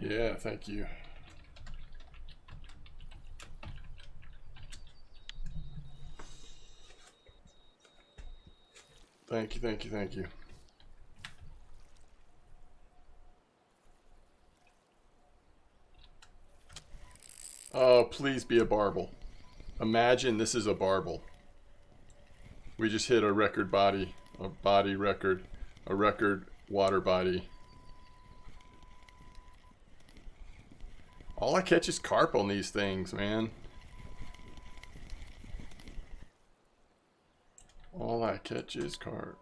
Yeah, thank you. Thank you, thank you, thank you. Oh, please be a barble. Imagine this is a barble. We just hit a record body, a body record, a record water body. All I catch is carp on these things, man. All I catch is carp.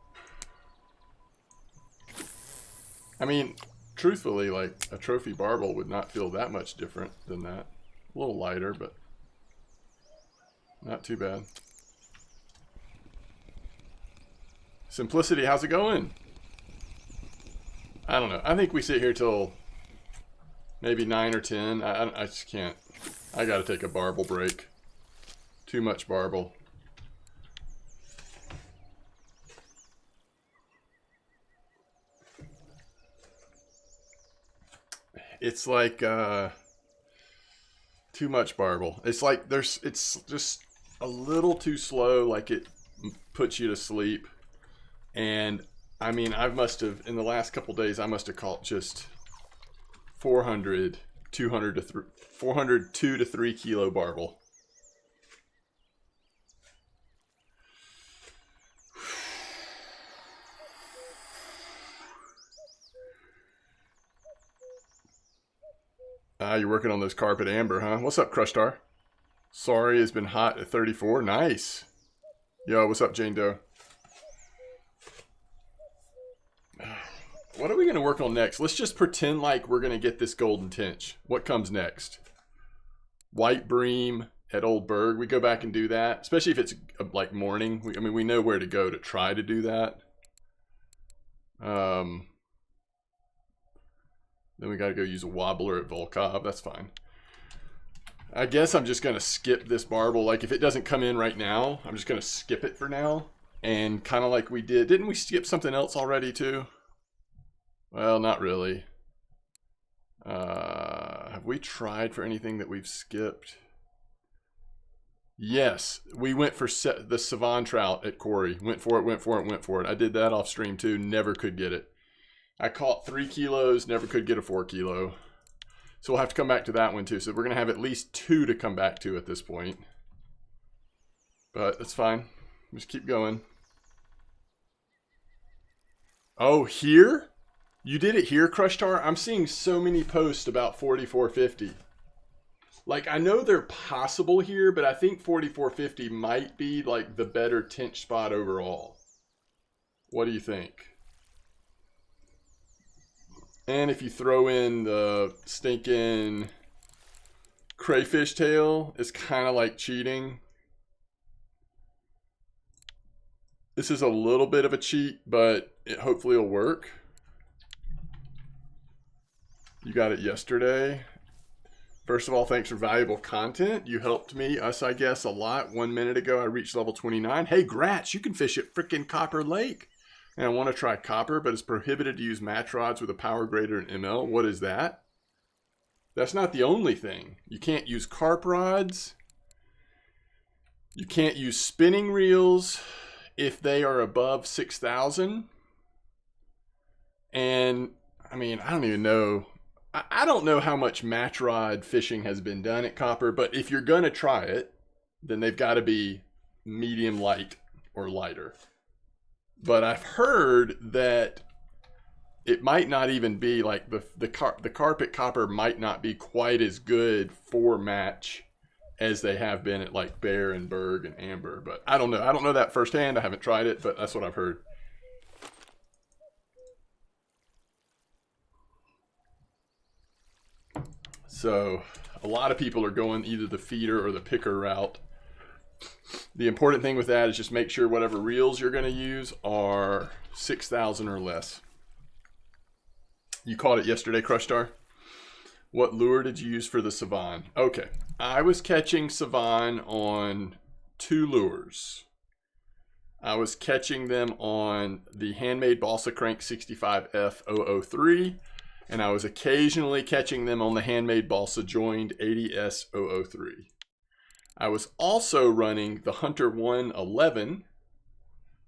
I mean, truthfully, like a trophy barble would not feel that much different than that. A little lighter, but not too bad. Simplicity, how's it going? I don't know. I think we sit here till maybe 9 or 10. I just can't. I gotta take a barble break. Too much barble. It's like too much barble. It's like it's just a little too slow, like it puts you to sleep. And I mean, I must have, in the last couple days, I must have caught just 400, 200 to 400, 2 to 3 kilo barble. You're working on those carpet amber, huh? What's up, Crustar? Sorry, has been hot at 34. Nice. Yo, what's up, Jane Doe? What are we going to work on next? Let's just pretend like we're going to get this golden tinch. What comes next? White bream at Old Berg. We go back and do that, especially if it's like morning. I mean, we know where to go to try to do that. Then we got to go use a wobbler at Volov. That's fine. I guess I'm just going to skip this barble. Like if it doesn't come in right now, I'm just going to skip it for now. And kind of like we did. Didn't we skip something else already too? Well, not really. Have we tried for anything that we've skipped? Yes, we went for the Savon trout at Corey. Went for it. I did that off stream too. Never could get it. I caught 3 kilos, never could get a 4 kilo. So we'll have to come back to that one too. So we're going to have at least 2 to come back to at this point. But that's fine. Just keep going. Oh, here? You did it here, Crushtar? I'm seeing so many posts about 4450. Like, I know they're possible here, but I think 4450 might be like the better tinch spot overall. What do you think? And if you throw in the stinking crayfish tail, it's kind of like cheating. This is a little bit of a cheat, but it hopefully will work. You got it yesterday. First of all, thanks for valuable content. You helped me, us, I guess, a lot. 1 minute ago, I reached level 29. Hey, Gratch, you can fish at frickin' Copper Lake. And I want to try copper, but it's prohibited to use match rods with a power greater than ML. What is that? That's not the only thing. You can't use carp rods. You can't use spinning reels if they are above 6,000. And, I mean, I don't even know. I don't know how much match rod fishing has been done at Copper, but if you're going to try it, then they've got to be medium light or lighter. But I've heard that it might not even be like the carp at Copper might not be quite as good for match as they have been at like Bear and Berg and Amber. But I don't know. I don't know that firsthand. I haven't tried it, but that's what I've heard. So a lot of people are going either the feeder or the picker route. The important thing with that is just make sure whatever reels you're going to use are 6,000 or less. You caught it yesterday, Crushstar? What lure did you use for the Savon? Okay, I was catching Savon on 2 lures. I was catching them on the Handmade Balsa Crank 65F003 And I was occasionally catching them on the handmade balsa joined 80S003. I was also running the Hunter 111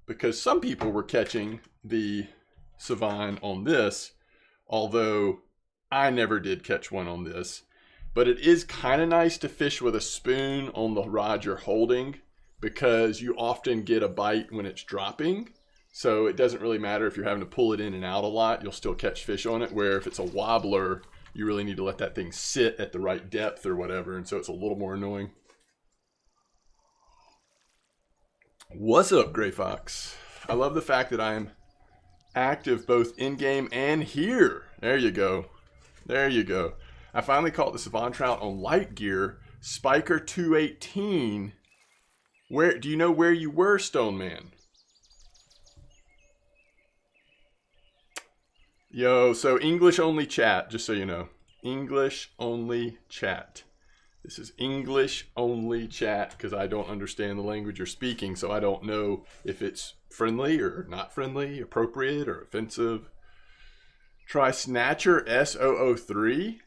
because some people were catching the Savine on this, although I never did catch one on this. But it is kind of nice to fish with a spoon on the rod you're holding because you often get a bite when it's dropping. So it doesn't really matter if you're having to pull it in and out a lot, you'll still catch fish on it. Where if it's a wobbler, you really need to let that thing sit at the right depth or whatever. And so it's a little more annoying. What's up, Gray Fox? I love the fact that I am active both in-game and here. There you go. There you go. I finally caught the Savon trout on light gear, Spiker 218. Where do you know where you were, Stone Man? Yo, so English only chat, just so you know. English only chat. This is English only chat because I don't understand the language you're speaking, so I don't know if it's friendly or not friendly, appropriate or offensive. Try Snatcher S003.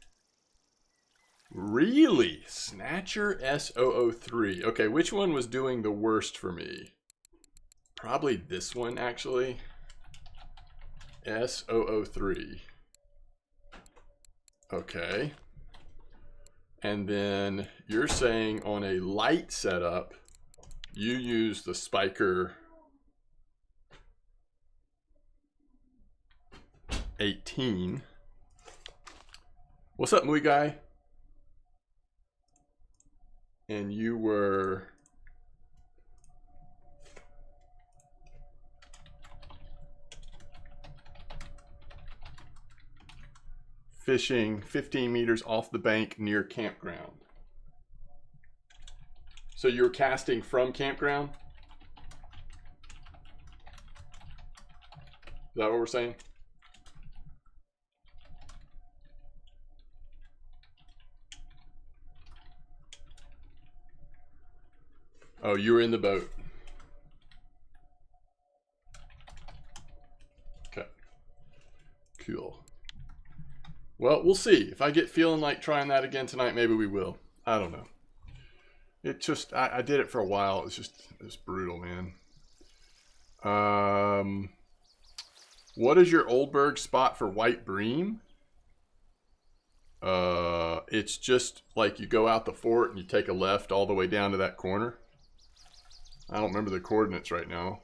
Really? Snatcher S003. Okay, which one was doing the worst for me? Probably this one, actually. S003. Okay. And then you're saying on a light setup, you use the Spiker 18. What's up, Mui Guy? And you were fishing 15 meters off the bank near campground. So you're casting from campground? Is that what we're saying? Oh, you were in the boat. Okay. Cool. Well, we'll see. If I get feeling like trying that again tonight, maybe we will. I don't know. It just, I did it for a while. It's brutal, man. What is your Oldberg spot for white bream? It's just like you go out the fort and you take a left all the way down to that corner. I don't remember the coordinates right now.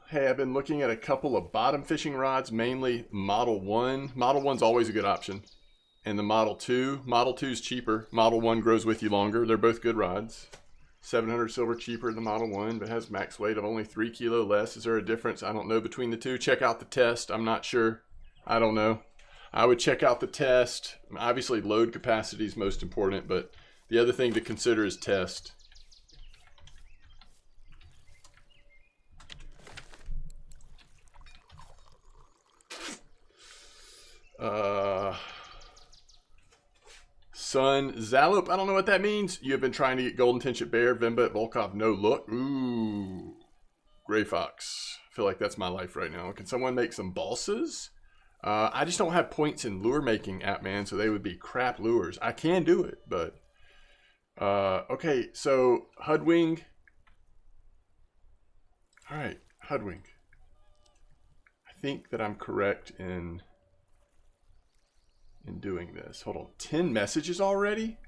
Hey, I've been looking at a couple of bottom fishing rods, mainly Model 1. Model 1's always a good option. And the Model 2. Model 2's cheaper. Model 1 grows with you longer. They're both good rods. 700 silver cheaper than the Model 1, but has max weight of only 3 kilo less. Is there a difference? I don't know between the two. Check out the test. I'm not sure. I don't know. I would check out the test. Obviously, load capacity is most important, but the other thing to consider is test. Son Zaloop, I don't know what that means. You have been trying to get golden tinch at Bear, Vimba at Volkov, no look. Ooh, Gray Fox. I feel like that's my life right now. Can someone make some balsas? I just don't have points in lure making app, man, so they would be crap lures. I can do it, but okay, so Hudwing. All right, Hudwing. I think that I'm correct in doing this. Hold on, 10 messages already?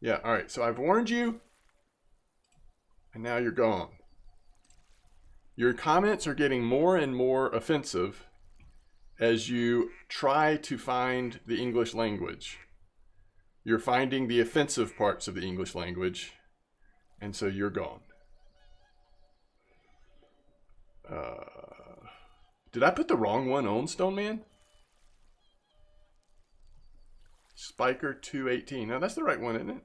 Yeah, all right, so I've warned you, and now you're gone. Your comments are getting more and more offensive as you try to find the English language. You're finding the offensive parts of the English language, and so you're gone. Did I put the wrong one on, Stone Man? Spiker 218. No, that's the right one, isn't it?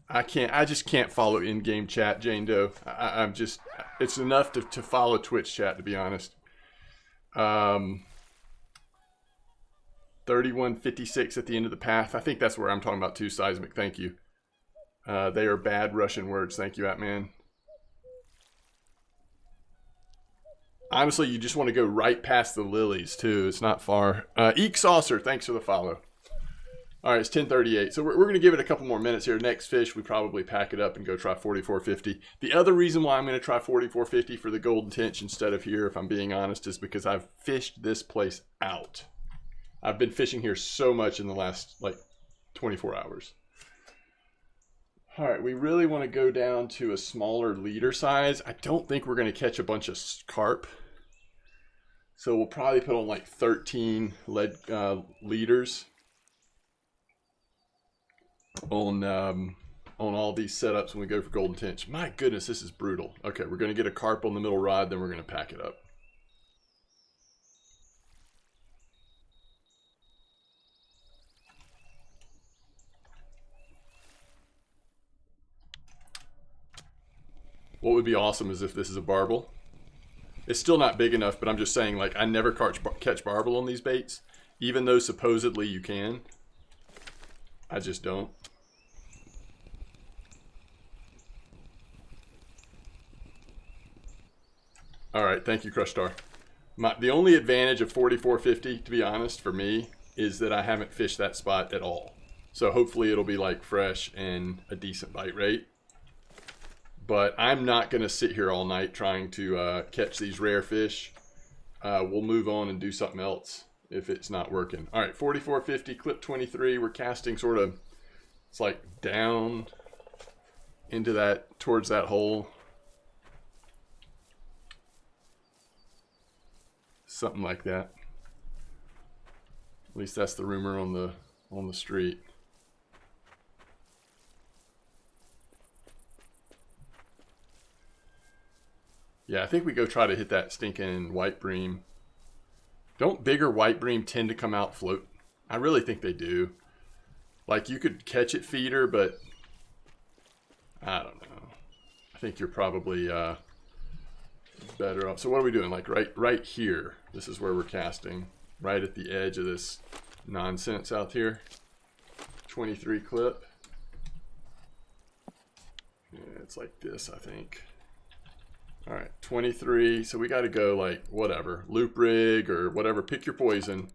I just can't follow in-game chat, Jane Doe. I'm just, it's enough to follow Twitch chat, to be honest. 3156 at the end of the path. I think that's where I'm talking about too, Seismic. Thank you. They are bad Russian words. Thank you, Atman. Honestly, you just want to go right past the lilies, too. It's not far. Eek Saucer, thanks for the follow. All right, it's 10:38. So we're going to give it a couple more minutes here. Next fish, we probably pack it up and go try 4450. The other reason why I'm going to try 4450 for the golden tinch instead of here, if I'm being honest, is because I've fished this place out. I've been fishing here so much in the last, like, 24 hours. All right, we really want to go down to a smaller leader size. I don't think we're going to catch a bunch of carp. So we'll probably put on like 13 lead leaders on all these setups when we go for golden tinch. My goodness, this is brutal. Okay, we're going to get a carp on the middle rod, then we're going to pack it up. What would be awesome is if this is a barble. It's still not big enough, but I'm just saying, like, I never catch barble on these baits, even though supposedly you can. I just don't. All right, thank you, Crush Star. The only advantage of 4450, to be honest, for me, is that I haven't fished that spot at all. So hopefully it'll be like fresh and a decent bite rate. But I'm not going to sit here all night trying to catch these rare fish. We'll move on and do something else if it's not working. All right, 4450, clip 23. We're casting sort of, it's like down into that, towards that hole. Something like that. At least that's the rumor on the street. Yeah, I think we go try to hit that stinking white bream. Don't bigger white bream tend to come out float? I really think they do. Like, you could catch it feeder, but I don't know. I think you're probably better off. So what are we doing? Like right here. This is where we're casting. Right at the edge of this nonsense out here. 23 clip. Yeah, it's like this, I think. All right, 23. So we got to go like whatever, loop rig or whatever. Pick your poison.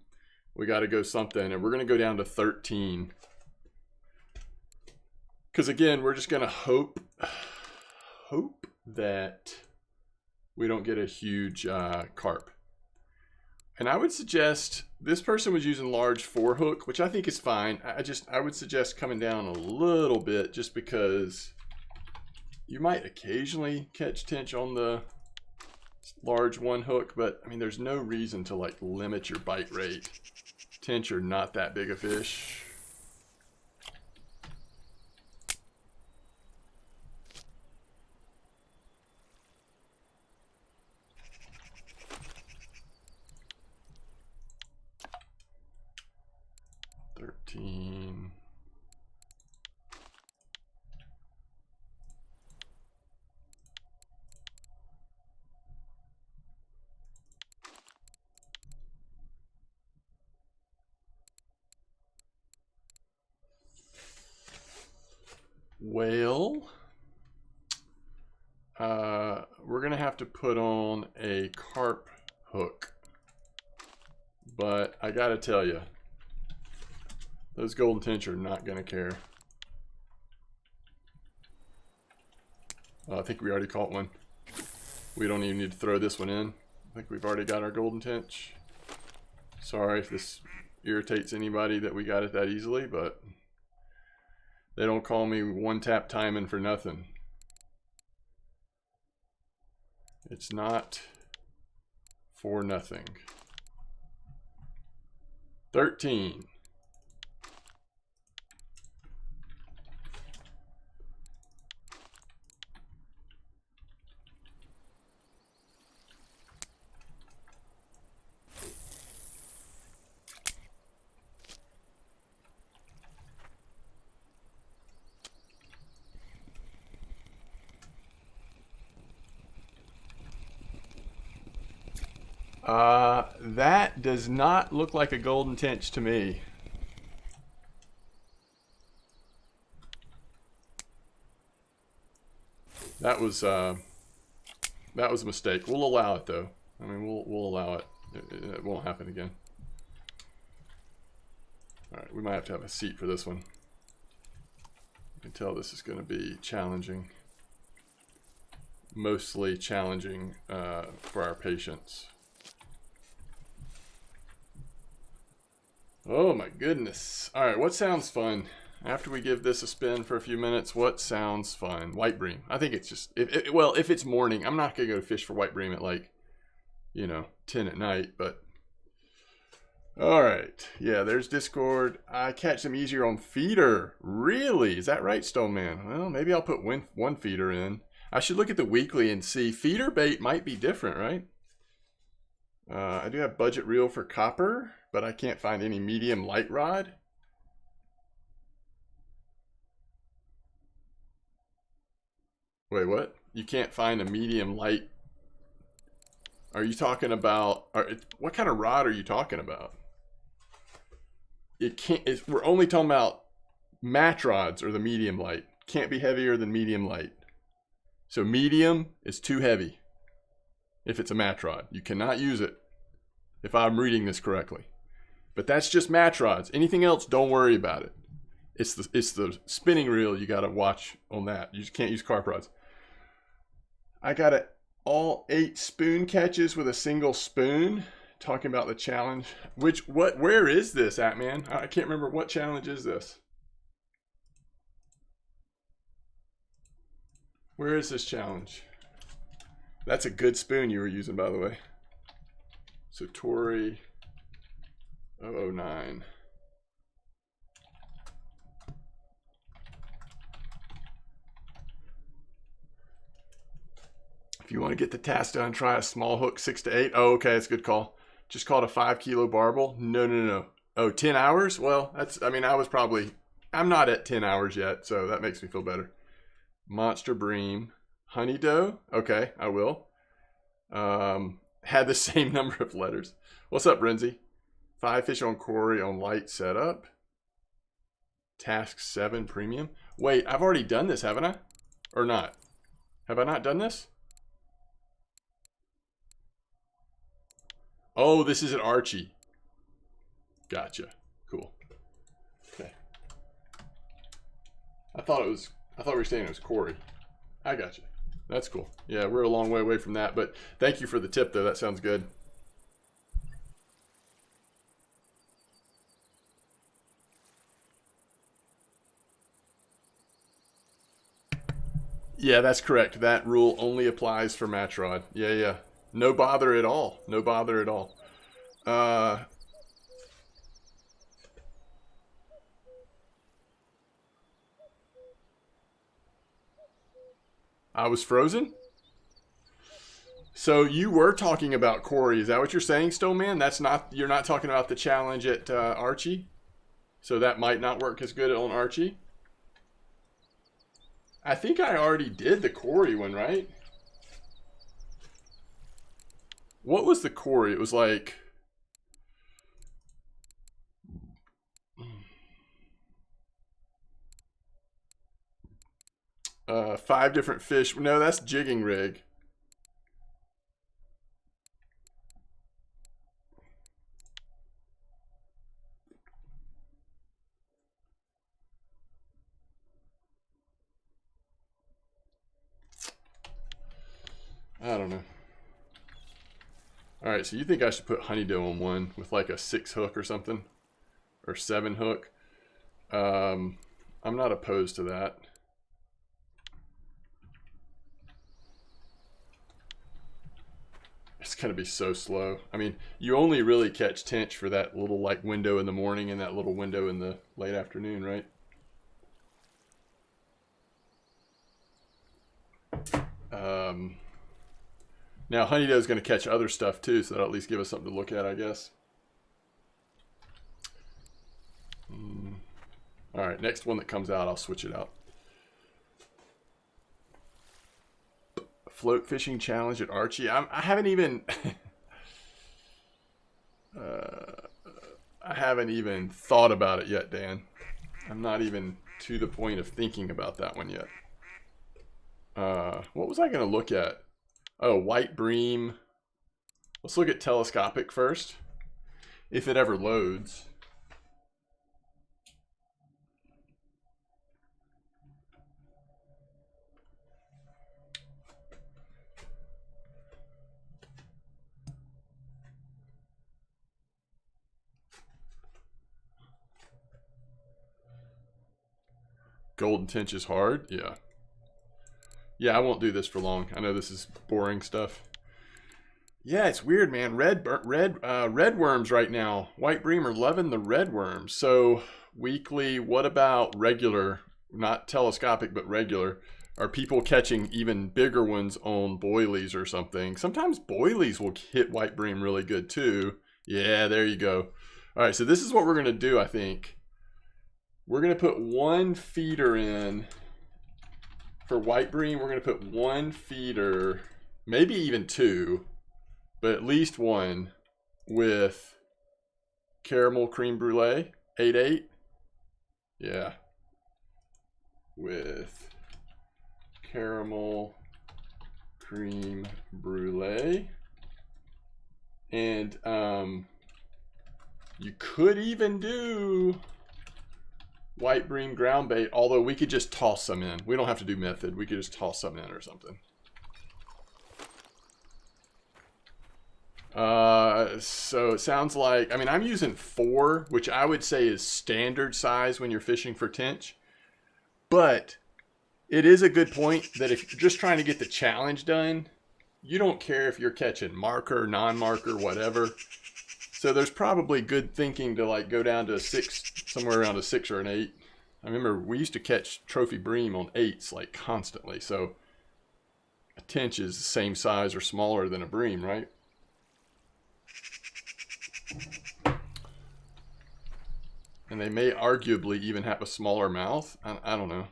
We got to go something, and we're going to go down to 13. Because again, we're just going to hope that we don't get a huge carp. And I would suggest, this person was using large 4 hook, which I think is fine. I would suggest coming down a little bit just because you might occasionally catch tinch on the large 1 hook, but I mean, there's no reason to like limit your bite rate. Tinch are not that big a fish. Well, we're going to have to put on a carp hook. But I got to tell you, those golden tinch are not going to care. I think we already caught one. We don't even need to throw this one in. I think we've already got our golden tinch. Sorry if this irritates anybody that we got it that easily, but they don't call me one tap timing for nothing. It's not for nothing. 13. That does not look like a golden tinch to me. was a mistake. We'll allow it though. I mean, we'll allow it. It won't happen again. All right, we might have to have a seat for this one. You can tell this is going to be challenging. Mostly challenging for our patients. Oh my goodness. All right, what sounds fun? After we give this a spin for a few minutes, what sounds fun? White bream. I think it's just, well, if it's morning, I'm not going to go fish for white bream at like, you know, 10 at night, but. All right. Yeah, there's Discord. I catch them easier on feeder. Really? Is that right, Stone Man? Well, maybe I'll put one feeder in. I should look at the weekly and see. Feeder bait might be different, right? I do have budget reel for copper, but I can't find any medium light rod. Wait, what? You can't find a medium light? Are you talking about, what kind of rod are you talking about? It can't, we're only talking about match rods or the medium light. Can't be heavier than medium light. So medium is too heavy if it's a match rod. You cannot use it if I'm reading this correctly. But that's just match rods. Anything else, don't worry about it. It's the spinning reel you got to watch on that. You just can't use carp rods. I got it all 8 spoon catches with a single spoon. Talking about the challenge. Where is this at, man? I can't remember. What challenge is this? Where is this challenge? That's a good spoon you were using, by the way. Satori 009. If you want to get the task done, try a small hook 6 to 8. Oh, okay, that's a good call. Just caught a 5 kilo barble. No. Oh, 10 hours? Well, that's, I mean, I'm not at 10 hours yet, so that makes me feel better. Monster bream. Honey doe? Okay, I will. Had the same number of letters. What's up, Renzi? 5 fish on Corey on light setup. Task 7 premium. Wait, I've already done this, haven't I? Or not? Have I not done this? Oh, this is at Archie. Gotcha. Cool. Okay. I thought we were saying it was Corey. I gotcha. That's cool. Yeah, we're a long way away from that, but thank you for the tip, though. That sounds good. Yeah, that's correct. That rule only applies for match rod. Yeah. No bother at all. No bother at all. I was frozen? So you were talking about Corey. Is that what you're saying, Stoneman? You're not talking about the challenge at Archie? So that might not work as good on Archie? I think I already did the Corey one, right? What was the Corey? It was like... 5 different fish. No, that's jigging rig. I don't know. All right, so you think I should put honeydew on one with like a 6 hook or something? Or 7 hook? I'm not opposed to that. It's gonna be so slow. I mean, you only really catch tinch for that little like window in the morning and that little window in the late afternoon, right? Now honeydew is going to catch other stuff too, so that'll at least give us something to look at, I guess. All right, next one that comes out, I'll switch it out. Float fishing challenge at Archie. I haven't even I haven't even thought about it yet, Dan. I'm not even to the point of thinking about that one yet. What was I going to look at? Oh, white bream. Let's look at telescopic first, if it ever loads. Golden tinch is hard. Yeah. Yeah, I won't do this for long. I know this is boring stuff. Yeah, it's weird, man. Red worms right now. White bream are loving the red worms. So weekly, what about regular? Not telescopic, but regular. Are people catching even bigger ones on boilies or something? Sometimes boilies will hit white bream really good too. Yeah, there you go. All right, so this is what we're gonna do, I think. We're going to put one feeder in for white bream. We're going to put one feeder, maybe even two, but at least one with caramel creme brulee, 8-8. Yeah. With caramel creme brulee. And you could even do white bream ground bait, although we could just toss some in. We don't have to do method. We could just toss some in or something. So it sounds like, I mean, I'm using 4, which I would say is standard size when you're fishing for tench. But it is a good point that if you're just trying to get the challenge done, you don't care if you're catching marker, non-marker, whatever. So there's probably good thinking to like go down to a 6, somewhere around a 6 or an 8. I remember we used to catch trophy bream on 8s like constantly. So a tench is the same size or smaller than a bream, right? And they may arguably even have a smaller mouth. I don't know.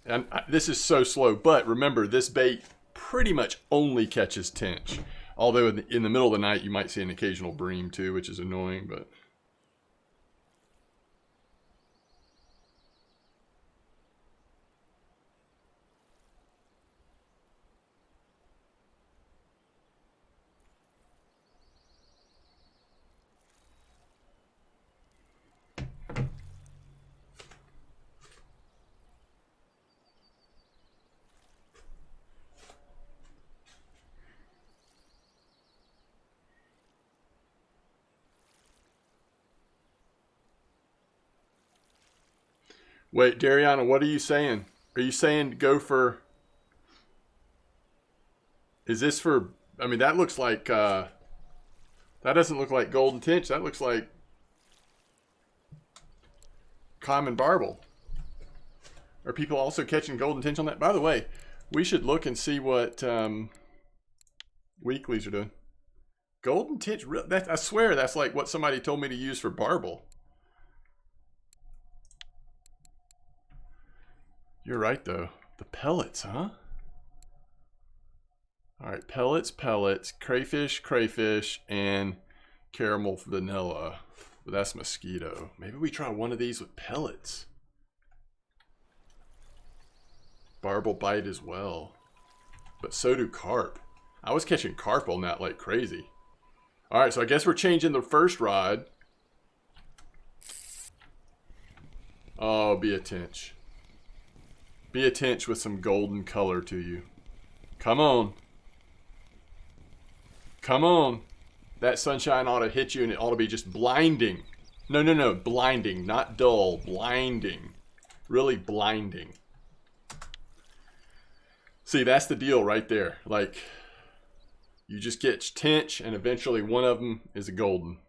And this is so slow, but remember, this bait pretty much only catches tench. Although in the middle of the night, you might see an occasional bream too, which is annoying, but... Wait, Dariana, what are you saying? Are you saying go for... Is this for... I mean, that looks like... that doesn't look like golden tench. That looks like common barble. Are people also catching golden tench on that? By the way, we should look and see what weeklies are doing. Golden tench, I swear that's like what somebody told me to use for barble. You're right, though. The pellets, huh? All right, pellets, crayfish, and caramel vanilla. But that's mosquito. Maybe we try one of these with pellets. Barble bite as well. But so do carp. I was catching carp on that like crazy. All right, so I guess we're changing the first rod. Oh, be a tench. Be a tench with some golden color to you. Come on. Come on. That sunshine ought to hit you and it ought to be just blinding. No, blinding, not dull, blinding. Really blinding. See, that's the deal right there. Like, you just get tench and eventually one of them is a golden.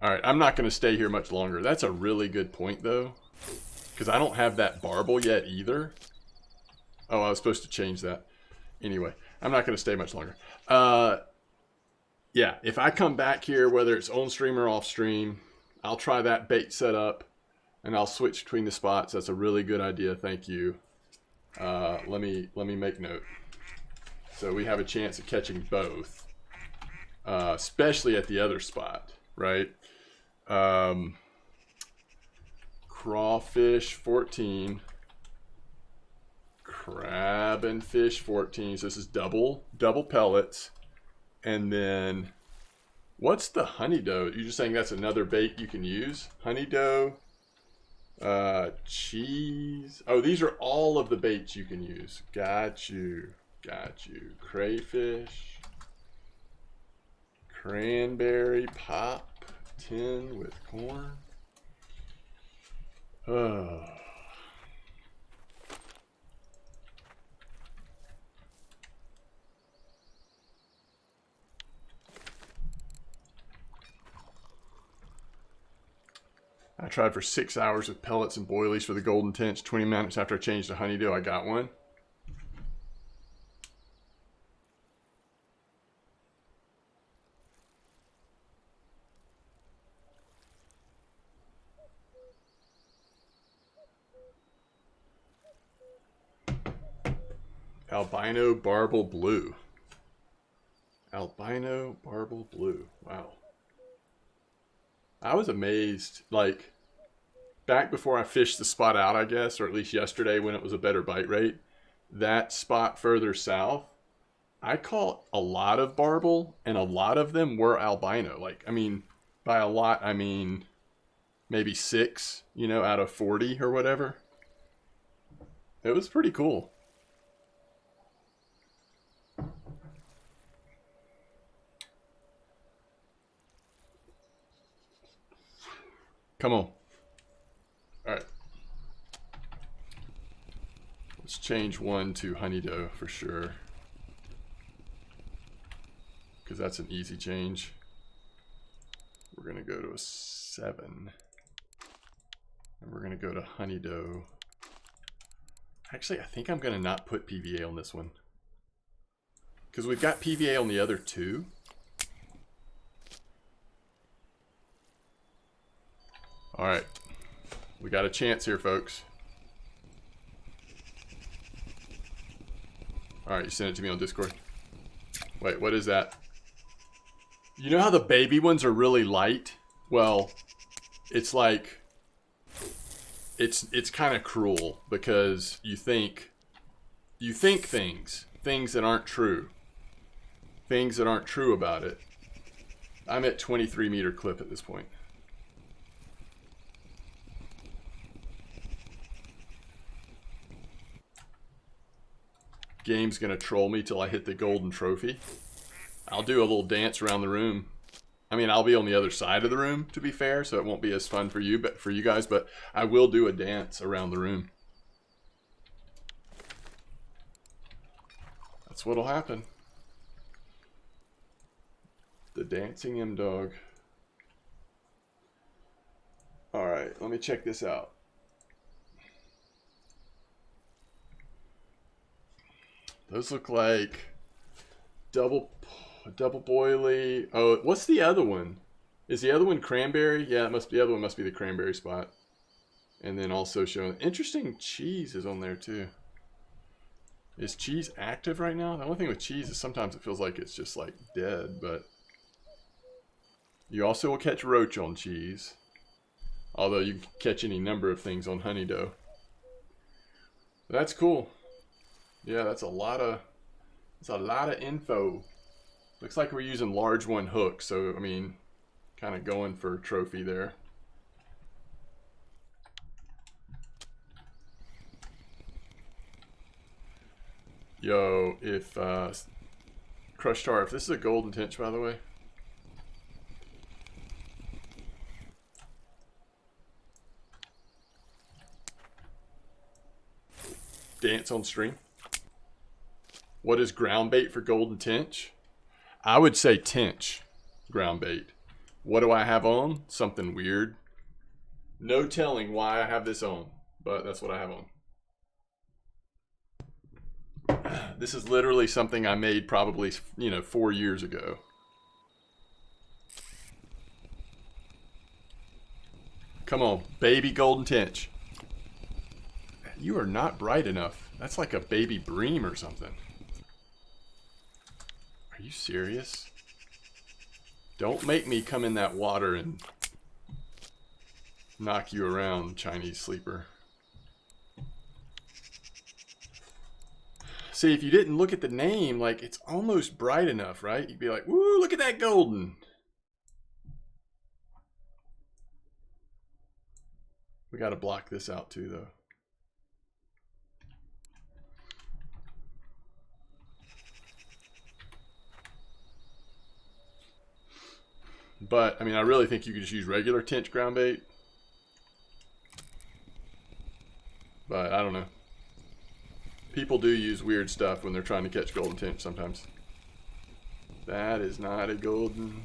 All right, I'm not going to stay here much longer. That's a really good point, though, because I don't have that barble yet either. Oh, I was supposed to change that. Anyway, I'm not going to stay much longer. Yeah, if I come back here, whether it's on stream or off stream, I'll try that bait setup, and I'll switch between the spots. That's a really good idea. Thank you. Let me make note. So we have a chance of catching both. especially at the other spot, right? Crawfish 14, crab and fish 14. So this is double pellets. And then what's the honey dough? You're just saying that's another bait you can use? Honey dough, cheese. Oh, these are all of the baits you can use. Got you. Crayfish, cranberry pop, tin with corn. Oh. I tried for 6 hours with pellets and boilies for the golden tinch. 20 minutes after I changed to honeydew, I got one. Albino barble blue. Albino barble blue. Wow. I was amazed, like, back before I fished the spot out, I guess, or at least yesterday when it was a better bite rate, that spot further south, I caught a lot of barble, and a lot of them were albino. Like, I mean, by a lot, I mean maybe 6, you know, out of 40 or whatever. It was pretty cool. Come on. All right. Let's change one to honeydew for sure, because that's an easy change. We're going to go to a 7. And we're going to go to honeydew. Actually, I think I'm going to not put PVA on this one, because we've got PVA on the other 2. All right, we got a chance here, folks. All right, you sent it to me on Discord. Wait, what is that? You know how the baby ones are really light? Well, it's like, it's kind of cruel, because you think things that aren't true. Things that aren't true about it. I'm at 23 meter clip at this point. Game's gonna troll me till I hit the golden trophy. I'll do a little dance around the room. I mean, I'll be on the other side of the room, to be fair, so it won't be as fun for you, but for you guys, but I will do a dance around the room. That's what'll happen. The dancing M-Dog. Alright, let me check this out. Those look like double boily. Oh, what's the other one? Is the other one cranberry? Yeah, it must be, the other one must be the cranberry spot. And then also showing interesting cheese is on there too. Is cheese active right now? The only thing with cheese is sometimes it feels like it's just like dead, but you also will catch roach on cheese. Although you can catch any number of things on honeydew. That's cool. Yeah, that's a lot of info. Looks like we're using large one hook, so I mean, kind of going for a trophy there. Yo, if Crush Tar, if this is a golden tinch, by the way. Dance on stream. What is ground bait for golden tinch? I would say tinch ground bait. What do I have on? Something weird. No telling why I have this on, but that's what I have on. This is literally something I made probably, 4 years ago. Come on, baby golden tinch. You are not bright enough. That's like a baby bream or something. Are you serious? Don't make me come in that water and knock you around, Chinese sleeper. See, if you didn't look at the name, like, it's almost bright enough, right? You'd be like, woo, look at that golden. We got to block this out too, though. But, I mean, I really think you could just use regular tinch ground bait. But, I don't know. People do use weird stuff when they're trying to catch golden tinch sometimes. That is not a golden.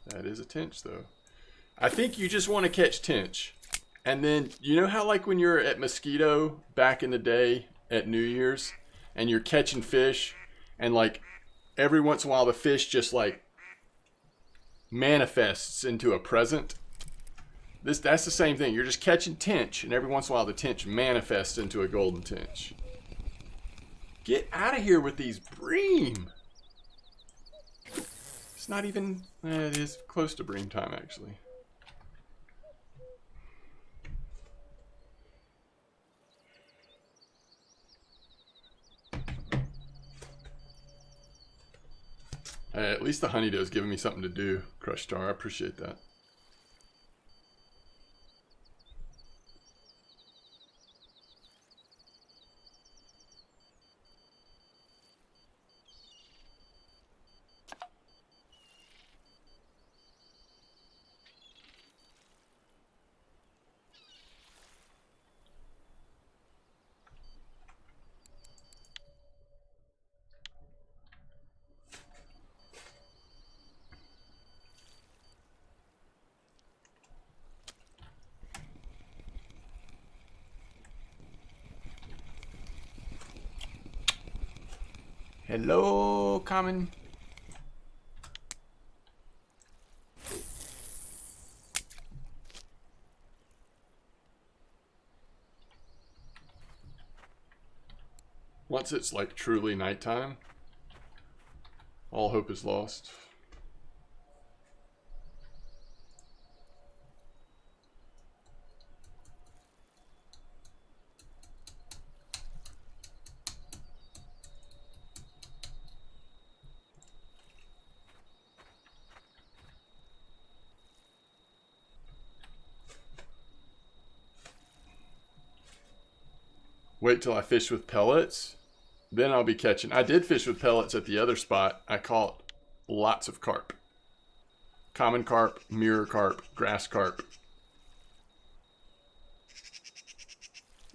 That is a tinch, though. I think you just want to catch tinch. And then, you know how like when you're at Mosquito back in the day at New Year's and you're catching fish and like every once in a while the fish just like manifests into a present? That's the same thing. You're just catching tinch and every once in a while the tinch manifests into a golden tinch. Get out of here with these bream. It's not even, it is close to bream time actually. At least the honey doe's giving me something to do, Crush Star. I appreciate that. Hello, Common. Once it's like truly nighttime, all hope is lost. Wait till I fish with pellets, then I'll be catching. I did fish with pellets at the other spot. I caught lots of carp. Common carp, mirror carp, grass carp.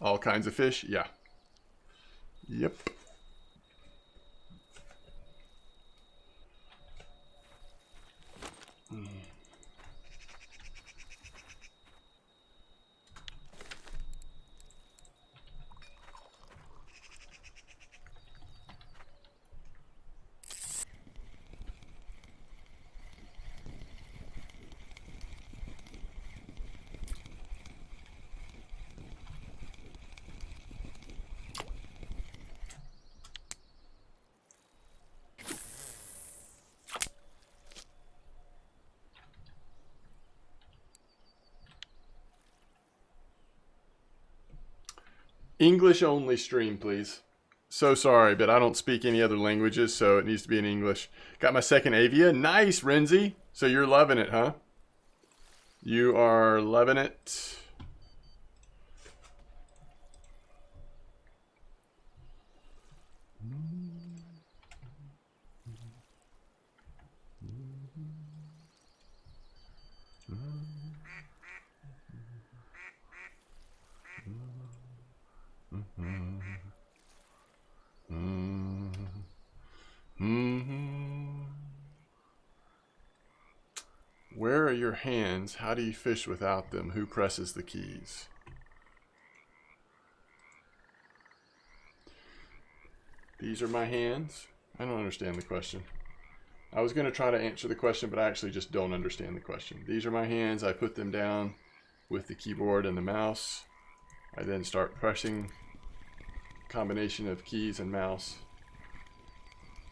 All kinds of fish, yeah. Yep. English only stream, please. So sorry, but I don't speak any other languages, so it needs to be in English. Got my second avia. Nice, Renzi. So you're loving it, huh? You are loving it. Where are your hands? How do you fish without them? Who presses the keys? These are my hands. I don't understand the question. I was going to try to answer the question, but I actually just don't understand the question. These are my hands. I put them down with the keyboard and the mouse. I then start pressing combination of keys and mouse,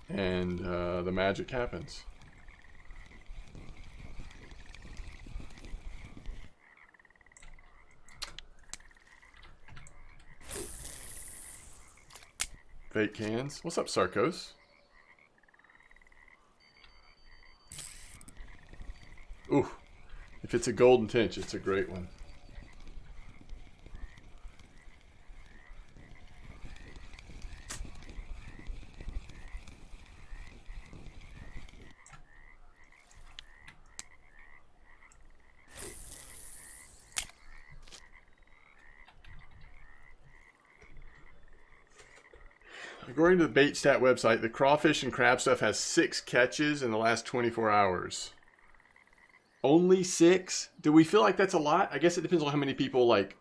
and the magic happens. fake cans. What's up, Sarkos? Ooh, if it's a golden tinch, it's a great one. According to the BaitStat website, the crawfish and crab stuff has 6 catches in the last 24 hours. Only 6? Do we feel like that's a lot? I guess it depends on how many people like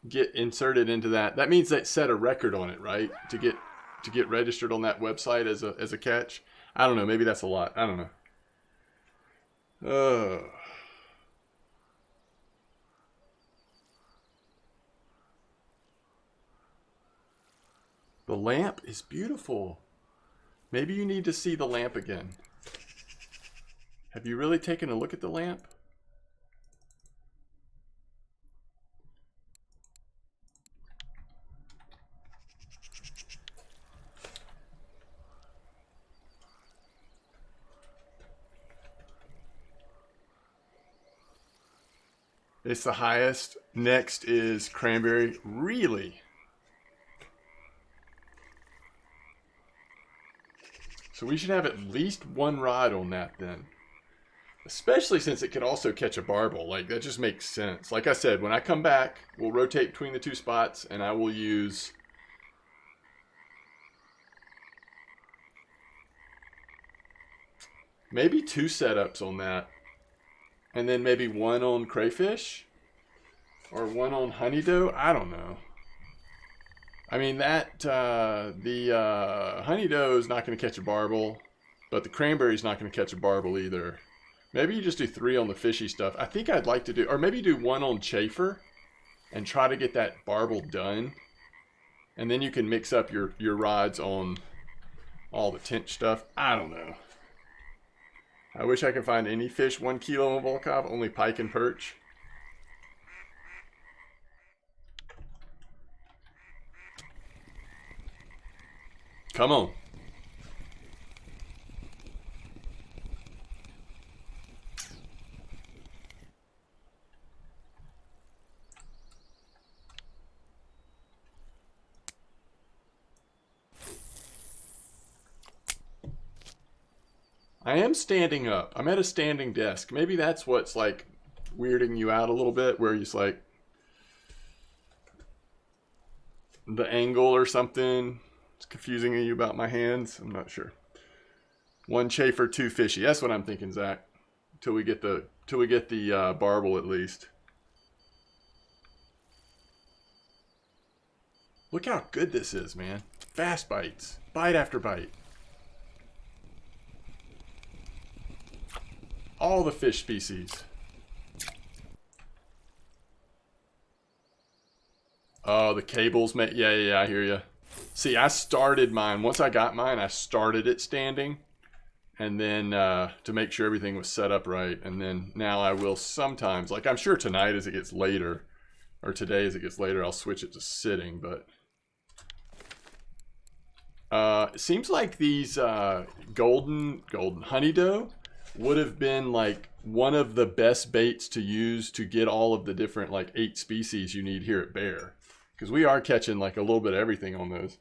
get inserted into that. That means they set a record on it, right? To get registered on that website as a catch. I don't know. Maybe that's a lot. I don't know. The lamp is beautiful. Maybe you need to see the lamp again. Have you really taken a look at the lamp? It's the highest. Next is cranberry. Really? So we should have at least 1 rod on that then. Especially since it could also catch a barble. Like, that just makes sense. Like I said, when I come back, we'll rotate between the 2 spots, and I will use maybe 2 setups on that. And then maybe 1 on crayfish? Or 1 on honeydew? I don't know. I mean, that, the honeydew is not going to catch a barble, but the cranberry is not going to catch a barble either. Maybe you just do 3 on the fishy stuff. I think I'd like to do, or maybe do 1 on chafer and try to get that barble done. And then you can mix up your rods on all the tinch stuff. I don't know. I wish I could find any fish 1 kilo on Volov, only pike and perch. Come on. I am standing up. I'm at a standing desk. Maybe that's what's like weirding you out a little bit, where it's like the angle or something. It's confusing you about my hands. I'm not sure. 1 chafer, 2 fishy. That's what I'm thinking, Zach. Till we get the barble at least. Look how good this is, man. Fast bites, bite after bite. All the fish species. Oh, the cables, yeah, I hear you. See, I started mine. Once I got mine, I started it standing. And then to make sure everything was set up right. And then now I will sometimes, like I'm sure tonight as it gets later, or today as it gets later, I'll switch it to sitting. But it seems like these golden honeydew would have been like one of the best baits to use to get all of the different like 8 species you need here at Bear. Because we are catching like a little bit of everything on those.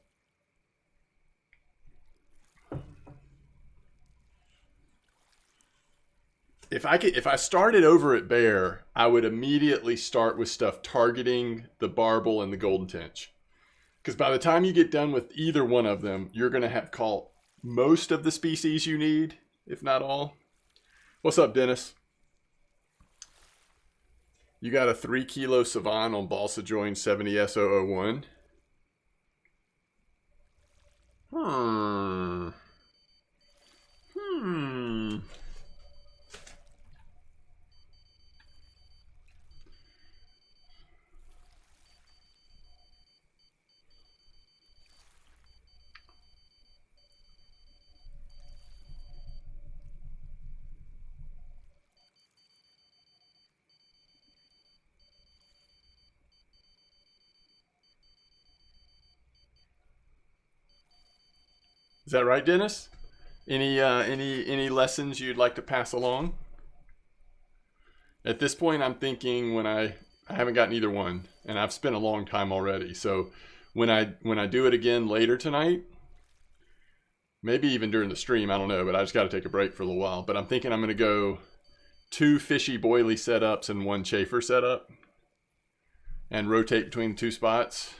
If I started over at Bear, I would immediately start with stuff targeting the barble and the golden tinch. Because by the time you get done with either one of them, you're going to have caught most of the species you need, if not all. What's up, Dennis? You got a 3 kilo Savant on Balsa Join 70S001. Is that right, Dennis? Any lessons you'd like to pass along? At this point, I'm thinking when I haven't gotten either one, and I've spent a long time already. So when I do it again later tonight, maybe even during the stream, I don't know, but I just got to take a break for a little while. But I'm thinking I'm going to go 2 fishy boilie setups and 1 chafer setup, and rotate between the 2 spots.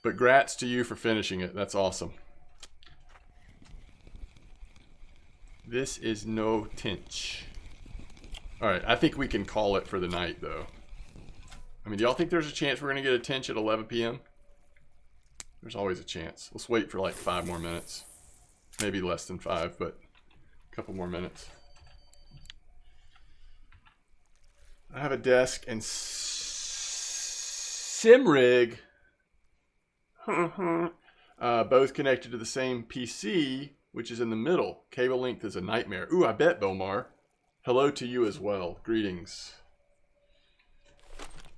But grats to you for finishing it. That's awesome. This is no tinch. All right, I think we can call it for the night, though. I mean, do y'all think there's a chance we're going to get a tinch at 11 p.m.? There's always a chance. Let's wait for like 5 more minutes. Maybe less than 5, but a couple more minutes. I have a desk and sim rig. Both connected to the same PC, which is in the middle. Cable length is a nightmare. Ooh, I bet, Bomar. Hello to you as well. Greetings.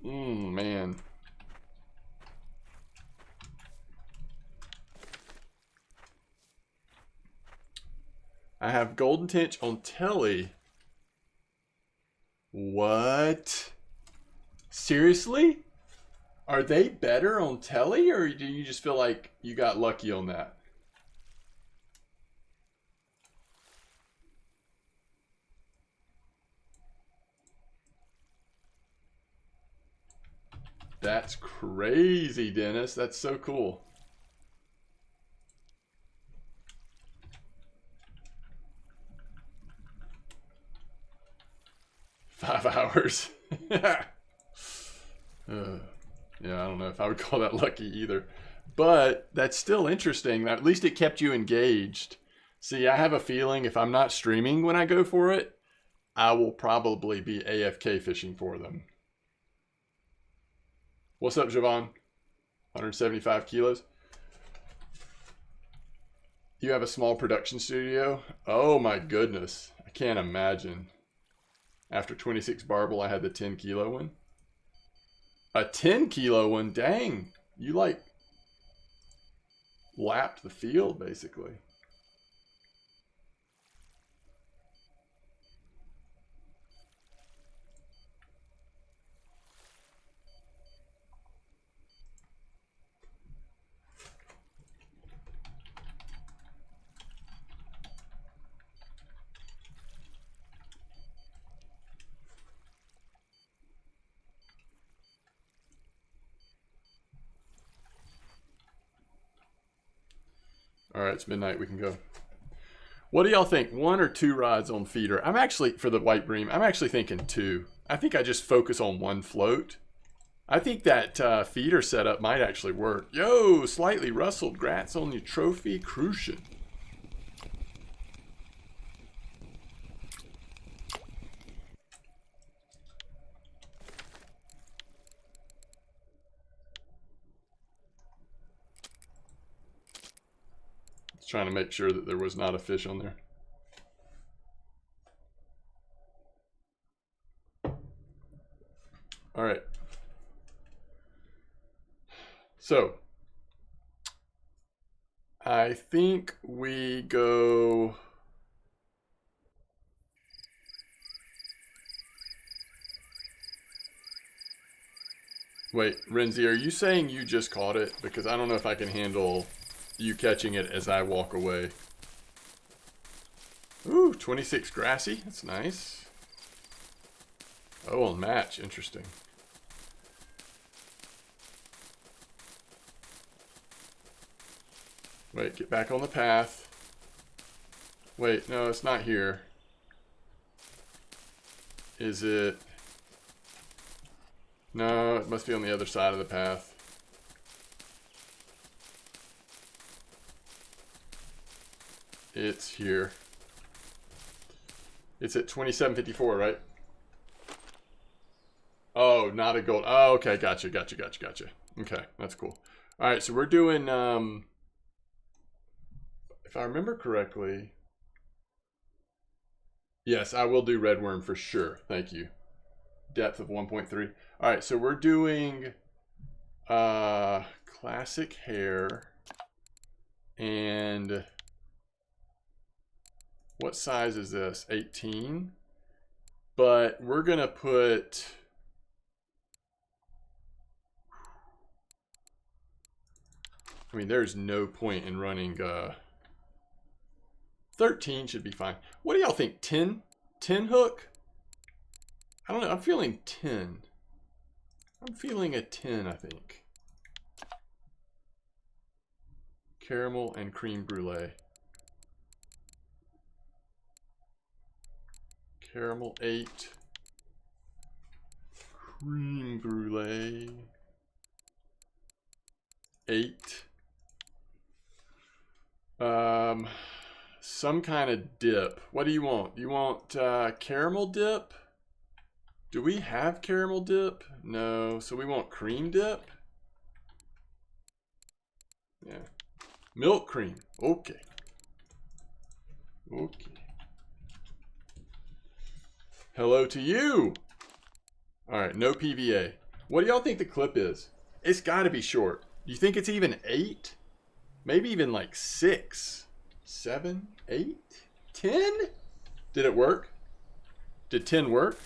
Man. I have golden tinch on telly. What? Seriously? Are they better on telly, or do you just feel like you got lucky on that? That's crazy, Dennis. That's so cool. Five hours. Yeah, I don't know if I would call that lucky either. But that's still interesting. At least it kept you engaged. See, I have a feeling if I'm not streaming when I go for it, I will probably be AFK fishing for them. What's up, Javon? 175 kilos. You have a small production studio? Oh my goodness. I can't imagine. After 26 barble, I had the 10 kilo one. A 10 kilo one? Dang. You like lapped the field basically. All right, it's midnight. We can go. What do y'all think? 1 or 2 rods on feeder? I'm actually, for the white bream, I'm actually thinking 2. I think I just focus on 1 float. I think that feeder setup might actually work. Yo, slightly rustled. Grats on your trophy crucian. Trying to make sure that there was not a fish on there. All right. So I think we go. Wait, Renzi, are you saying you just caught it? Because I don't know if I can handle you catching it as I walk away. Ooh, 26 grassy. That's nice. Oh, on match. Interesting. Wait, get back on the path. Wait, no, it's not here. Is it? No, it must be on the other side of the path. It's here. It's at 2754, right? Oh, not a gold. Oh, okay, gotcha. Okay, that's cool. All right, so we're doing, if I remember correctly, yes, I will do red worm for sure. Thank you. Depth of 1.3. All right, so we're doing classic hair. And what size is this? 18. But we're going to put... I mean, there's no point in running... 13 should be fine. What do y'all think? 10? 10 hook? I don't know. I'm feeling 10. I'm feeling a 10, I think. Caramel and cream brulee. Caramel 8. Cream brulee 8. Some kind of dip. What do you want? You want caramel dip? Do we have caramel dip? No. So we want cream dip? Yeah. Milk cream. Okay. Okay. Hello to you. All right, no PVA. What do y'all think the clip is? It's got to be short. Do you think it's even 8? Maybe even like 6, 7, 8, 10? Did it work? Did 10 work?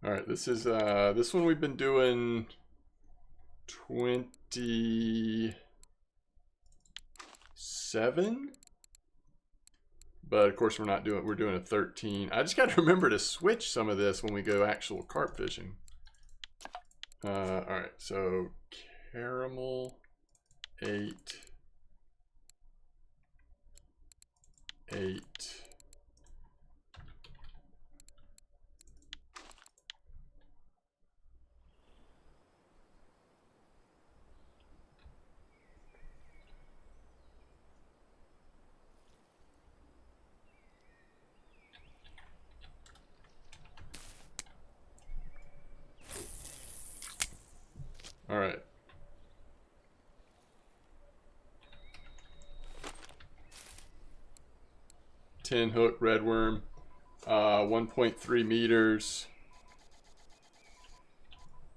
All right, this is this one we've been doing 27, but of course we're doing a 13. I just got to remember to switch some of this when we go actual carp fishing. All right, so caramel 8, 8. All right. Tin hook red worm, 1.3 meters.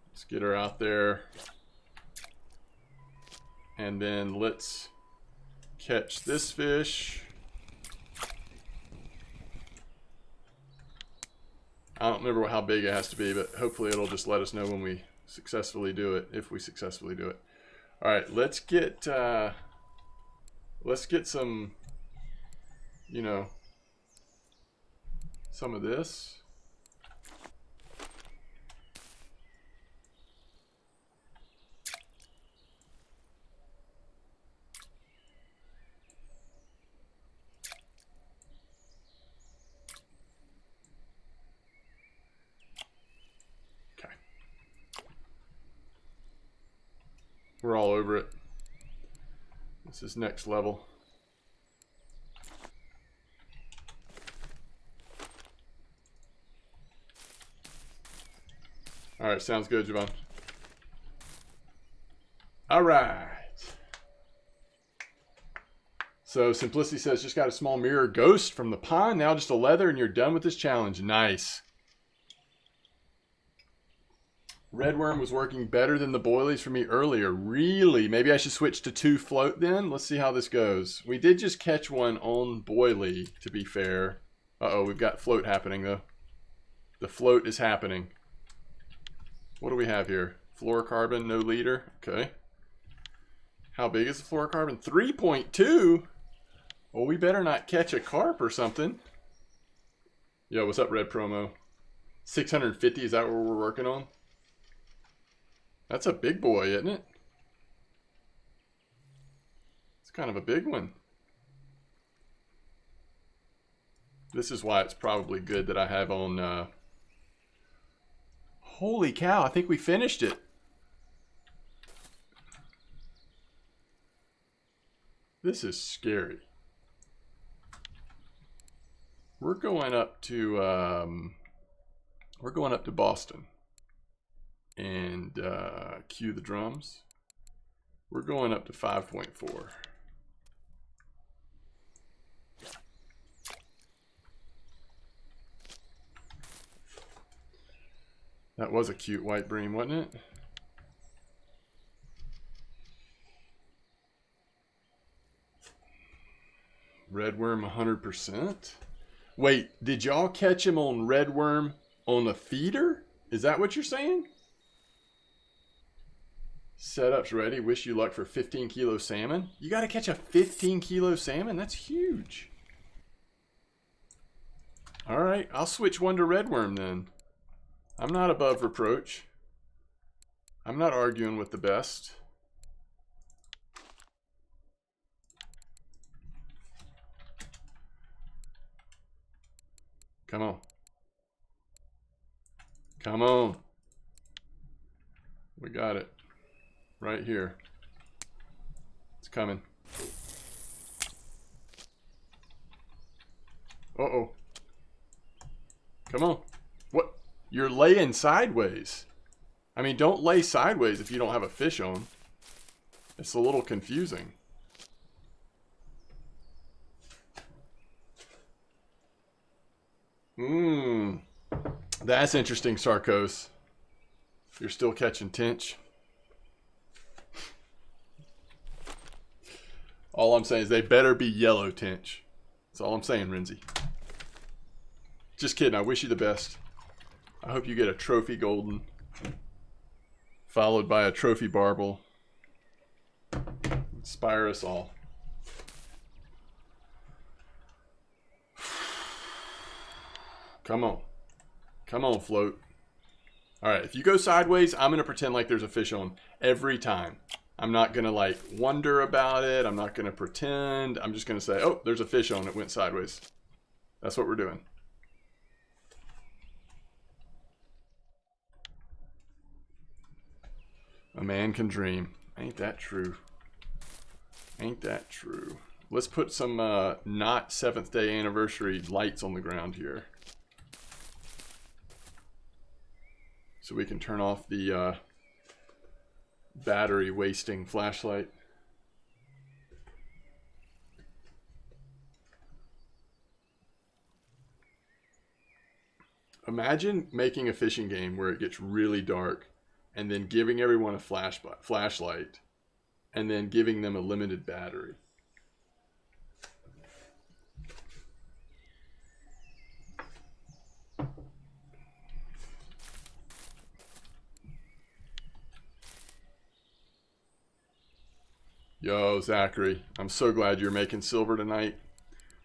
Let's get her out there. And then let's catch this fish. I don't remember how big it has to be, but hopefully it'll just let us know when we successfully do it, if we successfully do it. All right, let's get some, you know, some of this. We're all over it. This is next level. All right, sounds good, Javon. All right. So Simplicity says, just got a small mirror ghost from the pond. Now just a leather and you're done with this challenge. Nice. Redworm was working better than the boilies for me earlier. Really? Maybe I should switch to 2 float then? Let's see how this goes. We did just catch one on boilie, to be fair. Uh-oh, we've got float happening, though. The float is happening. What do we have here? Fluorocarbon, no leader. Okay. How big is the fluorocarbon? 3.2? Well, we better not catch a carp or something. Yo, what's up, Red Promo? 650, is that what we're working on? That's a big boy, isn't it? It's kind of a big one. This is why it's probably good that I have on... Holy cow, I think we finished it. This is scary. We're going up to Boston. And cue the drums. We're going up to 5.4. That was a cute white bream, wasn't it? Redworm 100%. Wait, did y'all catch him on redworm on a feeder? Is that what you're saying? Setup's ready. Wish you luck for 15 kilo salmon. You got to catch a 15 kilo salmon? That's huge. All right, I'll switch one to redworm then. I'm not above reproach. I'm not arguing with the best. Come on. Come on. We got it. Right here. It's coming. Uh-oh. Come on. What? You're laying sideways. I mean, don't lay sideways if you don't have a fish on. It's a little confusing. That's interesting, Sarkos. You're still catching tinch. All I'm saying is they better be yellow tinch. That's all I'm saying, Renzi. Just kidding. I wish you the best. I hope you get a trophy golden, followed by a trophy barble. Inspire us all. Come on. Come on, float. All right, if you go sideways, I'm going to pretend like there's a fish on every time. I'm not going to like wonder about it. I'm not going to pretend. I'm just going to say, oh, there's a fish on. It went sideways. That's what we're doing. A man can dream. Ain't that true? Ain't that true? Let's put some not 7th day anniversary lights on the ground here. So we can turn off the battery wasting flashlight. Imagine making a fishing game where it gets really dark and then giving everyone a flashlight and then giving them a limited battery. Yo, Zachary, I'm so glad you're making silver tonight,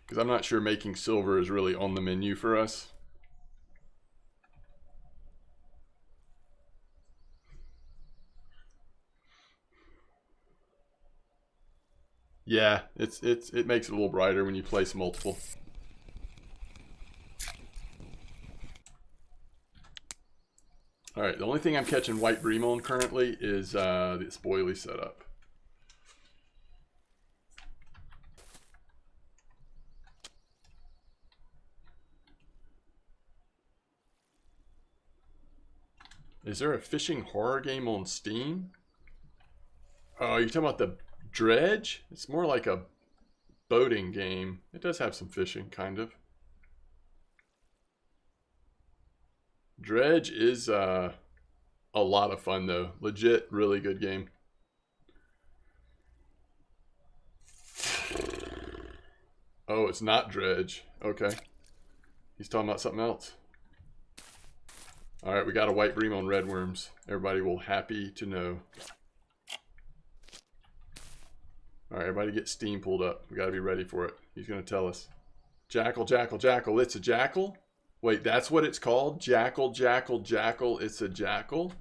because I'm not sure making silver is really on the menu for us. Yeah, it makes it a little brighter when you place multiple. All right, the only thing I'm catching white bream on currently is this boilie setup. Is there a fishing horror game on Steam? Oh, you're talking about the Dredge? It's more like a boating game. It does have some fishing, kind of. Dredge is a lot of fun, though. Legit, really good game. Oh, it's not Dredge. Okay. He's talking about something else. All right, we got a white bream on redworms. Everybody will happy to know. All right, everybody get Steam pulled up. We got to be ready for it. He's going to tell us. Jackal, jackal, jackal. It's a jackal? Wait, that's what it's called? Jackal, jackal, jackal. It's a jackal?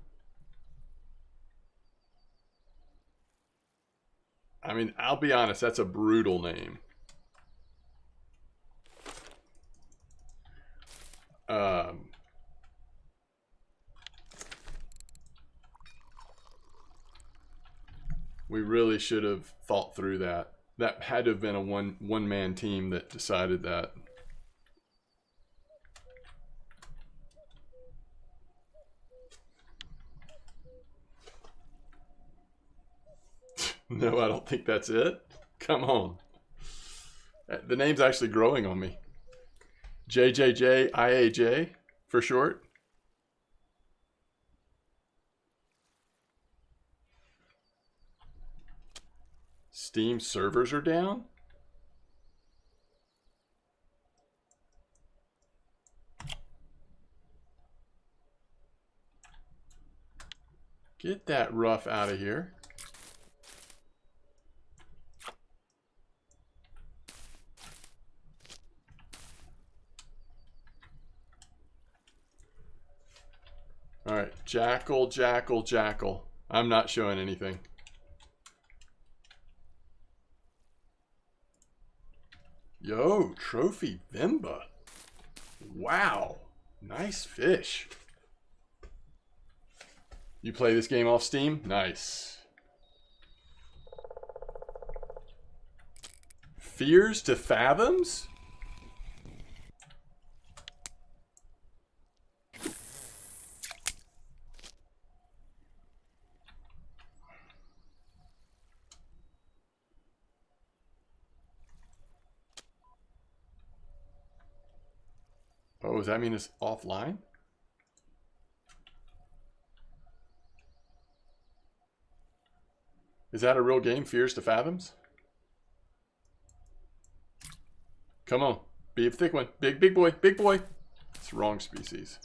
I mean, I'll be honest. That's a brutal name. We really should have thought through that. That had to have been a one-man team that decided that. No, I don't think that's it. Come on. The name's actually growing on me. JJJ for short. Steam servers are down? Get that rough out of here. All right, Jackal, Jackal, Jackal. I'm not showing anything. Yo, trophy Vimba. Wow, nice fish. You play this game off Steam? Nice. Fears to Fathoms? Oh, does that mean it's offline? Is that a real game, Fears to Fathoms? Come on, be a thick one. Big boy, big boy. It's the wrong species.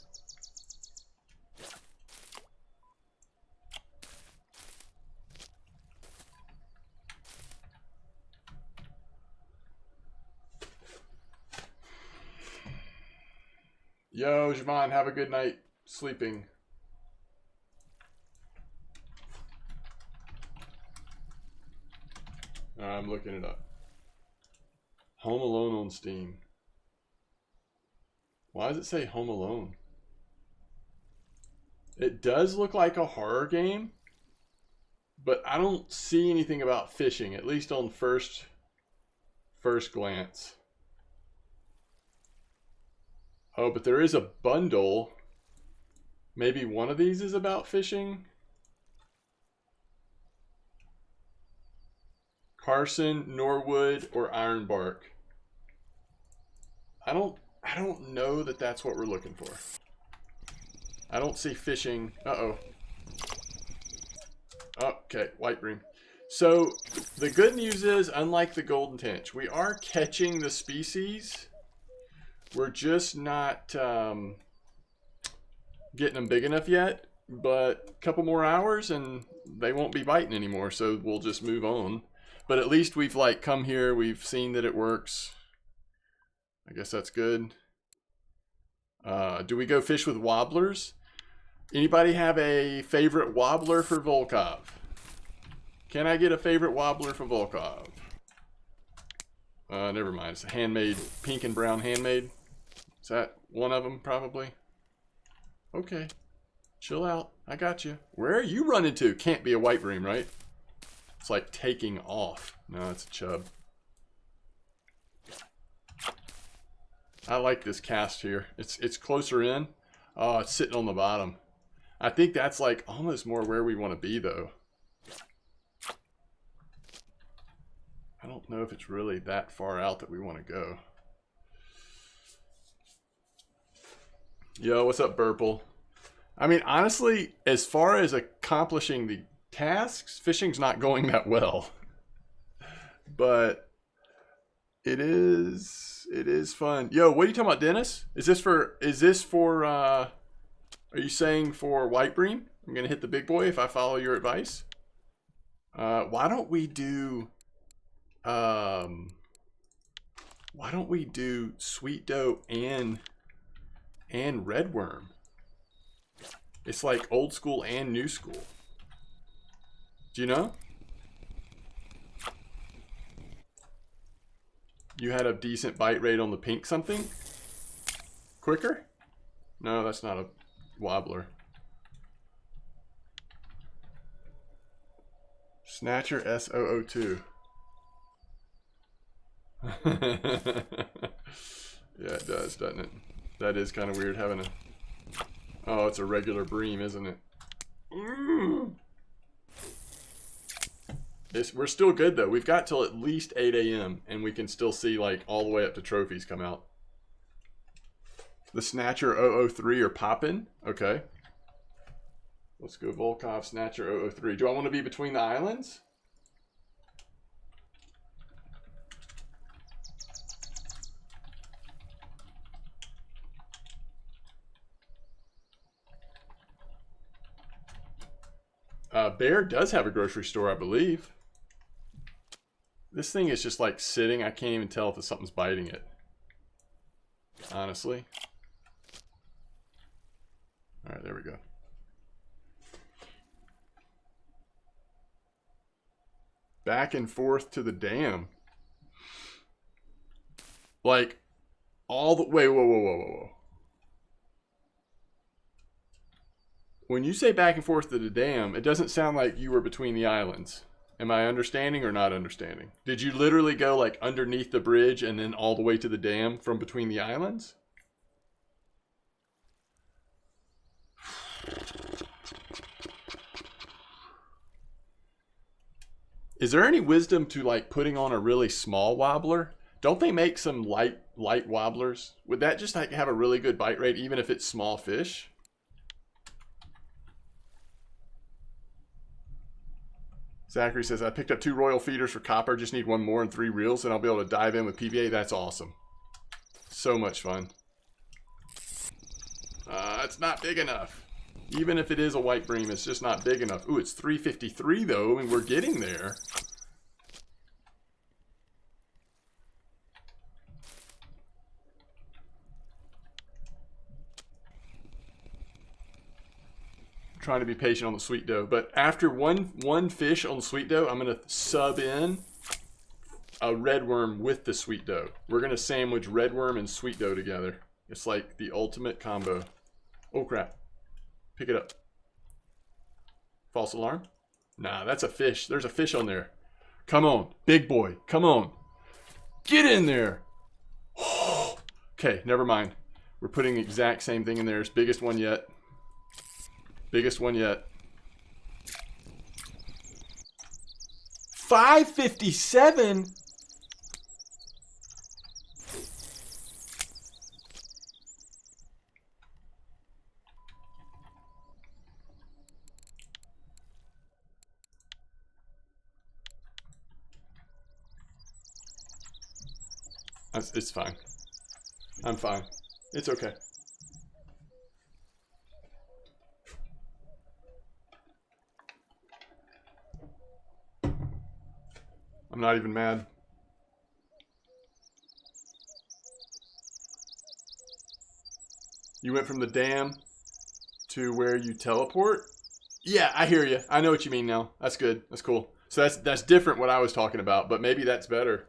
Yo, Javon, have a good night sleeping. I'm looking it up. Home Alone on Steam. Why does it say Home Alone? It does look like a horror game, but I don't see anything about fishing, at least on first glance. Oh, but there is a bundle. Maybe one of these is about fishing. Carson, Norwood, or Ironbark. I don't know that that's what we're looking for. I don't see fishing. Uh-oh. Okay, white bream. So the good news is, unlike the golden tinch, we are catching the species. We're just not getting them big enough yet, but a couple more hours and they won't be biting anymore, so we'll just move on. But at least we've like come here, we've seen that it works. I guess that's good. Do we go fish with wobblers? Anybody have a favorite wobbler for Volkov? Can I get a favorite wobbler for Volkov? Never mind, it's a handmade, pink and brown handmade. Is that one of them, probably? Okay. Chill out. I got you. Where are you running to? Can't be a white bream, right? It's like taking off. No, it's a chub. I like this cast here. It's closer in. Oh, it's sitting on the bottom. I think that's like almost more where we want to be, though. I don't know if it's really that far out that we want to go. Yo, what's up, Burple? I mean, honestly, as far as accomplishing the tasks, fishing's not going that well. But it is fun. Yo, what are you talking about, Dennis? Is this for are you saying for white bream? I'm gonna hit the big boy if I follow your advice. Why don't we do sweet dough and redworm? It's like old school and new school. Do you know? You had a decent bite rate on the pink something? Quicker? No, that's not a wobbler. Snatcher S002. Yeah, it does, doesn't it? That is kind of weird having a... Oh, it's a regular bream, isn't it? We're still good, though. We've got till at least 8 a.m. and we can still see, like, all the way up to trophies come out. The Snatcher 003 are popping. Okay. Let's go Volkov Snatcher 003. Do I want to be between the islands? Bear does have a grocery store, I believe. This thing is just like sitting. I can't even tell if something's biting it. Honestly. Alright, there we go. Back and forth to the dam. Like, all the... Wait, whoa. When you say back and forth to the dam, it doesn't sound like you were between the islands. Am I understanding or not understanding? Did you literally go like underneath the bridge and then all the way to the dam from between the islands? Is there any wisdom to like putting on a really small wobbler? Don't they make some light wobblers? Would that just like have a really good bite rate even if it's small fish? Zachary says, I picked up 2 royal feeders for copper. Just need 1 more and 3 reels, and I'll be able to dive in with PVA. That's awesome. So much fun. It's not big enough. Even if it is a white bream, it's just not big enough. Ooh, it's 353 though, and we're getting there. Trying to be patient on the sweet dough, but after one fish on the sweet dough, I'm gonna sub in a red worm with the sweet dough. We're gonna sandwich red worm and sweet dough together. It's like the ultimate combo. Oh crap! Pick it up. False alarm? Nah, that's a fish. There's a fish on there. Come on, big boy. Come on, get in there. Okay, never mind. We're putting the exact same thing in there. It's biggest one yet. Biggest one yet. 557? It's fine. I'm fine. It's okay. I'm not even mad. You went from the dam to where you teleport? Yeah, I hear you. I know what you mean now. That's good. That's cool. So that's different what I was talking about, but maybe that's better.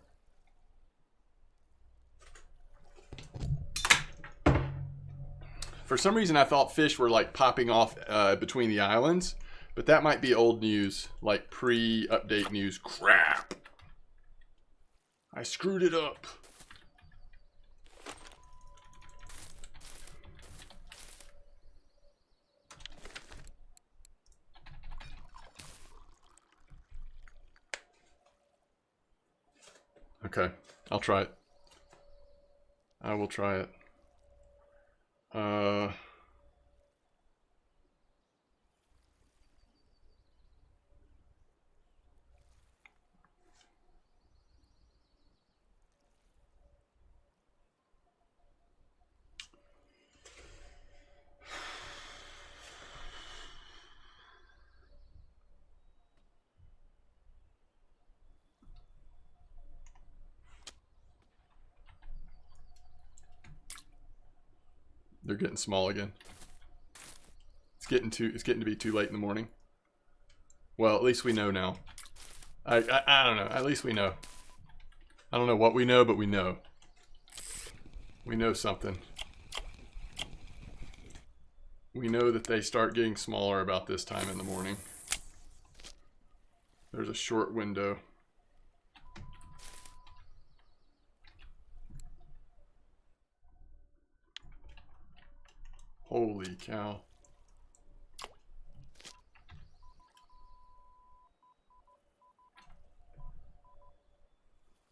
For some reason I thought fish were like popping off between the islands, but that might be old news, like pre-update news. Crap. I screwed it up. Okay, I'll try it. I will try it. They're getting small again. It's getting to be too late in the morning. Well, at least we know now. I don't know. At least we know. I don't know what we know, but we know. We know something. We know that they start getting smaller about this time in the morning. There's a short window. Holy cow.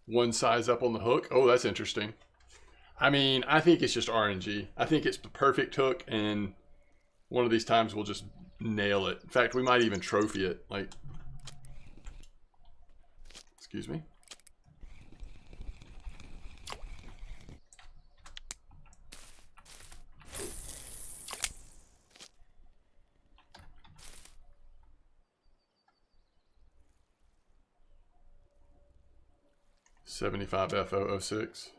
One size up on the hook. Oh, that's interesting. I mean, I think it's just RNG. I think it's the perfect hook, and one of these times we'll just nail it. In fact, we might even trophy it. Like, excuse me. $75F006.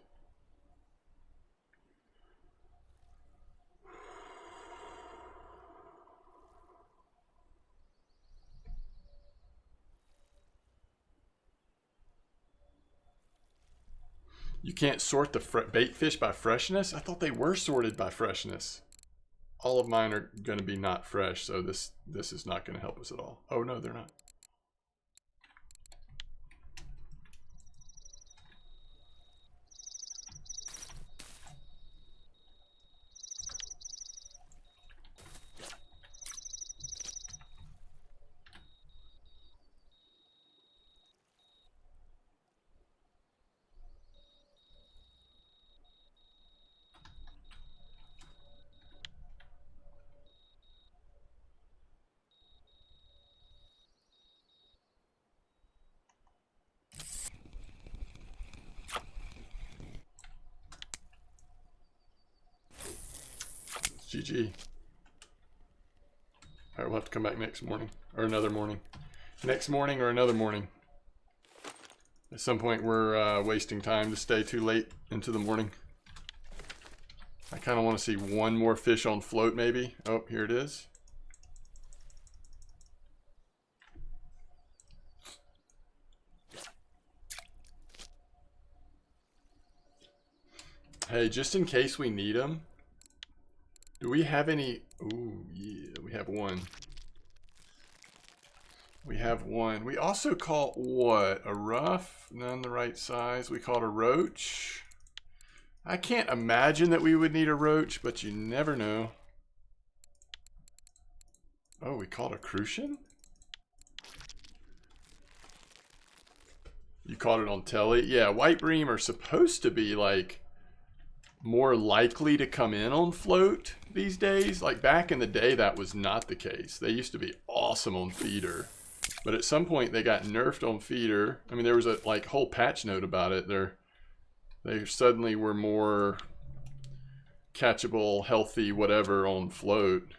You can't sort the bait fish by freshness? I thought they were sorted by freshness. All of mine are going to be not fresh, so this is not going to help us at all. Oh, no, they're not. GG. Alright, we'll have to come back next morning. Or another morning. Next morning or another morning. At some point we're wasting time to stay too late into the morning. I kind of want to see one more fish on float maybe. Oh, here it is. Hey, just in case we need them. Do we have any? Ooh, yeah, we have one. We have one. We also caught what? A rough? None the right size. We caught a roach. I can't imagine that we would need a roach, but you never know. Oh, we caught a crucian? You caught it on telly? Yeah, white bream are supposed to be like more likely to come in on float these days. Like back in the day, that was not the case. They used to be awesome on feeder, but at some point they got nerfed on feeder. I mean, there was a like whole patch note about it. They suddenly were more catchable, healthy, whatever on float.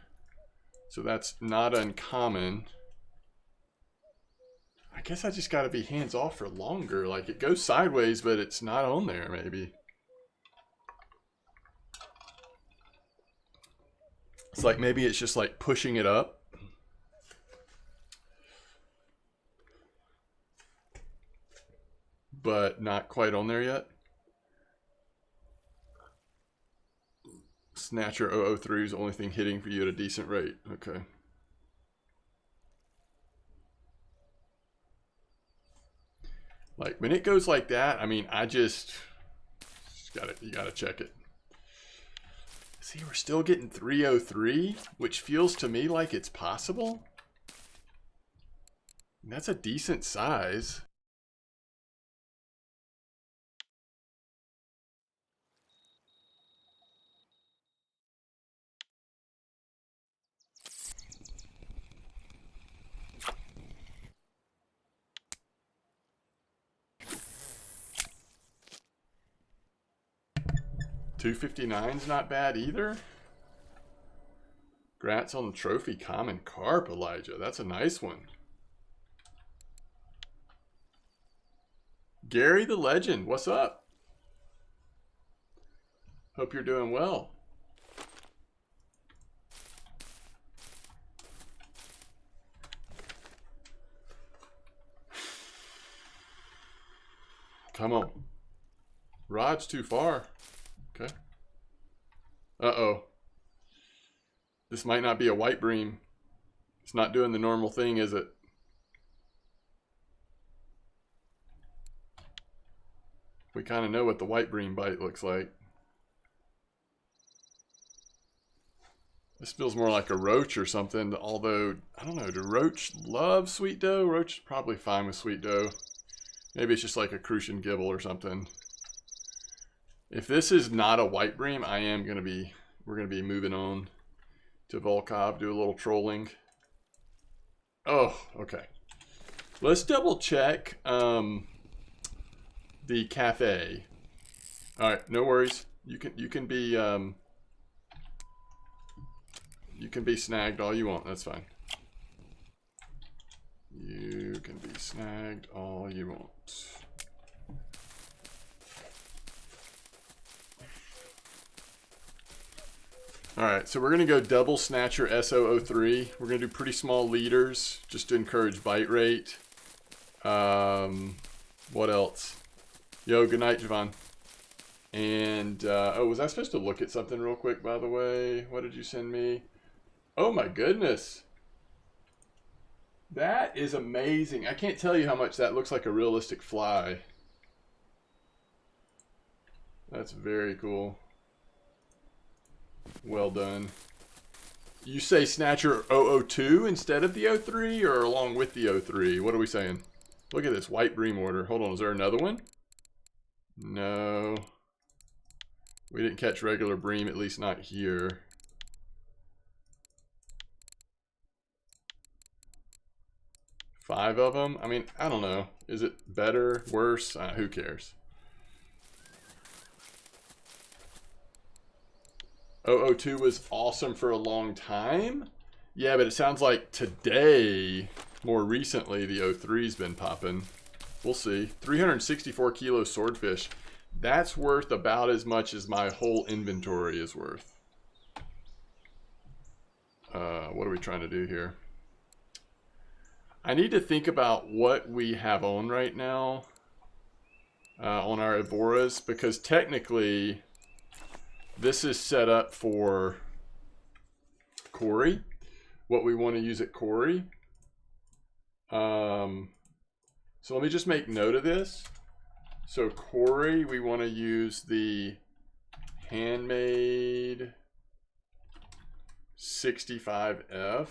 So that's not uncommon. I guess I just got to be hands off for longer. Like it goes sideways, but it's not on there maybe. It's like maybe it's just like pushing it up. But not quite on there yet. Snatcher 003 is the only thing hitting for you at a decent rate. Okay. Like when it goes like that, I mean, you gotta check it. See, we're still getting 303, which feels to me like it's possible. That's a decent size. $259's not bad either. Grats on the trophy common carp, Elijah. That's a nice one. Gary the Legend, what's up? Hope you're doing well. Come on. Rod's too far. Okay. Uh-oh. This might not be a white bream. It's not doing the normal thing, is it? We kind of know what the white bream bite looks like. This feels more like a roach or something, although, I don't know, do roach love sweet dough? Roach is probably fine with sweet dough. Maybe it's just like a Crucian gibble or something. If this is not a white bream, we're gonna be moving on to Volov, do a little trolling. Oh, okay. Let's double check the cafe. All right, no worries. You can be snagged all you want. That's fine. You can be snagged all you want. Alright, so we're going to go double snatcher SO03. We're going to do pretty small leaders just to encourage bite rate. What else? Yo, good night, Javon. And, oh, was I supposed to look at something real quick, by the way? What did you send me? Oh my goodness. That is amazing. I can't tell you how much that looks like a realistic fly. That's very cool. Well done. You say Snatcher 002 instead of the 03 or along with the 03? What are we saying? Look at this white bream order. Hold on, is there another one? No. We didn't catch regular bream, at least not here. Five of them? I mean, I don't know. Is it better, worse? Who cares? 002 was awesome for a long time. Yeah, but it sounds like today, more recently, the 03's been popping. We'll see. 364 kilo swordfish. That's worth about as much as my whole inventory is worth. What are we trying to do here? I need to think about what we have on right now on our Evoras, because technically this is set up for Cory, what we want to use at Cory. So let me just make note of this. So Cory, we want to use the handmade 65F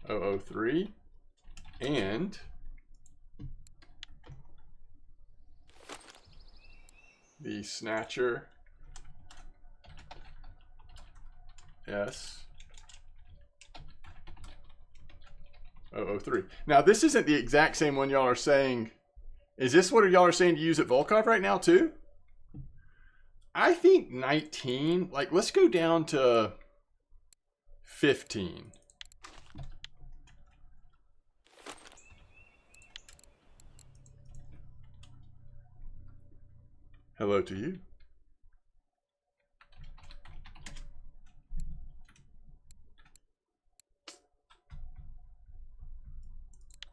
003 and the Snatcher S 003. Now this isn't the exact same one y'all are saying. Is this what y'all are saying to use at Volov right now too? I think 19, like let's go down to 15. Hello to you.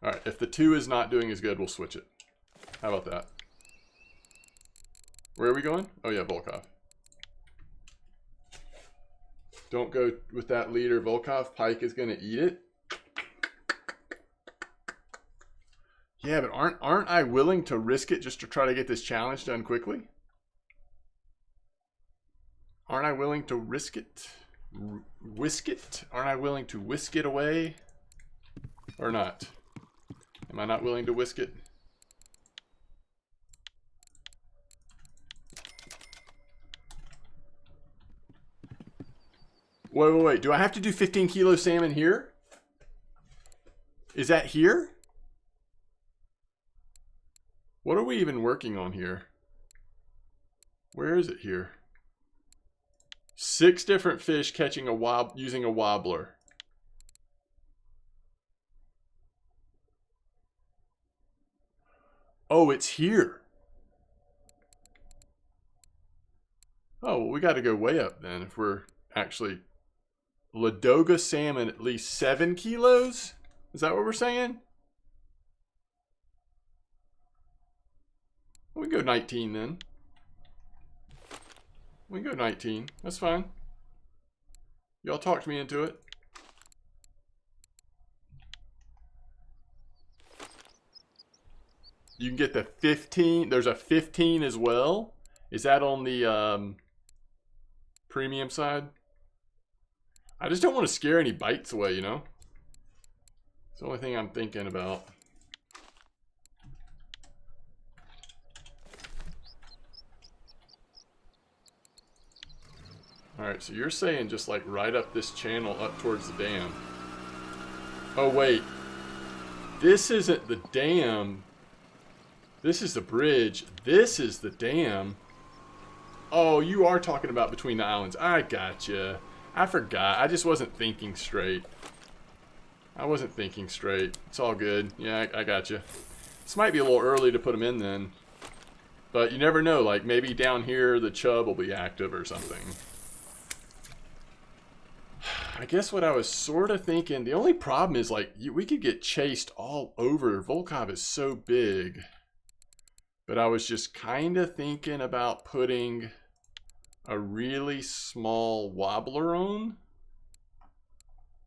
All right, if the 2 is not doing as good, we'll switch it. How about that? Where are we going? Oh yeah, Volov. Don't go with that leader, Volov. Pike is going to eat it. Yeah, but aren't I willing to risk it just to try to get this challenge done quickly? Aren't I willing to risk it? Whisk it? Aren't I willing to whisk it away? Or not? Am I not willing to whisk it? Wait. Do I have to do 15 kilo salmon here? Is that here? What are we even working on here? Where is it here? 6 different fish catching using a wobbler. Oh, it's here. Oh, well, we got to go way up then if we're actually... Ladoga salmon at least 7 kilos? Is that what we're saying? We can go 19 then. We can go 19. That's fine. Y'all talked me into it. You can get the 15. There's a 15 as well. Is that on the premium side? I just don't want to scare any bites away, you know? It's the only thing I'm thinking about. Alright, so you're saying just like right up this channel up towards the dam. Oh wait, this isn't the dam. This is the bridge. This is the dam. Oh, you are talking about between the islands. I gotcha. I forgot. I just wasn't thinking straight. I wasn't thinking straight. It's all good. Yeah, I gotcha. This might be a little early to put them in then. But you never know. Like maybe down here the chub will be active or something. I guess what I was sort of thinking, the only problem is like we could get chased all over. Volov is so big. But I was just kind of thinking about putting a really small wobbler on.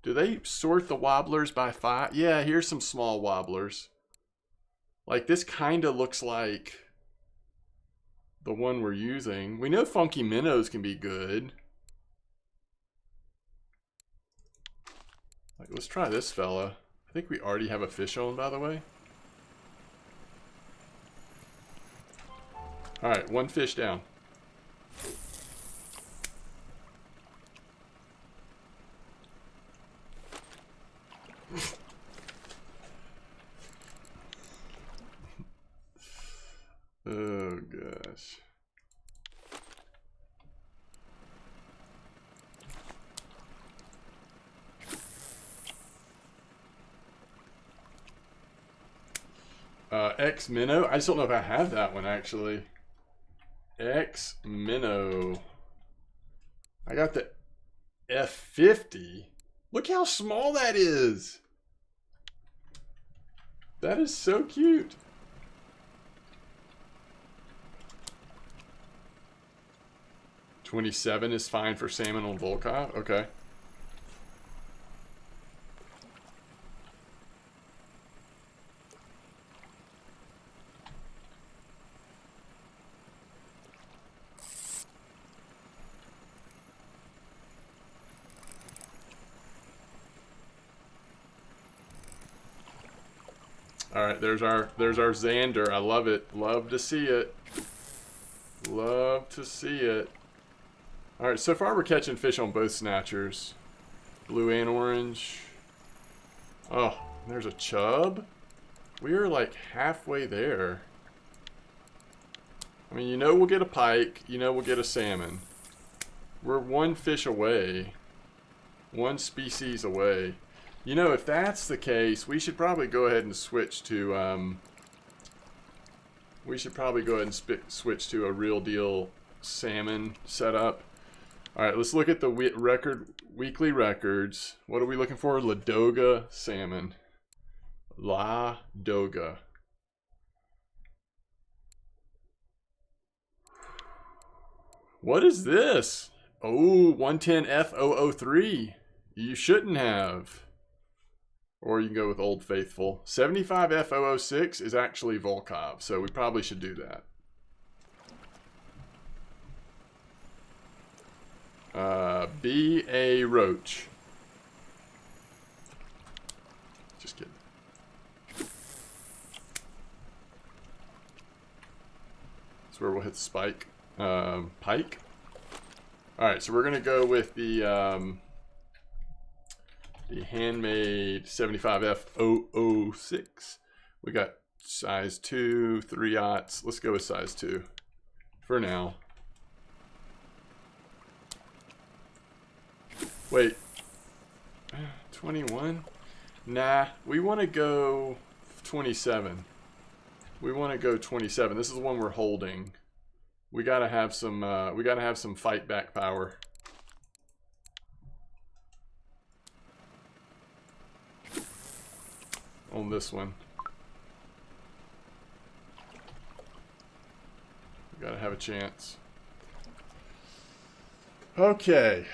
Do they sort the wobblers by 5? Yeah, here's some small wobblers. Like this kind of looks like the one we're using. We know funky minnows can be good. Like, let's try this fella. I think we already have a fish on, by the way. Alright, one fish down. Oh, gosh. X Minnow. I just don't know if I have that one actually. X Minnow. I got the F50. Look how small that is. That is so cute. $27 is fine for salmon on Volov. Okay. All right, there's our Xander. I love it. Love to see it. Love to see it. All right, so far we're catching fish on both snatchers. Blue and orange. Oh, there's a chub. We are like halfway there. I mean, you know we'll get a pike. You know we'll get a salmon. We're one fish away. One species away. You know, if that's the case, we should probably go ahead and switch to, switch to a real deal salmon setup. All right, let's look at the weekly records. What are we looking for? Ladoga salmon. Ladoga. What is this? Oh, 110F003. You shouldn't have. Or you can go with Old Faithful. 75F006 is actually Volov, so we probably should do that. B.A. Roach. Just kidding. That's where we'll hit the spike. Pike. Alright, so we're going to go with the handmade 75F006. We got size 2, 3/0. Let's go with size 2 for now. Wait, 21? Nah, we want to go 27. We want to go 27. This is the one we're holding. We gotta have some. We gotta have some fight back power. On this one. We gotta have a chance. Okay.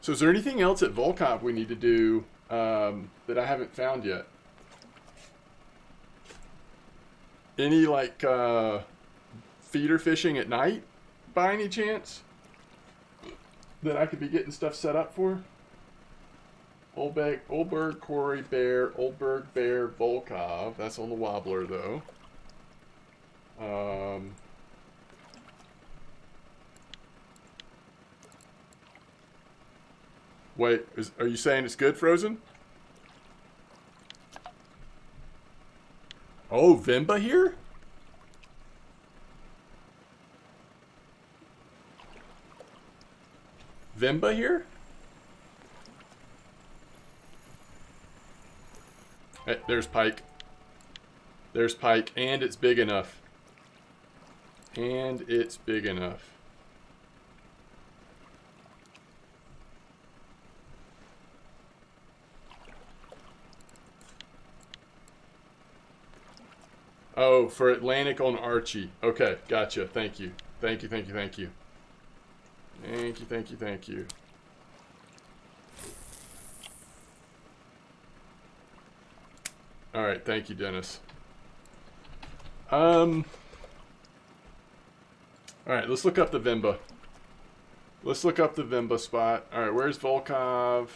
So is there anything else at Volov we need to do that I haven't found yet. Any like feeder fishing at night by any chance that I could be getting stuff set up for? Oldberg, Corey, Bear, Oldberg, Bear, Volkov. That's on the wobbler though. Wait, are you saying it's good, Frozen? Oh, Vimba here? Vimba here? Hey, there's pike. There's pike, and it's big enough. And it's big enough. Oh, for Atlantic on Archie. Okay, gotcha. Thank you. Thank you, thank you, thank you. Thank you, thank you, thank you. Alright, thank you, Dennis. Alright, let's look up the Vimba. Let's look up the Vimba spot. Alright, where's Volkov?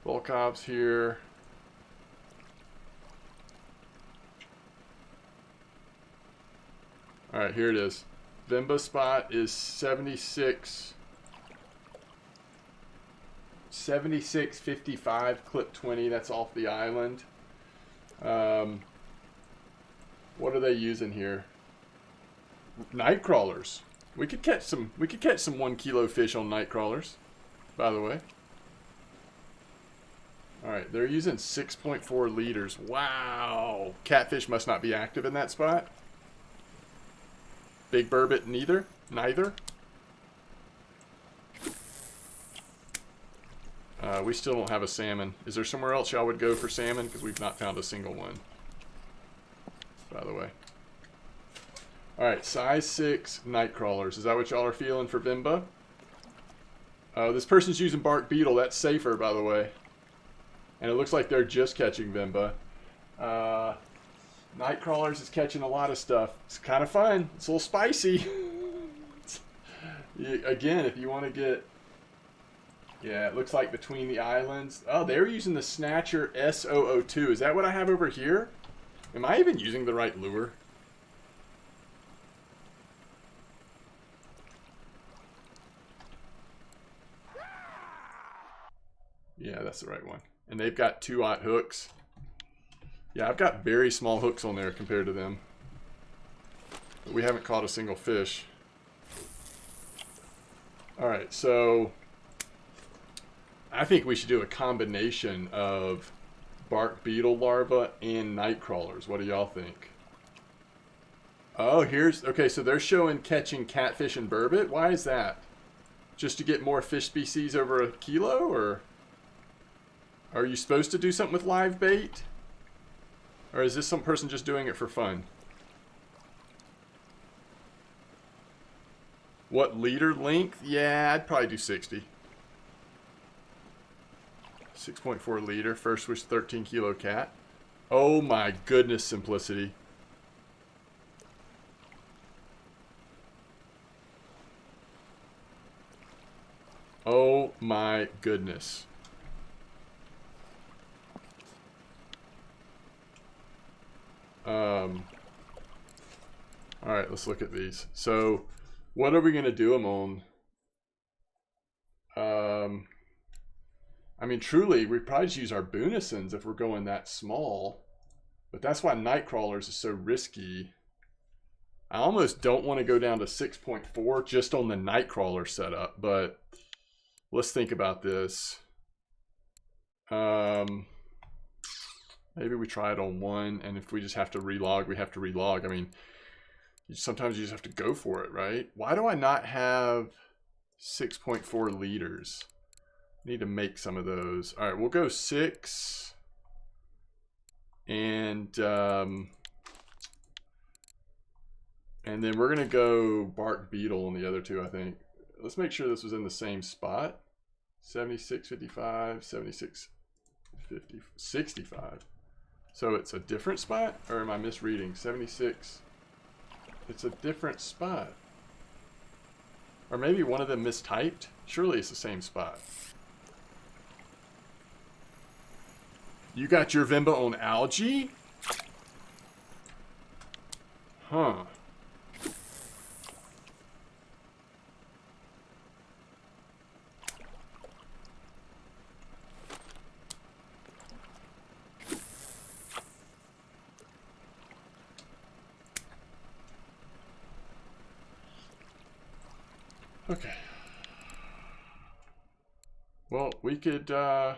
Volkov's here. Alright, here it is. Vimba spot is 7655 clip 20. That's off the island. What are they using here? Night crawlers. We could catch some 1 kilo fish on night crawlers, by the way. Alright, they're using 6.4 liters. Wow. Catfish must not be active in that spot. Big burbot neither? We still don't have a salmon. Is there somewhere else y'all would go for salmon? Because we've not found a single one, by the way. Alright, size 6 night crawlers. Is that what y'all are feeling for Vimba? This person's using bark beetle. That's safer, by the way. And it looks like they're just catching Vimba. Night crawlers is catching a lot of stuff. It's kind of fun. It's a little spicy. Again, if you want to get... Yeah, it looks like between the islands. Oh, they're using the Snatcher S002. Is that what I have over here? Am I even using the right lure? Yeah, that's the right one. And they've got 2/0 hooks. Yeah, I've got very small hooks on there compared to them. But we haven't caught a single fish. Alright, so... I think we should do a combination of bark beetle larvae and night crawlers. What do y'all think? Oh, here's... Okay, so they're showing catching catfish and burbot. Why is that? Just to get more fish species over a kilo, or... Are you supposed to do something with live bait? Or is this some person just doing it for fun? What liter length? Yeah, I'd probably do 60. 6.4 liter. First wish 13 kilo cat. Oh my goodness, simplicity. Oh my goodness. Alright, let's look at these. So, what are we going to do them on? I mean, truly, we probably just use our Boonisons if we're going that small. But that's why night crawlers is so risky. I almost don't want to go down to 6.4 just on the night crawler setup, but let's think about this. Maybe we try it on 1, and if we just have to relog, we have to relog. I mean, sometimes you just have to go for it, right? Why do I not have 6.4 liters? Need to make some of those. All right, we'll go 6. And then we're going to go bark beetle on the other two, I think. Let's make sure this was in the same spot. 76.55, 76. 50, 65. So it's a different spot? Or am I misreading? 76. It's a different spot. Or maybe one of them mistyped? Surely it's the same spot. You got your Vimba on algae? Huh. Okay. Well, we could do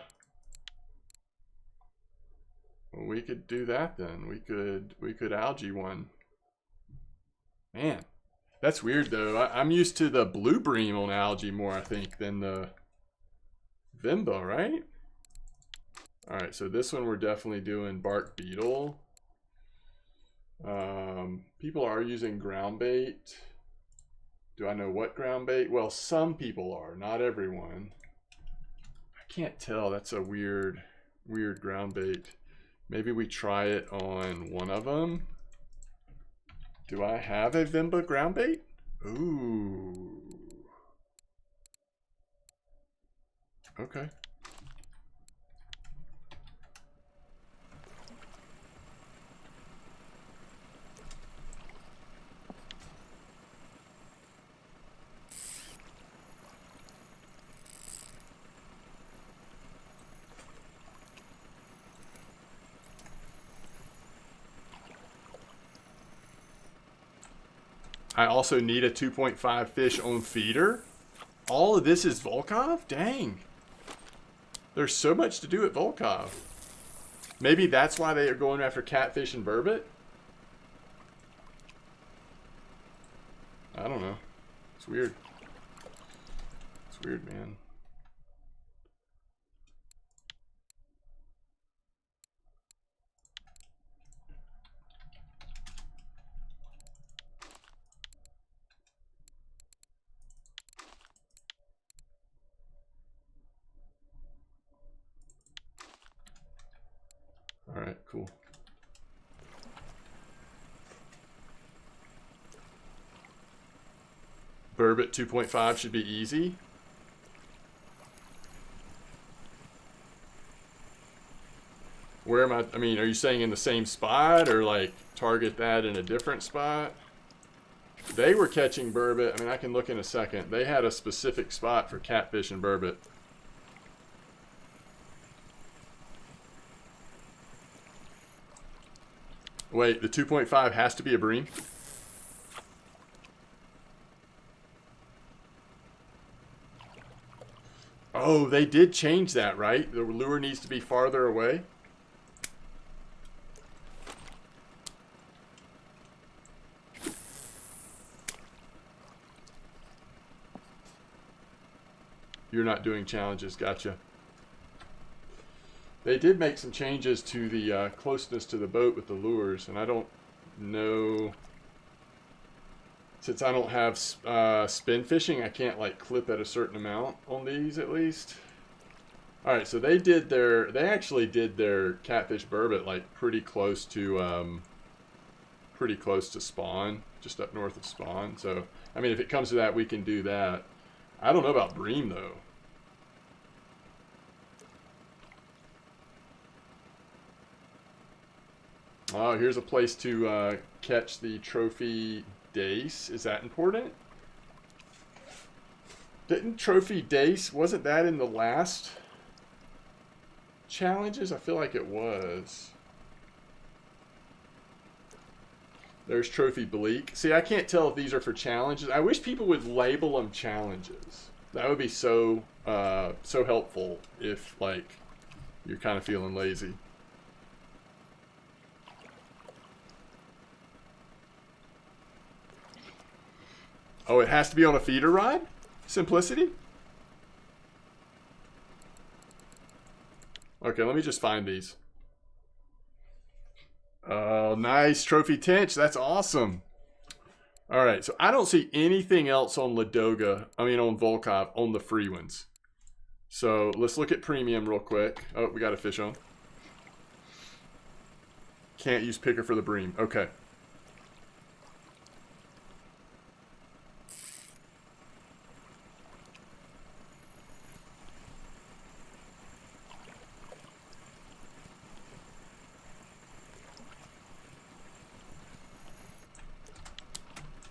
that then. We could algae one. Man, that's weird though. I'm used to the blue bream on algae more, I think, than the Vimba, right? All right, so this one we're definitely doing bark beetle. People are using ground bait. Do I know what ground bait? Well, some people are, not everyone. I can't tell. That's a weird ground bait. Maybe we try it on one of them. Do I have a Vimba ground bait? Ooh. Okay. I also need a 2.5 fish on feeder. All of this is Volov? Dang. There's so much to do at Volov. Maybe that's why they are going after catfish and burbot? I don't know. It's weird. It's weird, man. All right, cool. Burbot 2.5 should be easy. Where am I mean, are you saying in the same spot or like target that in a different spot? They were catching burbot. I mean, I can look in a second. They had a specific spot for catfish and burbot. Wait, the 2.5 has to be a bream? Oh, they did change that, right? The lure needs to be farther away? You're not doing challenges, gotcha. They did make some changes to the closeness to the boat with the lures, and I don't know, since I don't have spin fishing, I can't like clip at a certain amount on these at least. All right, so they actually did their catfish burbot like pretty close to spawn, just up north of spawn. So I mean, if it comes to that, we can do that. I don't know about bream though. Oh, here's a place to catch the trophy dace. Is that important? Didn't trophy dace, wasn't that in the last challenges? I feel like it was. There's trophy bleak. See, I can't tell if these are for challenges. I wish people would label them challenges. That would be so helpful if like you're kind of feeling lazy. Oh, it has to be on a feeder rod? Simplicity? Okay, let me just find these. Oh, nice. Trophy tinch. That's awesome. All right, so I don't see anything else on Ladoga, on Volov, on the free ones. So let's look at premium real quick. Oh, we got a fish on. Can't use picker for the bream. Okay.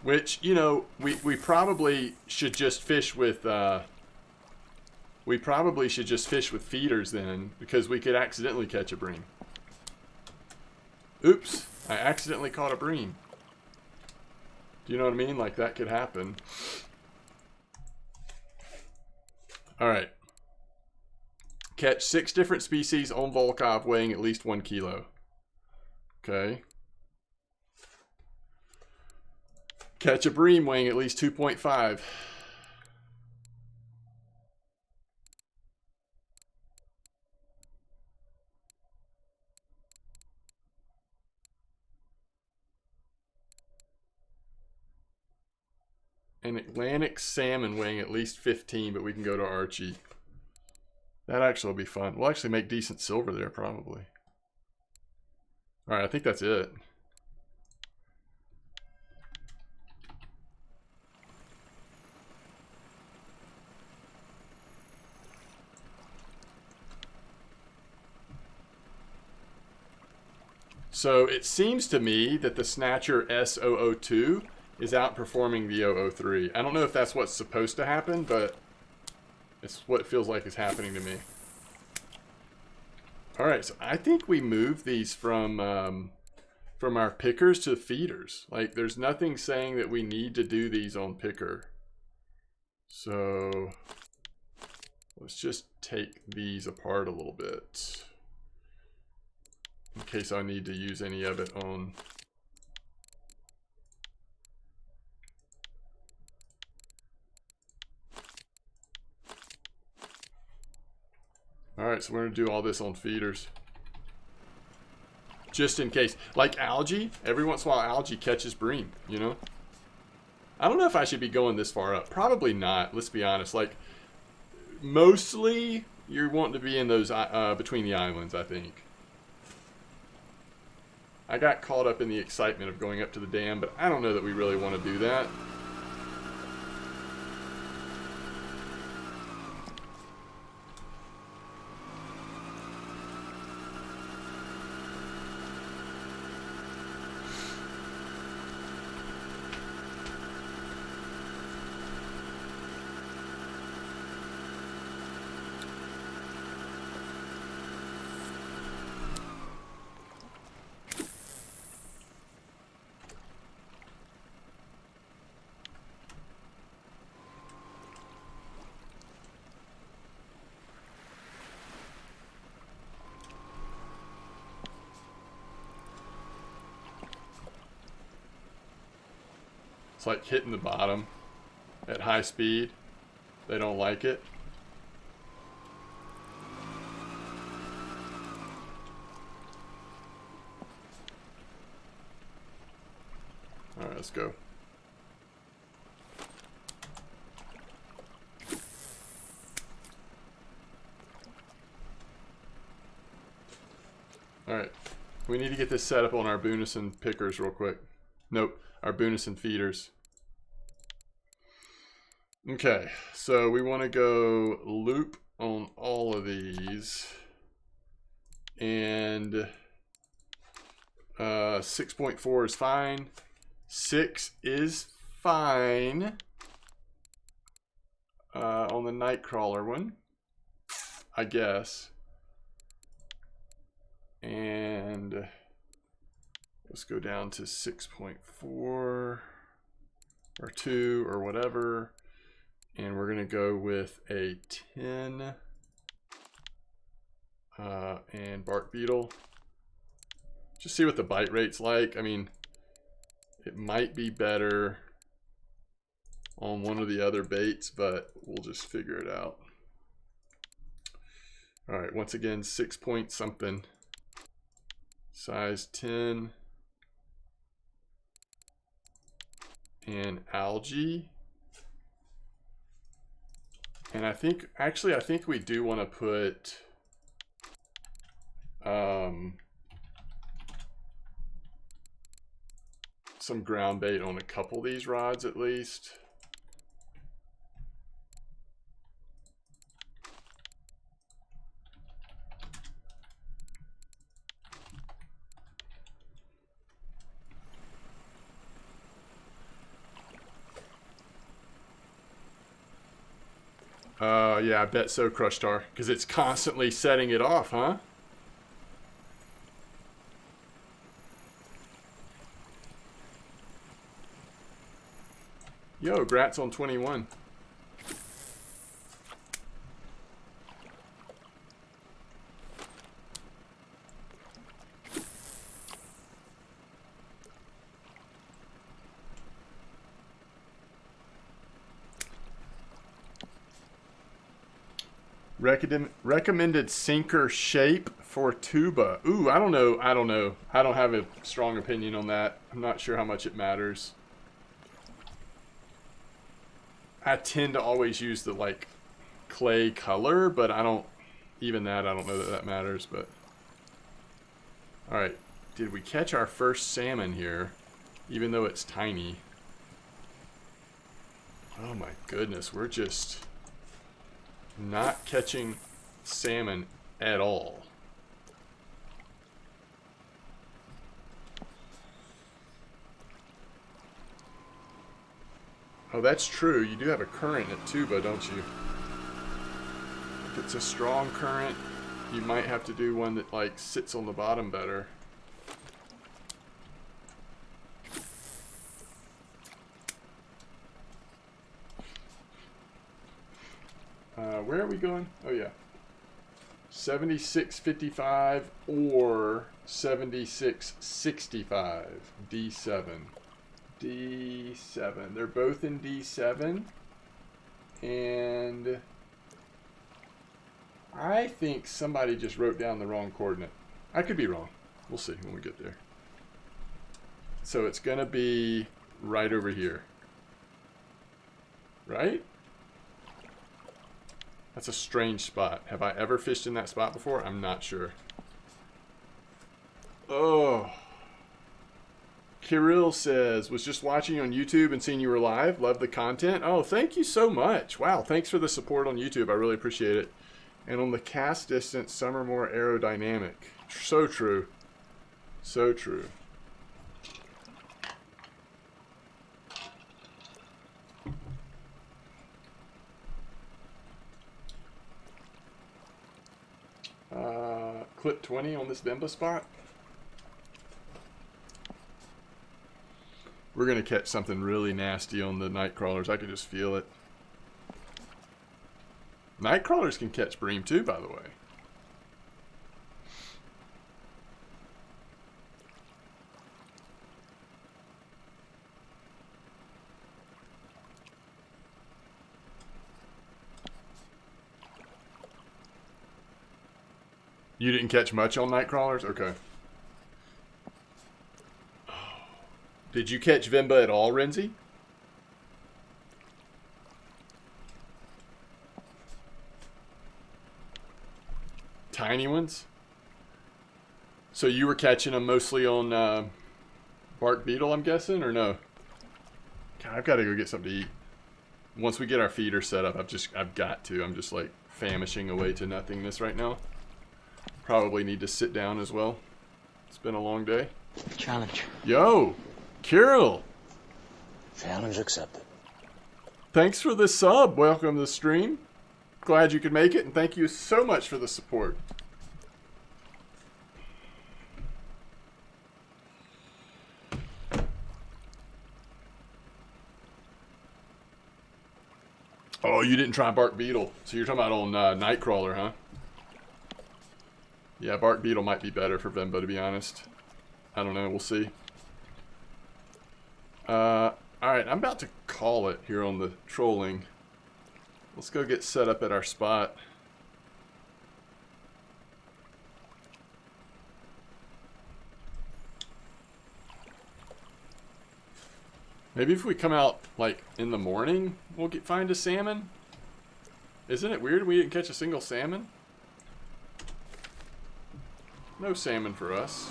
Which, you know, we probably should just fish with feeders then, because we could accidentally catch a bream. Oops, I accidentally caught a bream. Do you know what I mean? Like, that could happen. Alright. Catch 6 different species on Volov weighing at least 1 kilo. Okay. Catch a bream weighing at least 2.5. An Atlantic salmon weighing at least 15, but we can go to Archie. That actually will be fun. We'll actually make decent silver there, probably. Alright, I think that's it. So it seems to me that the Snatcher S002 is outperforming the 003. I don't know if that's what's supposed to happen, but it's what it feels like is happening to me. Alright, so I think we move these from our pickers to feeders. Like, there's nothing saying that we need to do these on picker. So let's just take these apart a little bit, in case I need to use any of it on. Alright, so we're going to do all this on feeders. Just in case. Like algae, every once in a while algae catches bream, you know? I don't know if I should be going this far up. Probably not, let's be honest. Like, mostly you're wanting to be in those between the islands, I think. I got caught up in the excitement of going up to the dam, but I don't know that we really want to do that. It's like hitting the bottom at high speed. They don't like it. Alright, let's go. Alright. We need to get this set up on our Bunison pickers real quick. Nope, our Bunison feeders. Okay, so we want to go loop on all of these. And 6.4 is fine. 6 is fine on the Nightcrawler one, I guess. And let's go down to 6.4 or 2 or whatever. And we're going to go with a 10 and bark beetle. Just see what the bite rate's like. I mean, it might be better on one of the other baits, but we'll just figure it out. All right, once again, 6 point something. Size 10. And algae. And I think, actually, I think we do want to put some ground bait on a couple of these rods at least. Yeah, I bet so, Crush Tar. Because it's constantly setting it off, huh? Yo, Grats on 21. Recommended sinker shape for tuba. Ooh, I don't know. I don't have a strong opinion on that. I'm not sure how much it matters. I tend to always use the like clay color, but I don't know that matters, but all right. Did we catch our first salmon here? Even though it's tiny. Oh my goodness, we're just not catching salmon at all. Oh, that's true. You do have a current at tuba, don't you? If it's a strong current, you might have to do one that like sits on the bottom better. Where are we going? Oh yeah. 76.55 or 76.65. D7. D7. They're both in D7. And I think somebody just wrote down the wrong coordinate. I could be wrong. We'll see when we get there. So it's going to be right over here. Right? That's a strange spot. Have I ever fished in that spot before? I'm not sure. Oh. Kirill says, was just watching on YouTube and seeing you were live. Love the content. Oh, thank you so much. Wow, thanks for the support on YouTube. I really appreciate it. And on the cast distance, some are more aerodynamic. So true. So true. Clip 20 on this Vimba spot. We're going to catch something really nasty on the night crawlers. I can just feel it. Night crawlers can catch bream too, by the way. You didn't catch much on night crawlers? Okay. Did you catch Vimba at all, Renzi? Tiny ones? So you were catching them mostly on bark beetle, I'm guessing, or no? God, I've got to go get something to eat. Once we get our feeder set up, I've got to. I'm just like famishing away to nothingness right now. Probably need to sit down as well. It's been a long day. Challenge. Yo, Kirill. Challenge accepted. Thanks for the sub. Welcome to the stream. Glad you could make it, and thank you so much for the support. Oh, you didn't try bark beetle. So you're talking about on Nightcrawler, huh? Yeah, bark beetle might be better for Vimba, to be honest. I don't know. We'll see. Alright, I'm about to call it here on the trolling. Let's go get set up at our spot. Maybe if we come out, like, in the morning, we'll find a salmon? Isn't it weird we didn't catch a single salmon? No salmon for us.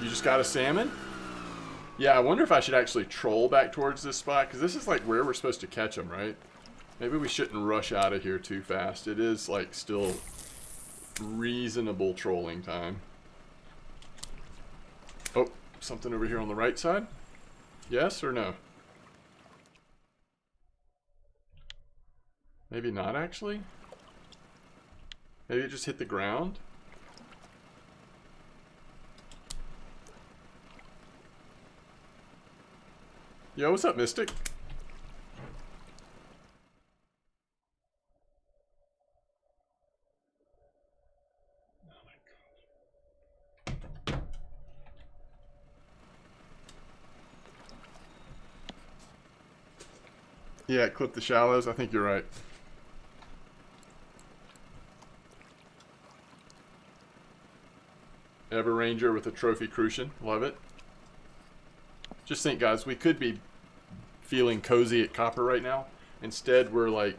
You just got a salmon? Yeah, I wonder if I should actually troll back towards this spot, because this is like where we're supposed to catch them, right? Maybe we shouldn't rush out of here too fast. It is like still reasonable trolling time. Oh, something over here on the right side? Yes or no? Maybe not actually? Maybe it just hit the ground? Yo, what's up, Mystic? Yeah, clip the shallows. I think you're right. Ever Ranger with a trophy crucian. Love it. Just think, guys, we could be feeling cozy at copper right now. Instead, we're like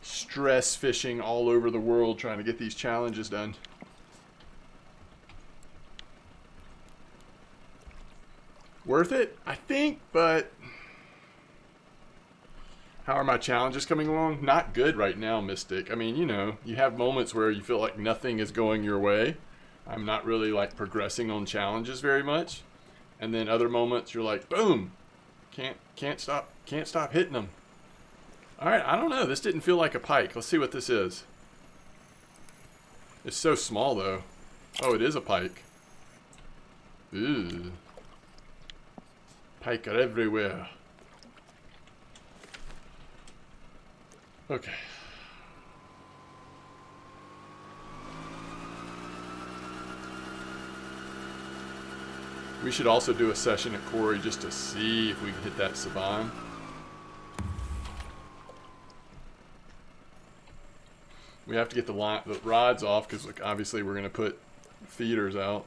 stress fishing all over the world trying to get these challenges done. Worth it? I think, but how are my challenges coming along? Not good right now, Mystic. I mean, you know, you have moments where you feel like nothing is going your way. I'm not really like progressing on challenges very much. And then other moments you're like, boom, can't stop hitting them. All right, I don't know. This didn't feel like a pike. Let's see what this is. It's so small though. Oh, it is a pike. Ooh. Pike are everywhere. Okay. We should also do a session at Quarry just to see if we can hit that Saban. We have to get the rods off because obviously we're going to put feeders out.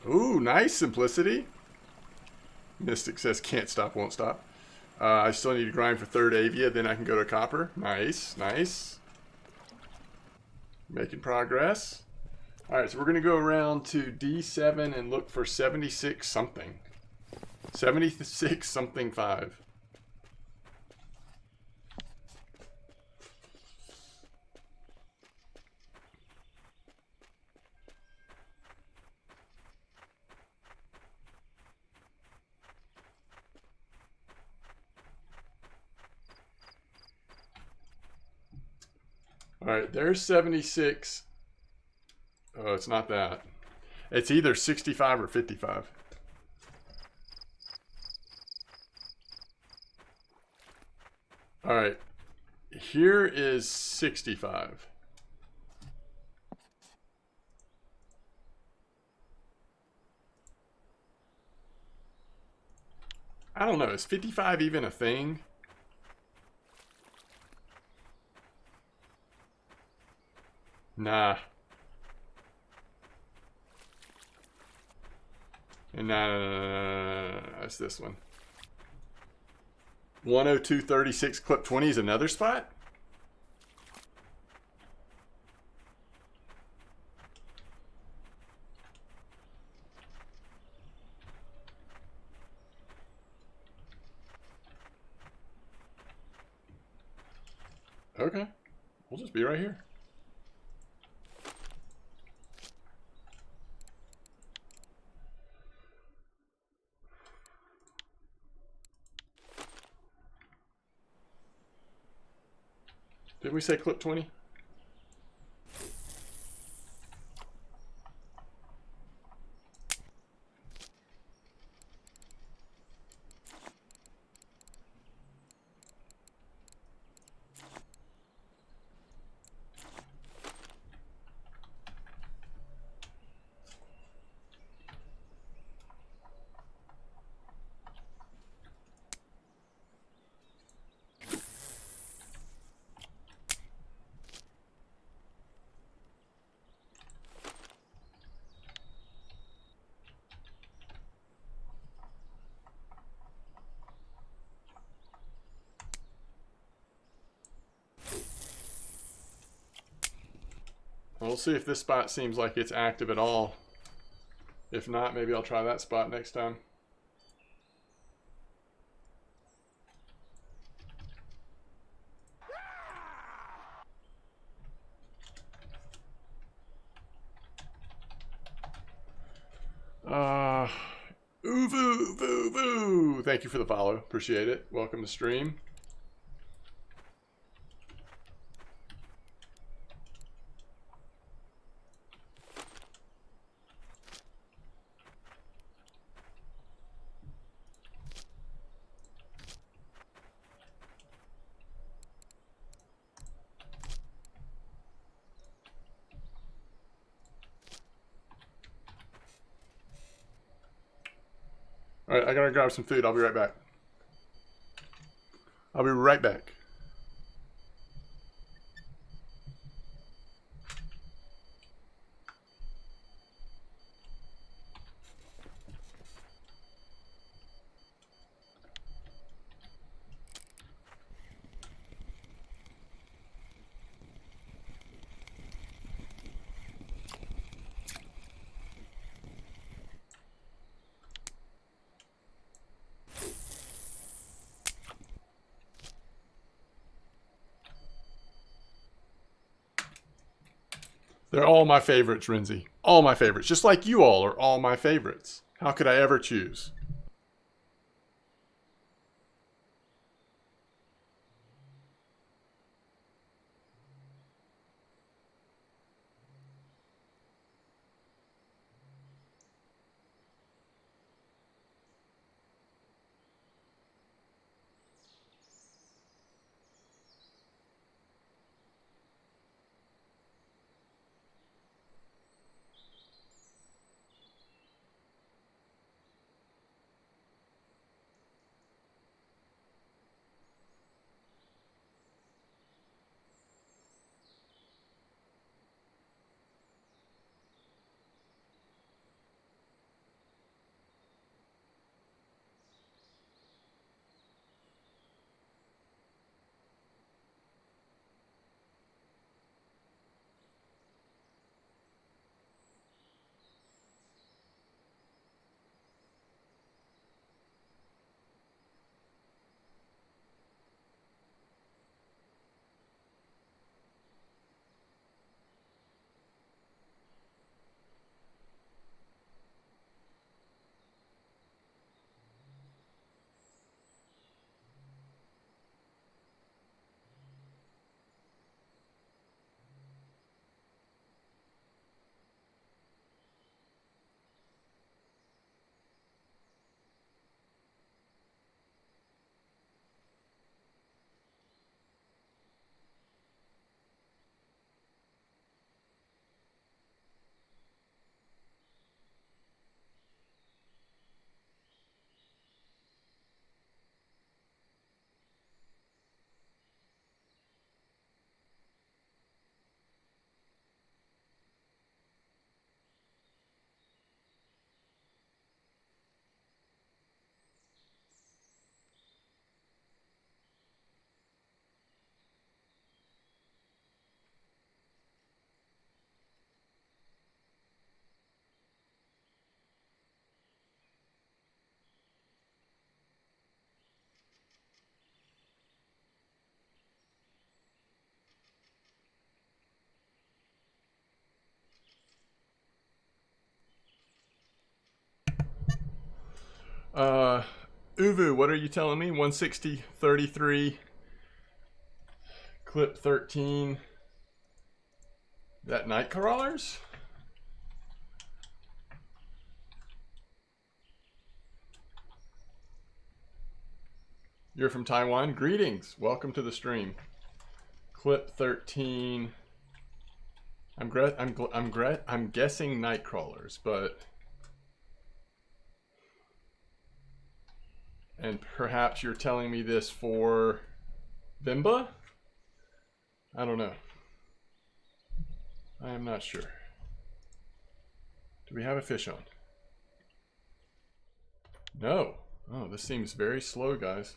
Ooh, nice simplicity. Mystic says can't stop, won't stop. I still need to grind for third Avia, then I can go to copper. Nice, nice. Making progress. Alright, so we're going to go around to D7 and look for 76 something. 76 something 5. Alright, there's 76. Oh, it's not that. It's either 65 or 55. Alright, here is 65. I don't know, is 55 even a thing? Nah. Nah, that's this one. 102.36 clip 20 is another spot? Okay. We'll just be right here. Didn't we say clip 20? we'll see if this spot seems like it's active at all. If not, maybe I'll try that spot next time. Voo. Thank you for the follow. Appreciate it. Welcome to stream. All right, I gotta grab some food. I'll be right back. I'll be right back. They're all my favorites, Renzi. All my favorites. Just like you all are all my favorites. How could I ever choose? Uvu, what are you telling me? 160, 33, clip 13. That night crawlers? You're from Taiwan? Greetings. Welcome to the stream. Clip 13. I'm guessing night crawlers, but and perhaps you're telling me this for Vimba? I don't know. I am not sure. Do we have a fish on? No. Oh, this seems very slow, guys.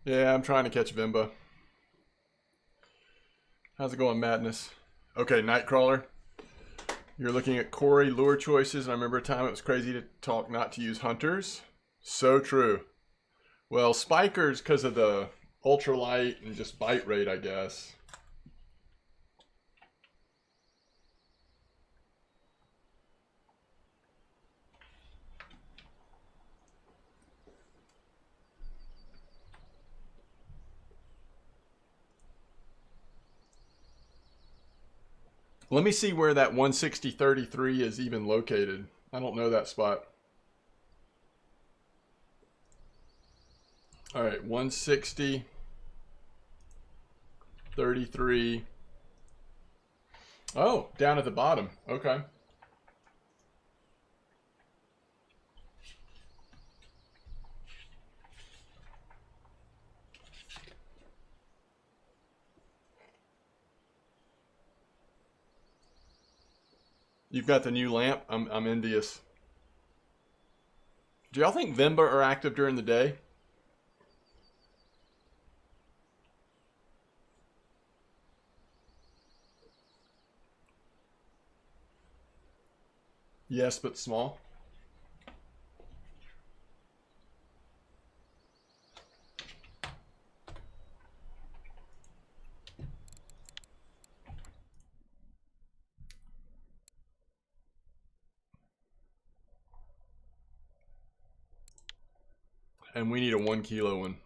Yeah, I'm trying to catch Vimba. How's it going, Madness? Okay, Nightcrawler. You're looking at Corey lure choices, and I remember a time it was crazy to talk not to use hunters. So true. Well, spikers because of the ultralight and just bite rate, I guess. Let me see where that 160.33 is even located. I don't know that spot. All right, 160.33. Oh, down at the bottom. Okay. You've got the new lamp. I'm envious. Do y'all think Vimba are active during the day? Yes, but small. And we need a 1 kilo one.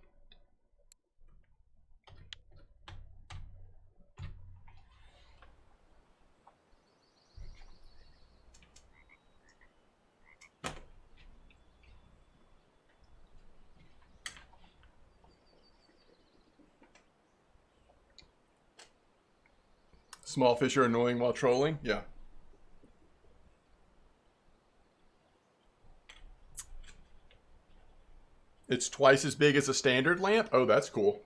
Small fish are annoying while trolling? Yeah. It's twice as big as a standard lamp? Oh, that's cool.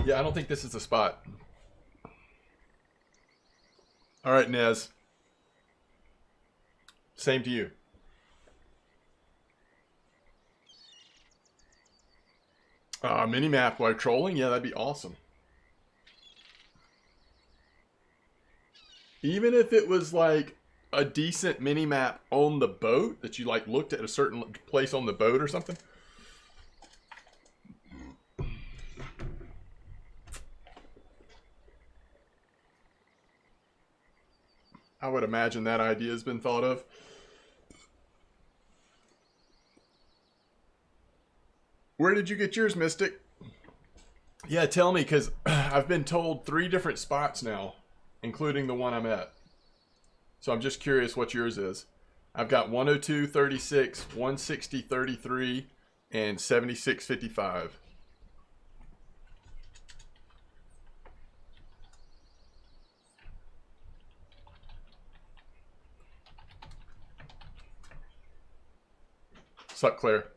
Yeah, I don't think this is the spot. All right, Nez. Same to you. Mini map while trolling? Yeah, that'd be awesome. Even if it was like a decent mini map on the boat that you like looked at a certain place on the boat or something. I would imagine that idea has been thought of. Where did you get yours, Mystic? Yeah, tell me, because I've been told 3 different spots now, including the one I'm at. So I'm just curious what yours is. I've got 102.36, 160.33, and 76.55. Sup, Claire?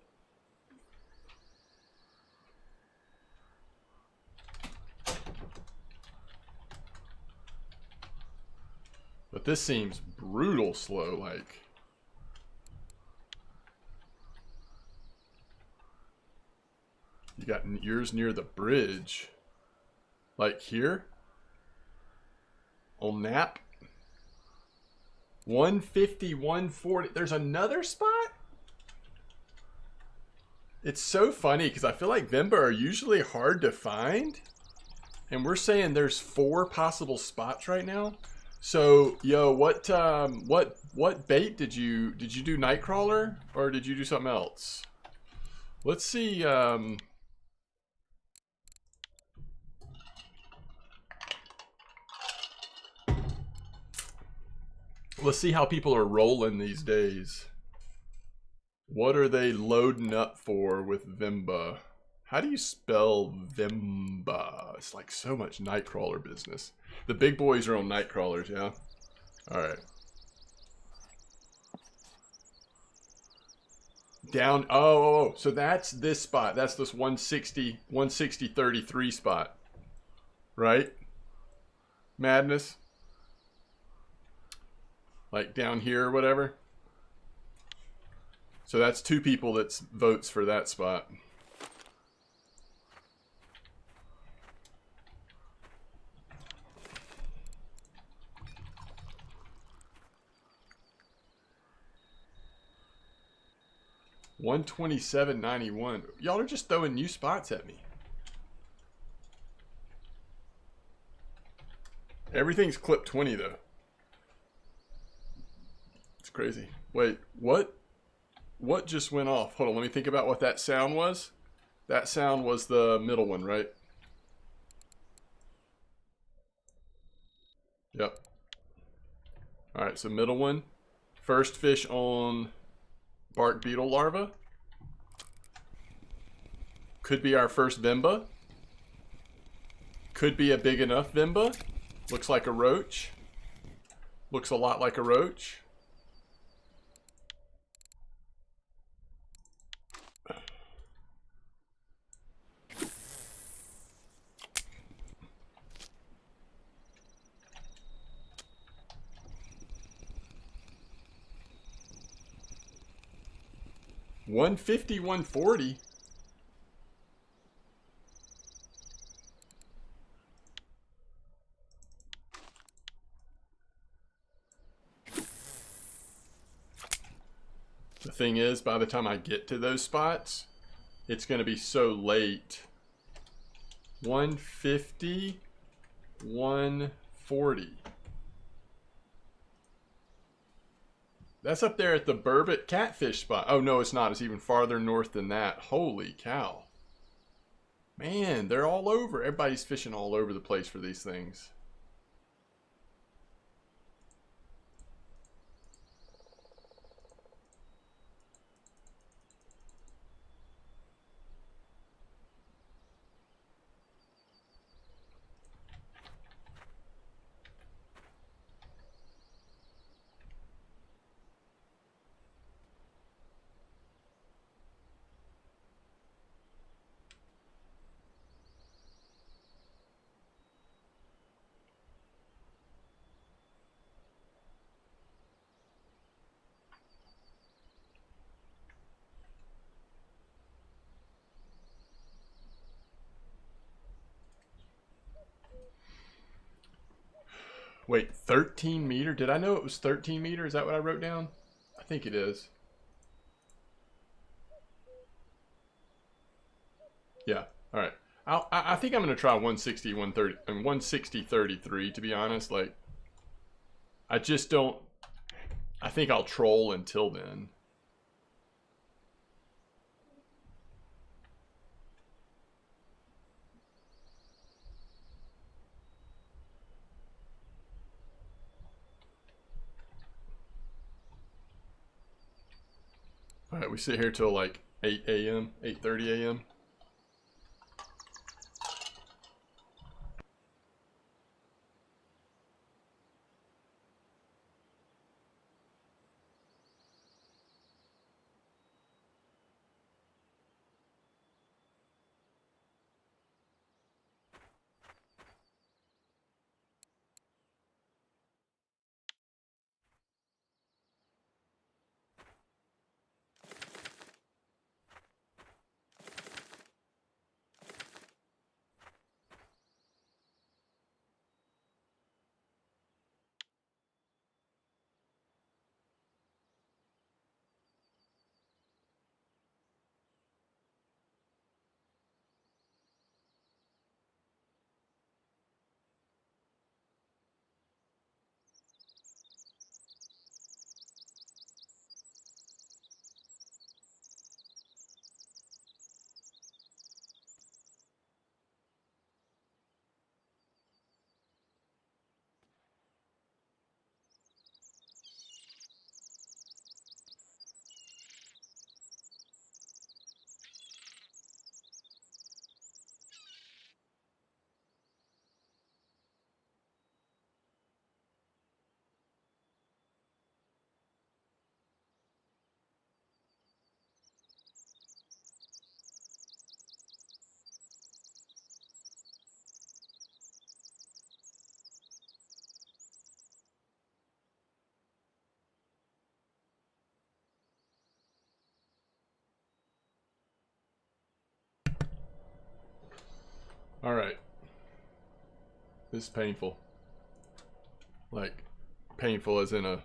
But this seems brutal slow, like. You got yours near the bridge. Like here? On Nap? 150, 140. There's another spot? It's so funny because I feel like Vimba are usually hard to find. And we're saying there's 4 possible spots right now. So, yo, what bait did you do? Nightcrawler or did you do something else? Let's see. Let's see how people are rolling these days. What are they loading up for with Vimba? How do you spell Vimba? It's like so much Nightcrawler business. The big boys are on Nightcrawlers, yeah? Alright. Down, oh, so that's this spot. That's this 160, 33 spot. Right? Madness? Like down here or whatever. So that's 2 people that's votes for that spot. $127.91. Y'all are just throwing new spots at me. Everything's clip 20 though. It's crazy. Wait, what? What just went off? Hold on, let me think about what that sound was. That sound was the middle one, right? Yep. Alright, so middle one. First fish on bark beetle larva. Could be our first Vimba. Could be a big enough Vimba. Looks like a roach. Looks a lot like a roach. $150, $140. The thing is, by the time I get to those spots, it's going to be so late. 150, 140. That's up there at the Burbot catfish spot. Oh, no, it's not. It's even farther north than that. Holy cow. Man, they're all over. Everybody's fishing all over the place for these things. Wait, 13 meter? Did I know it was 13 meter? Is that what I wrote down? I think it is. Yeah, all right. I think I'm going to try 160, 130, and 160, 33, to be honest. Like, I just don't... I think I'll troll until then. All right, we sit here till like 8 a.m., 8:30 a.m. All right. This is painful. Like, painful as in a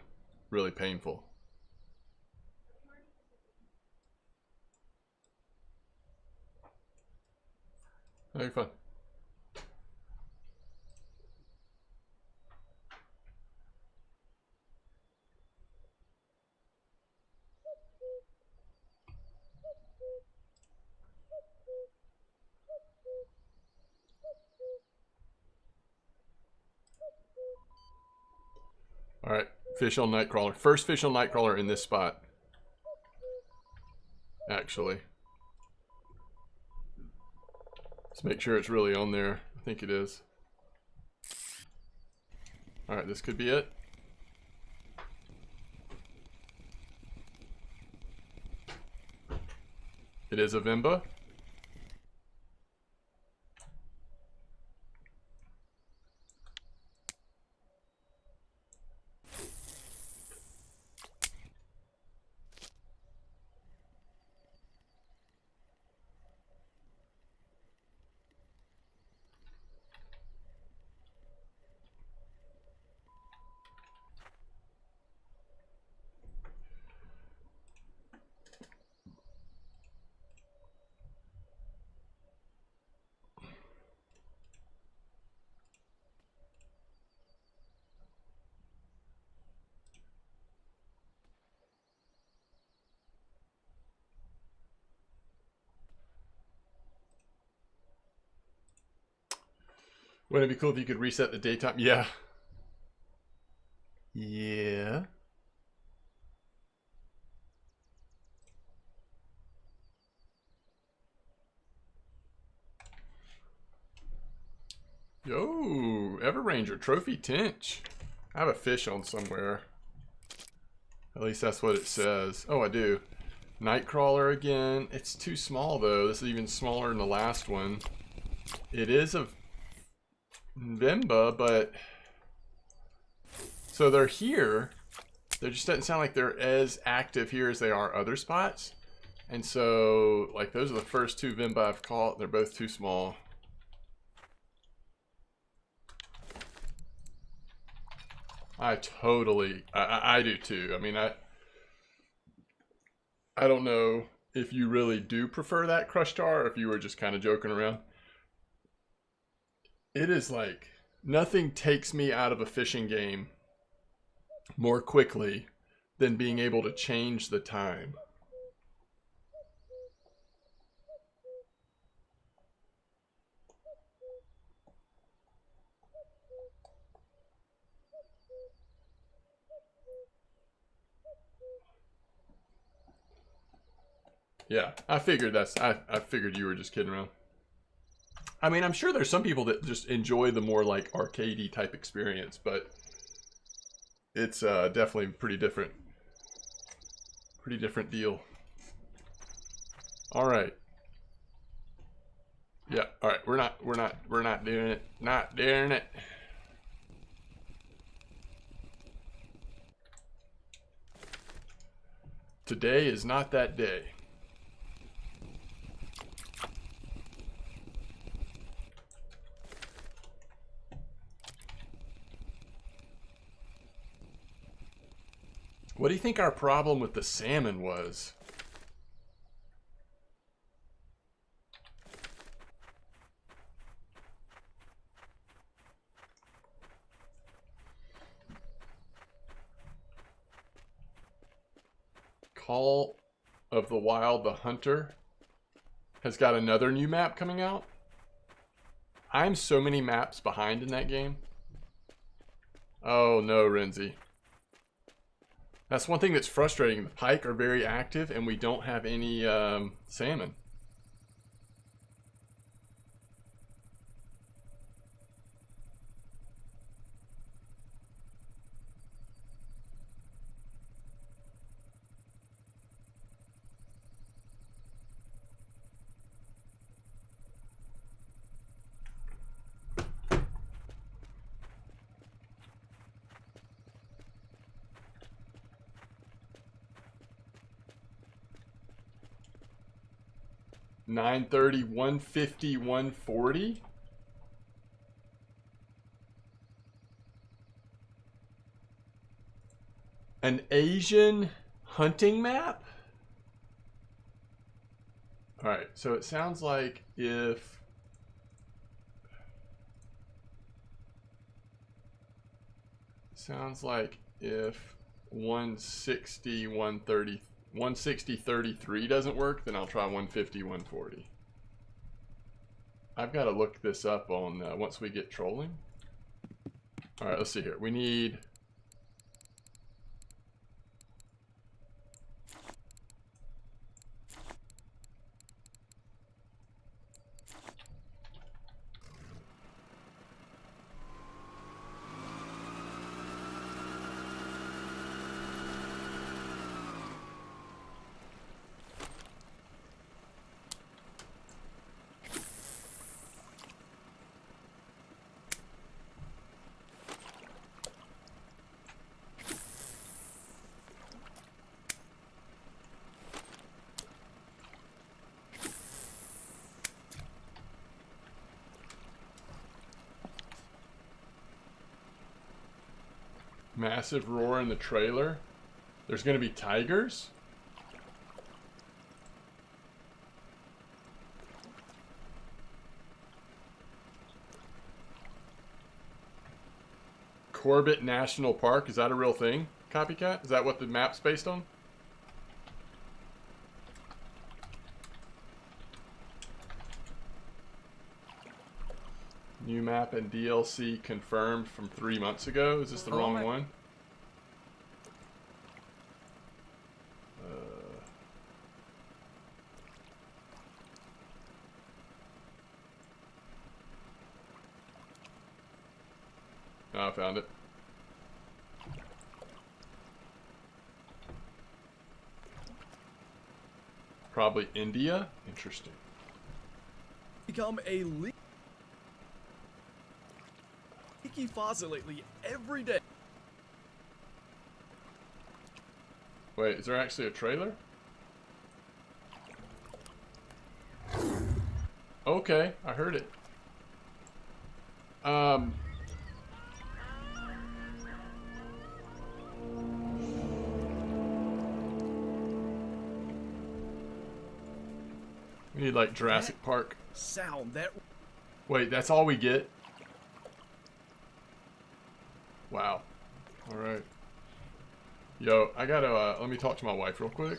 really painful. Very fun. All right, fish on nightcrawler. First fish on nightcrawler in this spot. Actually. Let's make sure it's really on there. I think it is. All right, this could be it. It is a Vimba. Wouldn't it be cool if you could reset the daytime? Yeah. Yeah. Yo, Ever Ranger Trophy Tinch. I have a fish on somewhere. At least that's what it says. Oh, I do. Nightcrawler again. It's too small though. This is even smaller than the last one. It is a Vimba, but so they're here. They just doesn't sound like they're as active here as they are other spots. And so, like, those are the first two Vimba I've caught. They're both too small. I totally, I do too. I mean, I don't know if you really do prefer that crush tar or if you were just kind of joking around. It is like, nothing takes me out of a fishing game more quickly than being able to change the time. Yeah, I figured I figured you were just kidding around. I mean, I'm sure there's some people that just enjoy the more like arcadey type experience, but it's definitely pretty different. Pretty different deal. All right. Yeah, all right. We're not doing it. Not doing it. Today is not that day. What do you think our problem with the salmon was? Call of the Wild, the Hunter has got another new map coming out. I'm so many maps behind in that game. Oh no, Renzi. That's one thing that's frustrating. The pike are very active and we don't have any salmon. $930, $150, $140. An Asian hunting map? Alright, so it sounds like if... Sounds like if 160, 130, 160, 33 doesn't work, then I'll try 150, 140. I've got to look this up on once we get trolling. Alright, let's see here. We need... Massive roar in the trailer. There's going to be tigers? Corbett National Park, is that a real thing? Copycat? Is that what the map's based on? New map and DLC confirmed from 3 months ago. Is this the wrong one? Oh, I found it. Probably India. Interesting. Become a leaky faucet lately every day. Wait, is there actually a trailer? Okay, I heard it. We need like Jurassic Park. Sound that. Wait, that's all we get? Wow. Alright. Yo, I gotta, let me talk to my wife real quick.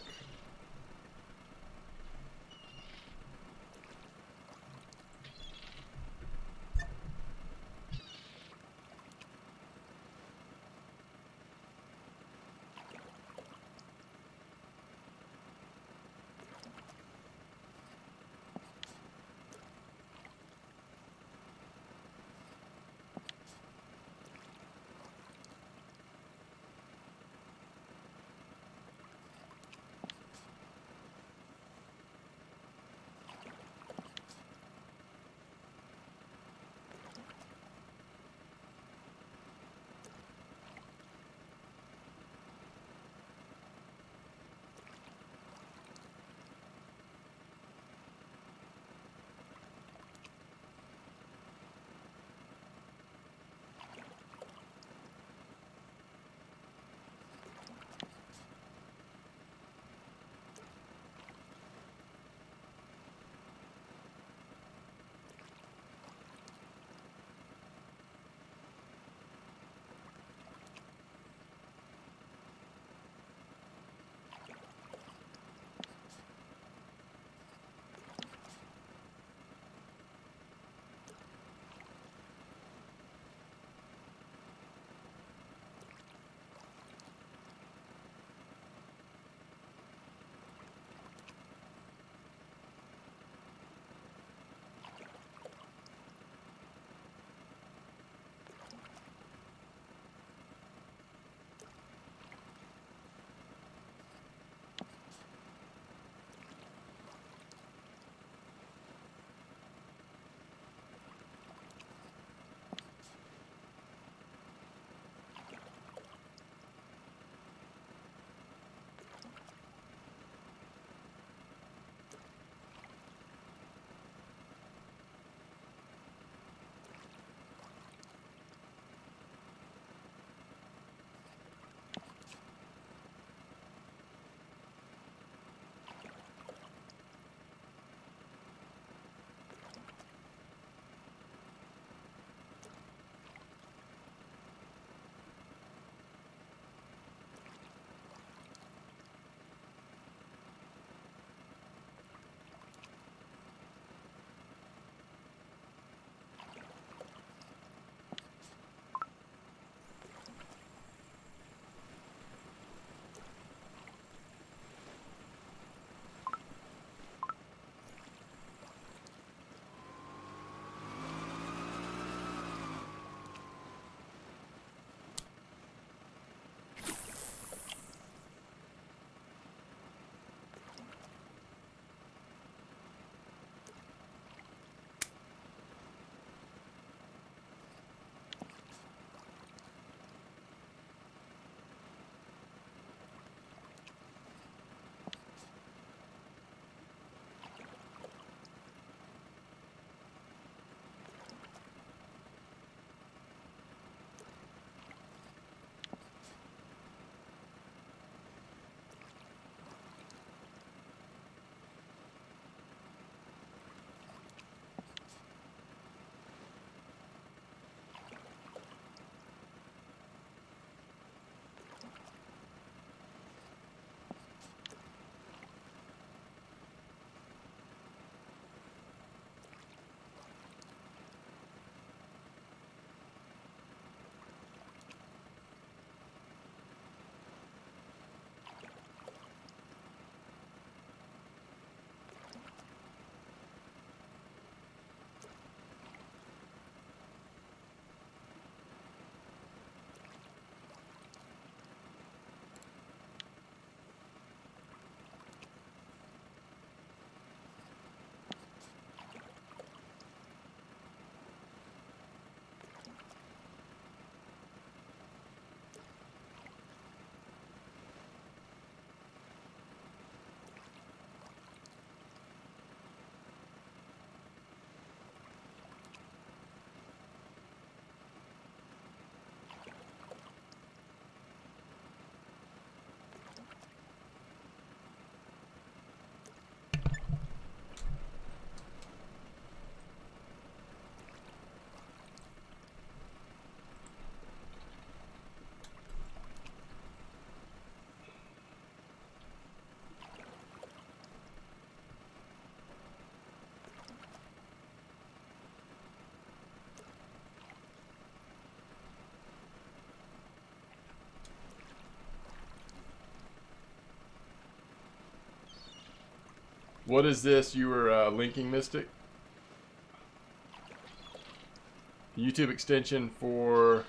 What is this you were linking, Mystic? YouTube extension for...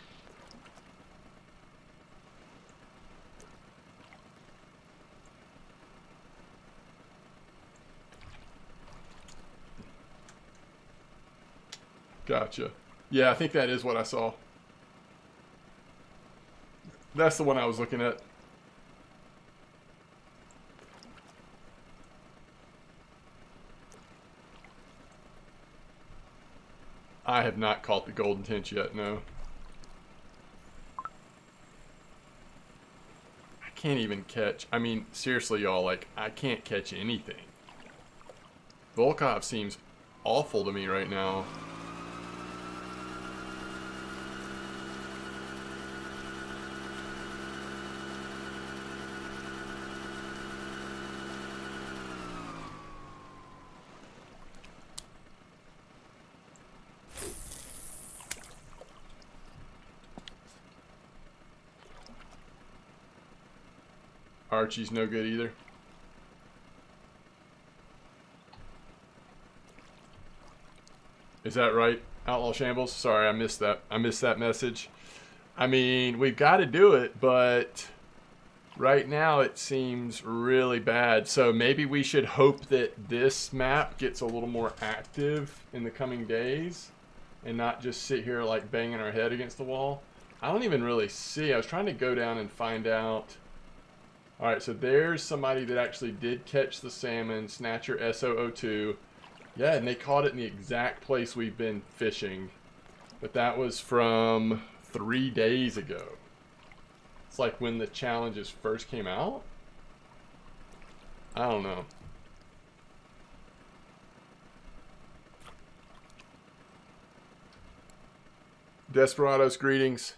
Gotcha. Yeah, I think that is what I saw. That's the one I was looking at. I have not caught the golden tinch yet, no. I can't even catch... I mean, seriously, y'all, like, I can't catch anything. Volov seems awful to me right now. Archie's no good either. Is that right, Outlaw Shambles? Sorry, I missed that. I missed that message. I mean, we've got to do it, but right now it seems really bad. So maybe we should hope that this map gets a little more active in the coming days and not just sit here like banging our head against the wall. I don't even really see. I was trying to go down and find out. All right, so there's somebody that actually did catch the salmon, Snatcher S002. Yeah, and they caught it in the exact place we've been fishing. But that was from 3 days ago. It's like when the challenges first came out. I don't know. Desperados, greetings.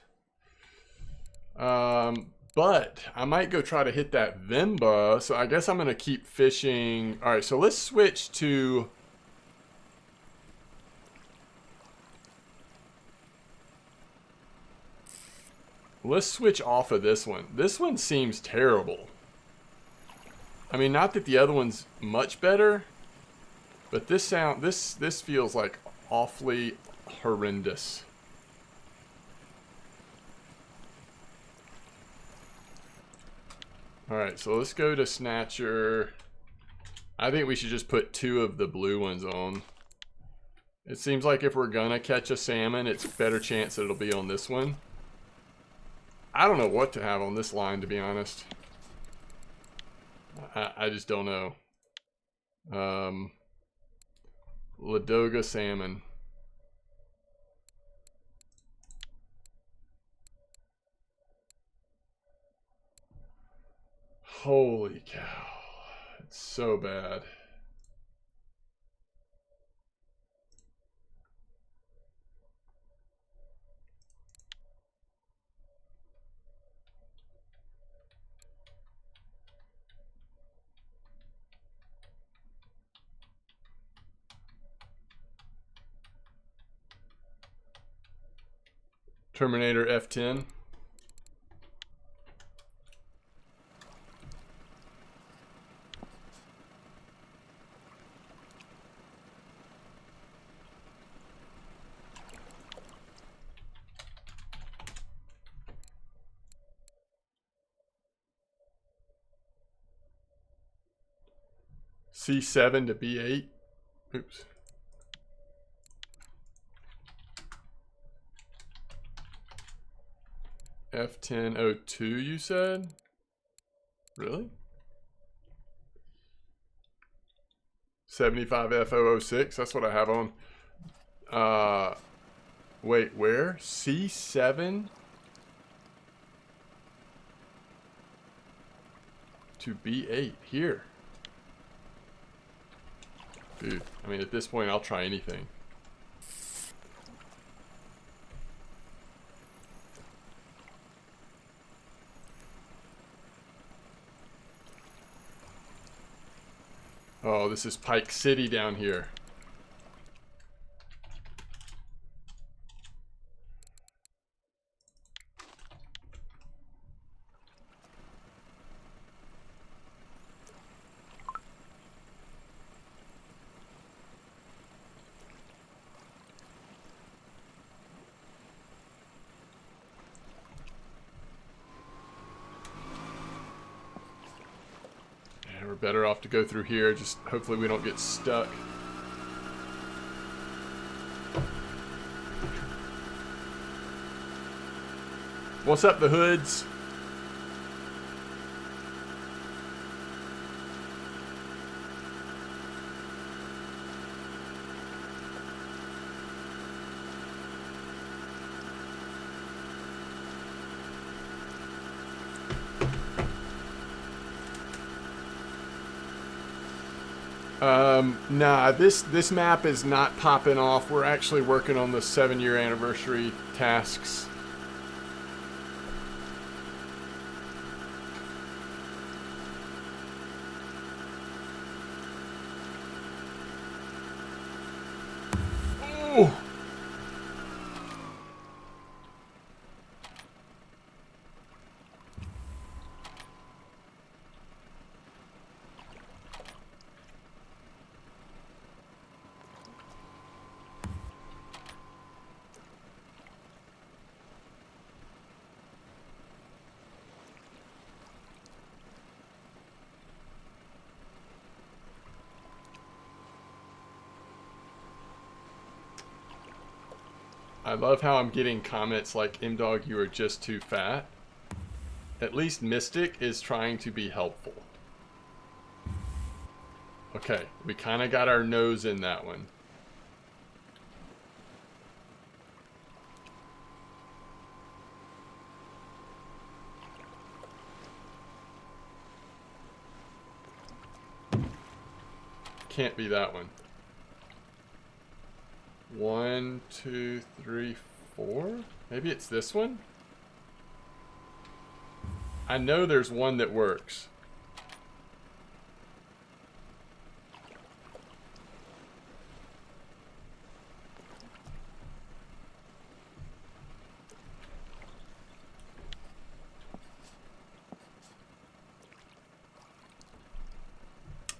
But I might go try to hit that Vimba. So I guess I'm going to keep fishing. All right, so let's switch to... Let's switch off of this one. This one seems terrible. I mean, not that the other one's much better, but this feels like awfully horrendous. All right, so let's go to Snatcher. I think we should just put 2 of the blue ones on. It seems like if we're gonna catch a salmon, it's a better chance that it'll be on this one. I don't know what to have on this line, to be honest. I just don't know. Ladoga salmon. Holy cow. It's so bad. Terminator F10. C7 to B8. Oops. F1002, you said? Really? 75 F006, that's what I have on. Wait, where? C7 to B8, here. Dude, I mean, at this point, I'll try anything. Oh, this is Pike City down here. we're better off to go through here. Just hopefully we don't get stuck. What's up, the hoods? Nah, this map is not popping off. We're actually working on the 7-year anniversary tasks. Oh! I love how I'm getting comments like, "M-Dog, you are just too fat." At least Mystic is trying to be helpful. Okay, we kind of got our nose in that one. Can't be that one. 1, 2, 3, 4? Maybe it's this one? I know there's one that works.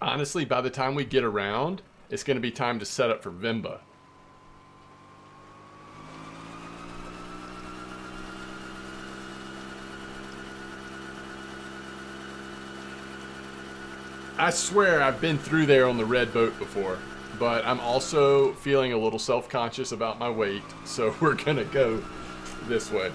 Honestly, by the time we get around, it's going to be time to set up for Vimba. I swear I've been through there on the red boat before, but I'm also feeling a little self-conscious about my weight, so we're gonna go this way.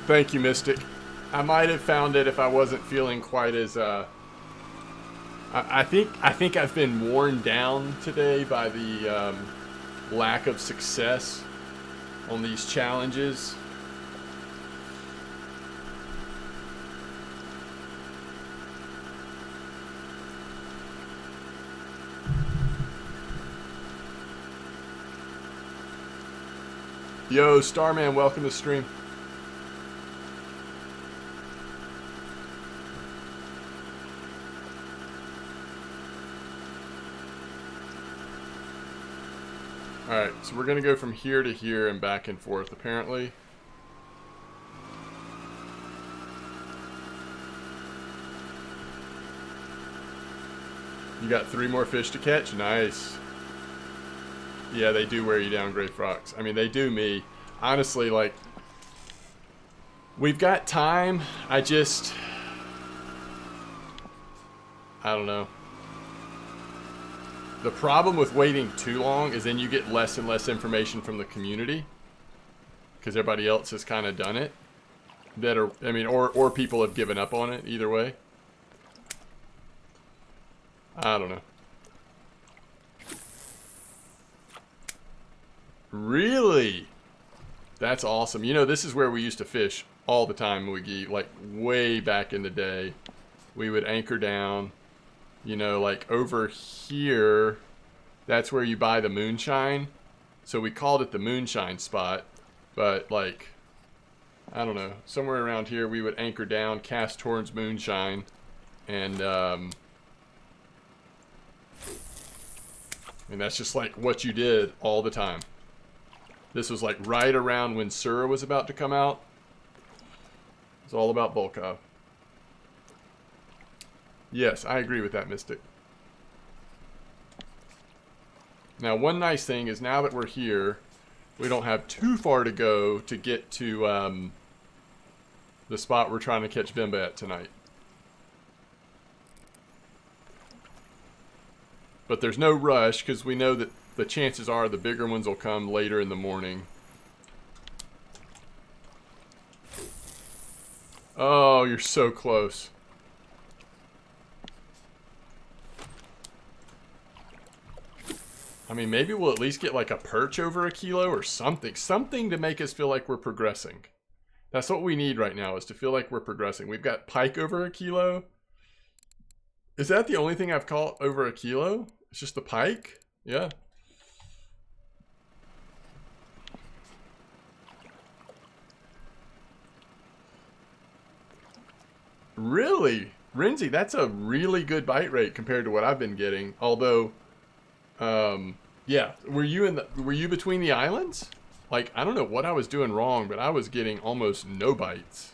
Thank you, Mystic. I might have found it if I wasn't feeling quite as, I think I've been worn down today by the lack of success on these challenges. Yo, Starman, welcome to the stream. Alright, so we're going to go from here to here and back and forth, apparently. You got 3 more fish to catch? Nice. Yeah, they do wear you down, Gray Frogs. I mean, they do me. Honestly, like, we've got time. I don't know. The problem with waiting too long is then you get less and less information from the community, because everybody else has kind of done it. That are, I mean, or people have given up on it. Either way, I don't know. Really? That's awesome. You know, this is where we used to fish all the time, Wiggy. Like, way back in the day. We would anchor down, you know, like over here. That's where you buy the moonshine. So we called it the moonshine spot. But, like, I don't know. Somewhere around here, we would anchor down, cast towards moonshine. And that's just like what you did all the time. This was like right around when Sura was about to come out. It's all about Volkov. Yes, I agree with that, Mystic. Now, one nice thing is now that we're here, we don't have too far to go to get to the spot we're trying to catch Vimba at tonight. But there's no rush because we know that the chances are the bigger ones will come later in the morning. Oh, you're so close. I mean, maybe we'll at least get like a perch over a kilo or something. Something to make us feel like we're progressing. That's what we need right now, is to feel like we're progressing. We've got pike over a kilo. Is that the only thing I've caught over a kilo? It's just the pike? Yeah. Really? Renzi, that's a really good bite rate compared to what I've been getting. Although, yeah. Were you between the islands? Like, I don't know what I was doing wrong, but I was getting almost no bites.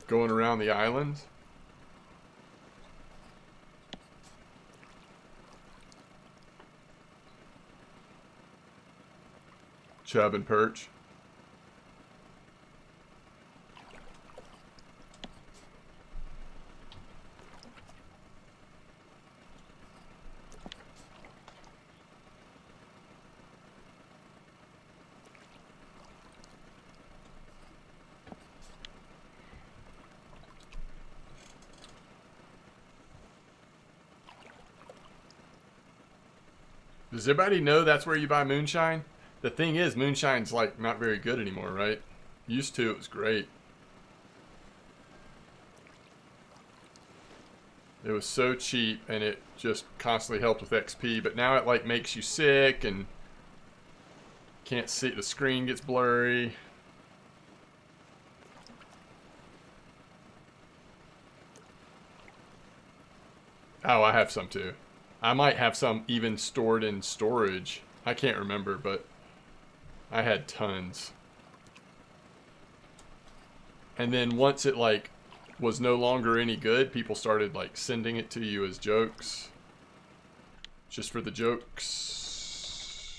Going around the islands. Chub and perch. Does everybody know that's where you buy moonshine? The thing is, moonshine's like not very good anymore, right? Used to, it was great. It was so cheap and it just constantly helped with XP, but now it like makes you sick and can't see, the screen gets blurry. Oh, I have some too. I might have some even stored in storage. I can't remember, but I had tons. And then once it like was no longer any good, people started like sending it to you as jokes. Just for the jokes.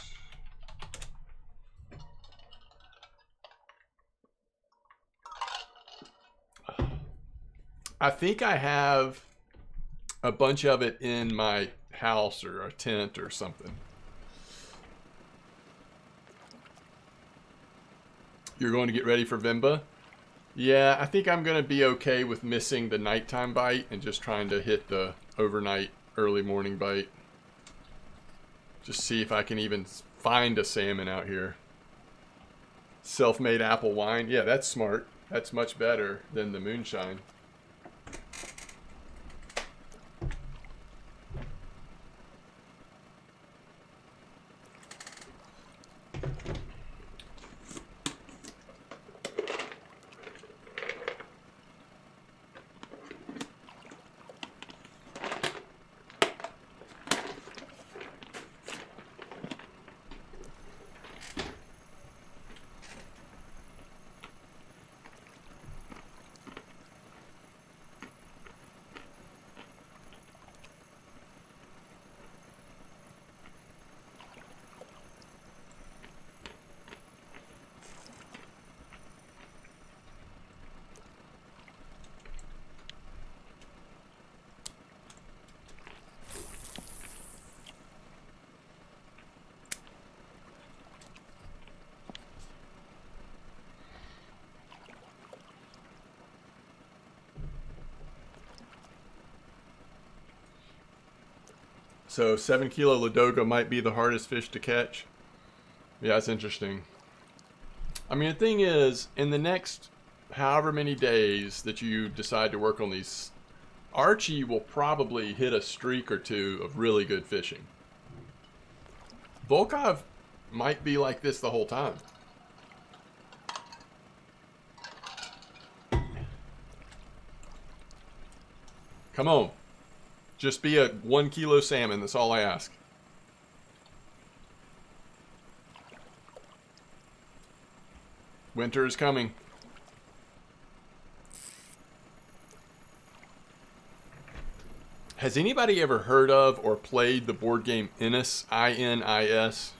I think I have a bunch of it in my house or a tent or something. You're going to get ready for Vimba? Yeah, I think I'm going to be okay with missing the nighttime bite and just trying to hit the overnight, early morning bite. Just see if I can even find a salmon out here. Self-made apple wine. Yeah, that's smart. That's much better than the moonshine. So 7 kilo Ladoga might be the hardest fish to catch. Yeah, that's interesting. I mean, the thing is, in the next however many days that you decide to work on these, Archie will probably hit a streak or two of really good fishing. Volkov might be like this the whole time. Come on. Just be a 1 kilo salmon, that's all I ask. Winter is coming. Has anybody ever heard of or played the board game Inis? I-N-I-S?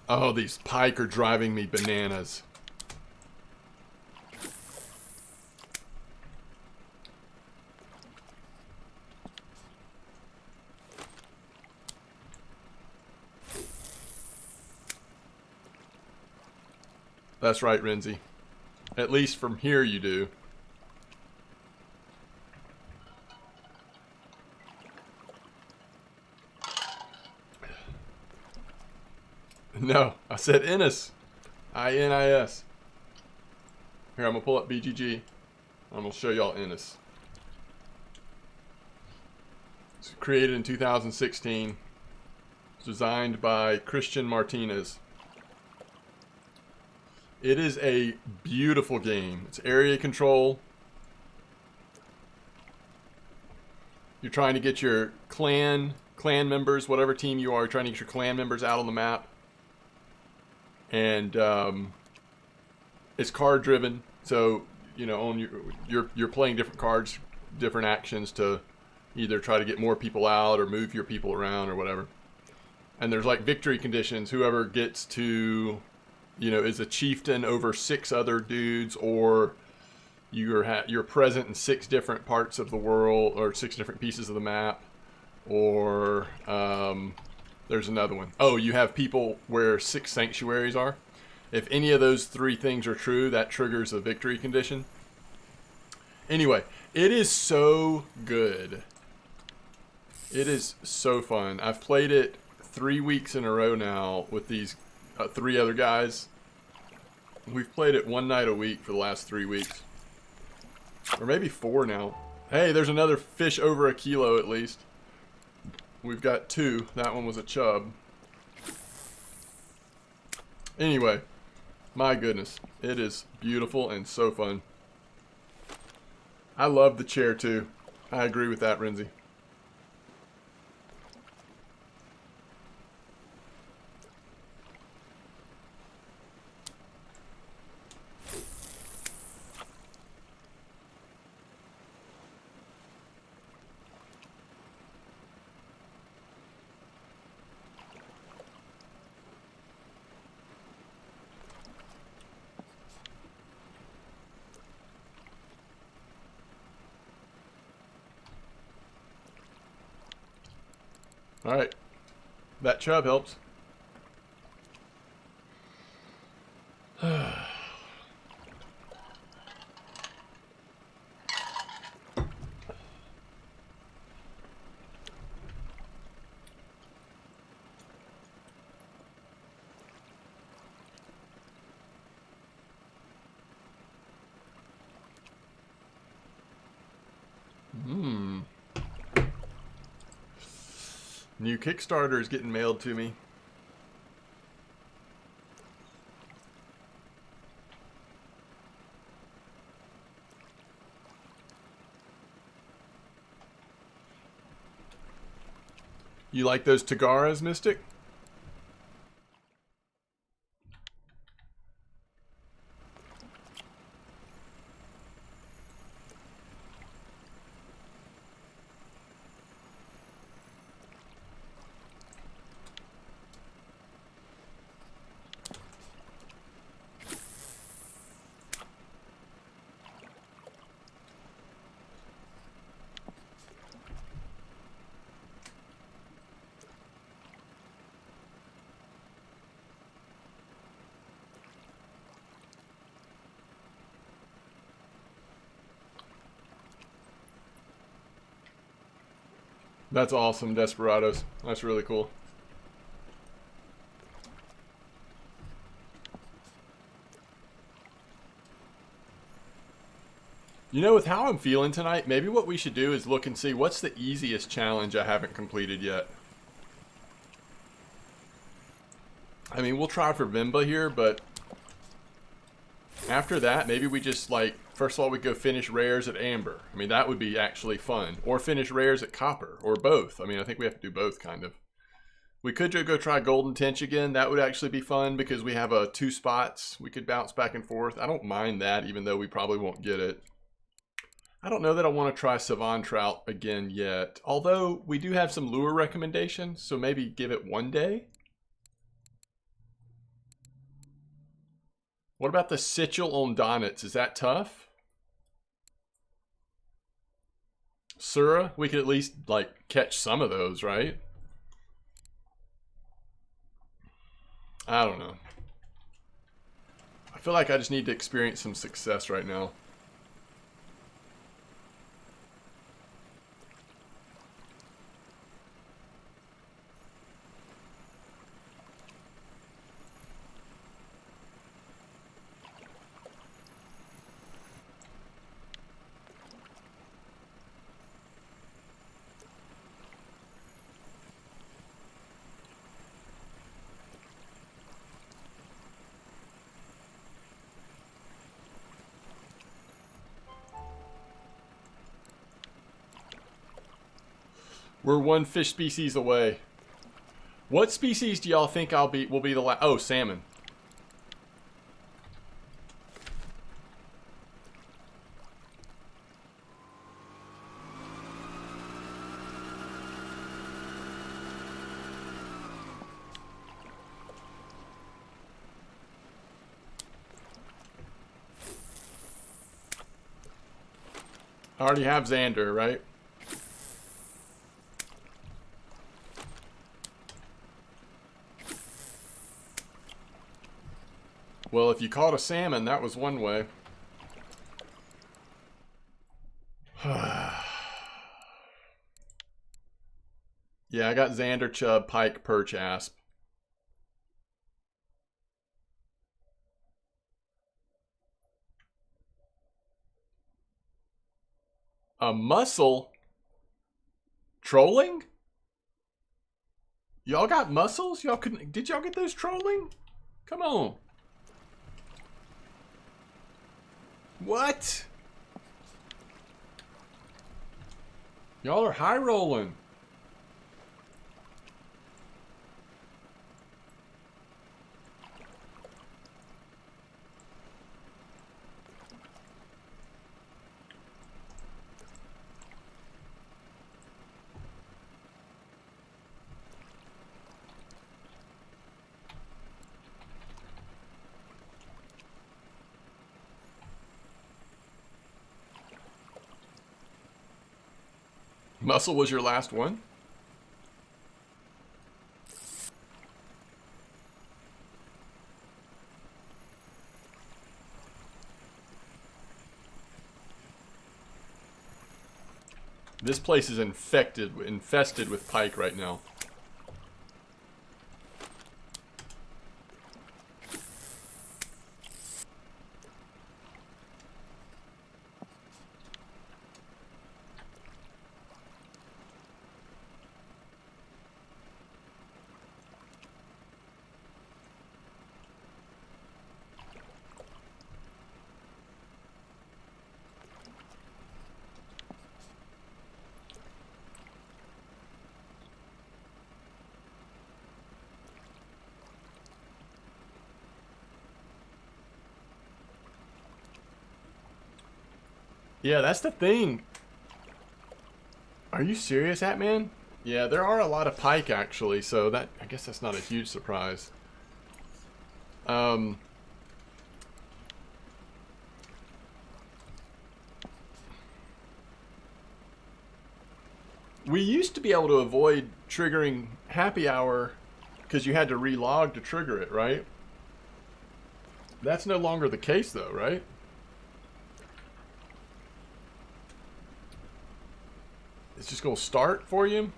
Oh, these pike are driving me bananas. That's right, Renzi. At least from here you do. No, I said Inis. I-N-I-S. Here, I'm going to pull up BGG. I'm going to show y'all Inis. It's created in 2016. It's designed by Christian Martinez. It is a beautiful game. It's area control. You're trying to get your clan members, whatever team you are, trying to get your clan members out on the map. And it's card driven, so you know on you're playing different cards, different actions to either try to get more people out or move your people around or whatever. And there's like victory conditions. Whoever gets to, you know, is a chieftain over 6 other dudes, or you're present in 6 different parts of the world or 6 different pieces of the map, or there's another one. Oh, you have people where 6 sanctuaries are. If any of those 3 things are true, that triggers a victory condition. Anyway, it is so good. It is so fun. I've played it 3 weeks in a row now with these 3 other guys. We've played it 1 night a week for the last 3 weeks. Or maybe 4 now. Hey, there's another fish over 1 kilo at least. We've got 2. That one was a chub. Anyway, my goodness. It is beautiful and so fun. I love the chair too. I agree with that, Renzi. Alright. That chub helps. New Kickstarter is getting mailed to me. You like those Tagaras, Mystic? That's awesome, Desperados. That's really cool. You know, with how I'm feeling tonight, maybe what we should do is look and see what's the easiest challenge I haven't completed yet. I mean, we'll try for Vimba here, but after that, maybe we just, like, first of all, we go finish rares at Amber. I mean, that would be actually fun. Or finish rares at Copper, or both. I mean, I think we have to do both, kind of. We could go try Golden Tinch again. That would actually be fun because we have 2 spots. We could bounce back and forth. I don't mind that, even though we probably won't get it. I don't know that I want to try Savon Trout again yet. Although, we do have some lure recommendations, so maybe give it 1 day. What about the Sichel on Donnets? Is that tough? Sura? We could at least, like, catch some of those, right? I don't know. I feel like I just need to experience some success right now. We're 1 fish species away. What species do y'all think will be the last? Oh, salmon. I already have Xander, right? Well, if you caught a salmon, that was one way. Yeah, I got Xander, chub, pike, perch, asp. A mussel? Trolling? Y'all got mussels? Y'all couldn't? Did y'all get those trolling? Come on. What? Y'all are high rolling. Mussel was your last one? This place is infested with pike right now. Yeah, that's the thing. Are you serious, Hatman? Yeah, there are a lot of pike actually, so that I guess that's not a huge surprise. We used to be able to avoid triggering happy hour because you had to relog to trigger it, right? That's no longer the case though, right? It's just gonna start for you?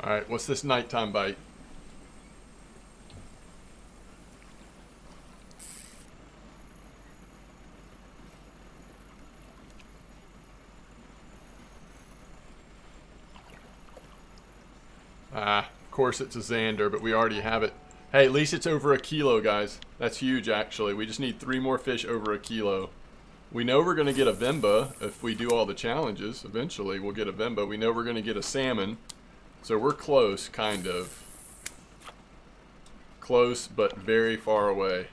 Alright, what's this nighttime bite? Ah, of course it's a Xander, but we already have it. Hey, at least it's over a kilo, guys. That's huge, actually. We just need 3 more fish over a kilo. We know we're going to get a Vimba if we do all the challenges. Eventually, we'll get a Vimba. We know we're going to get a salmon. So we're close, kind of. Close, but very far away.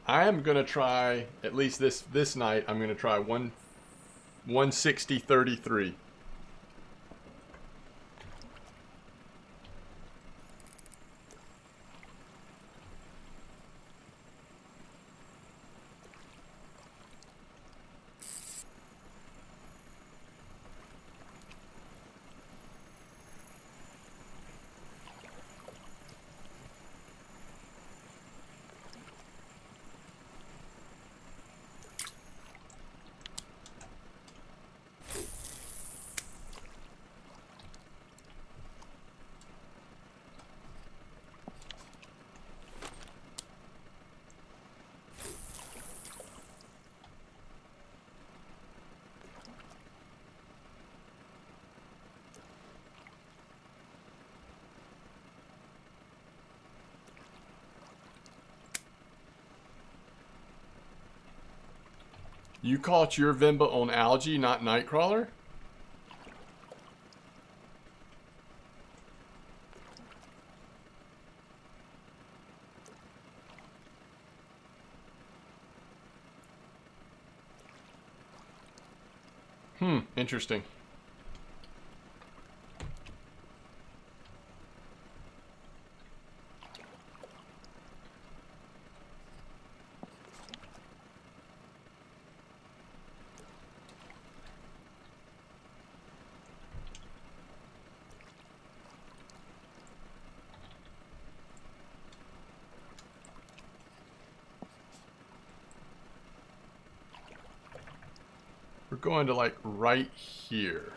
I am going to try, at least this night, I'm going to try 160.33. You caught your Vimba on algae, not nightcrawler? Interesting. We're going to like right here.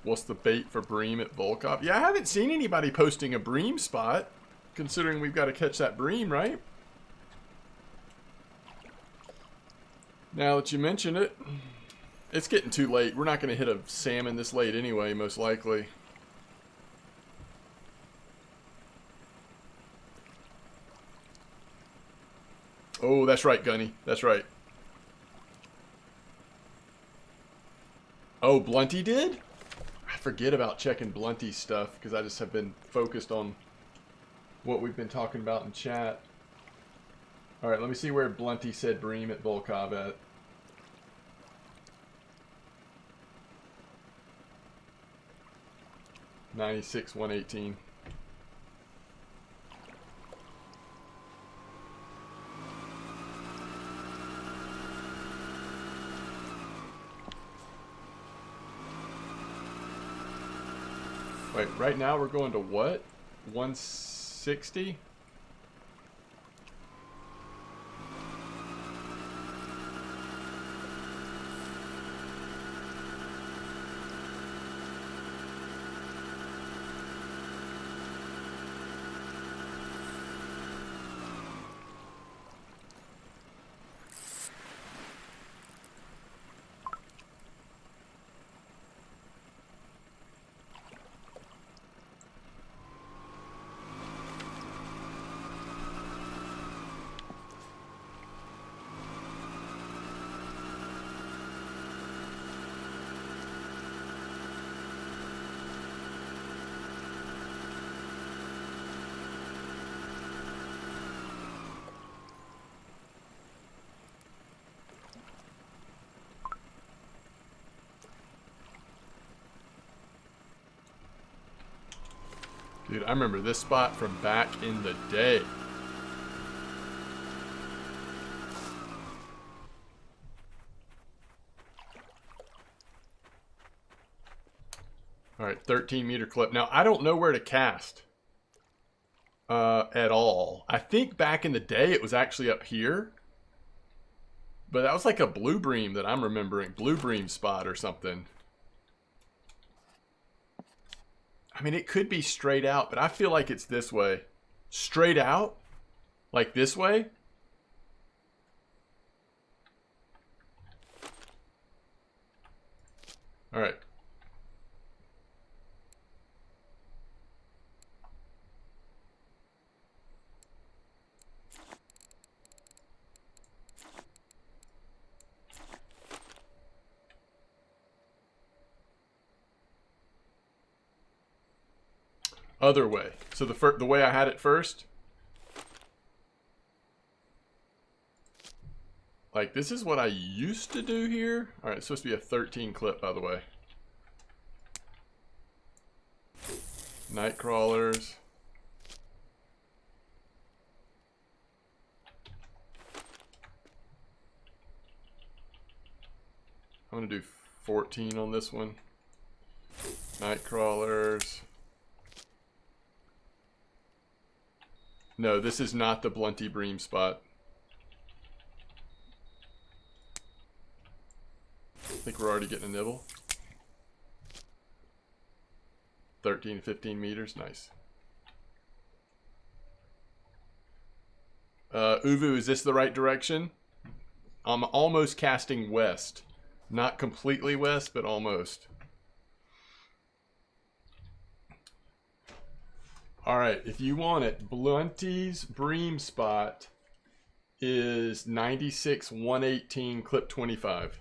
What's the bait for bream at Volov? Yeah, I haven't seen anybody posting a bream spot, considering we've got to catch that bream, right? Now that you mention it, it's getting too late. We're not going to hit a salmon this late anyway, most likely. Oh, that's right, Gunny. That's right. Oh, Blunty did? I forget about checking Blunty's stuff because I just have been focused on what we've been talking about in chat. Alright, let me see where Blunty said bream at Volov at. $96, $118. Wait, right now we're going to what? 160? Dude, I remember this spot from back in the day. All right, 13-meter clip. Now, I don't know where to cast at all. I think back in the day it was actually up here. But that was like a blue bream that I'm remembering. Blue bream spot or something. I mean, it could be straight out, but I feel like it's this way. Straight out? Like this way? All right. Other way. So the way I had it first. Like, this is what I used to do here. All right, it's supposed to be a 13 clip, by the way. Night crawlers. I'm going to do 14 on this one. Night crawlers. No, this is not the blunty bream spot. I think we're already getting a nibble. 13 to 15 meters, nice. Uvu, is this the right direction? I'm almost casting west. Not completely west, but almost. Alright, if you want it, Blunty's bream spot is 96 118 clip 25.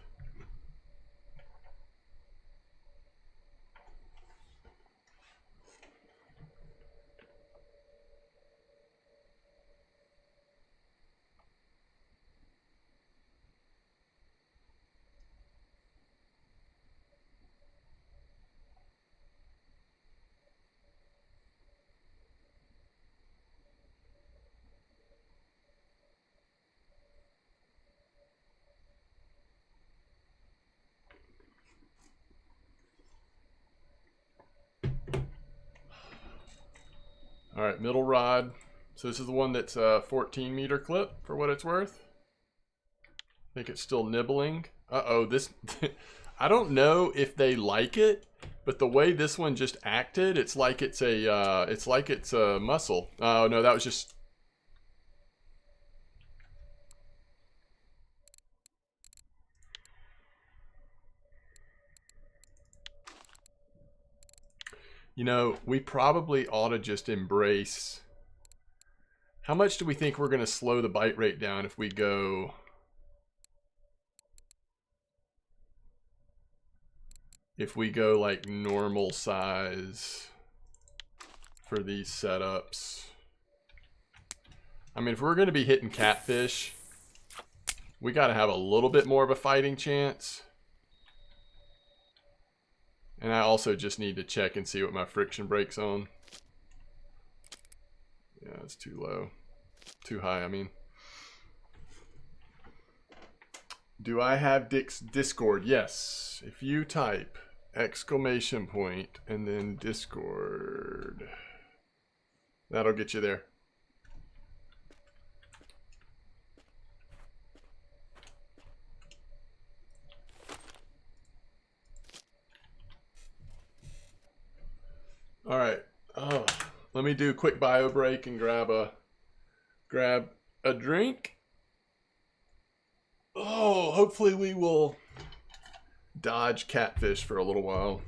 All right, middle rod. So this is the one that's a 14 meter clip for what it's worth. I think it's still nibbling. Uh-oh, this, I don't know if they like it, but the way this one just acted, it's like it's a muscle. Oh no, that was just, you know, we probably ought to just embrace. How much do we think we're going to slow the bite rate down if we go? If we go like normal size for these setups. I mean, if we're going to be hitting catfish, we got to have a little bit more of a fighting chance. And I also just need to check and see what my friction brake's on. Yeah, it's too low. Too high, I mean. Do I have Discord? Yes. If you type exclamation point and then Discord, that'll get you there. All right. Oh, let me do a quick bio break and grab a drink. Oh, hopefully we will dodge catfish for a little while.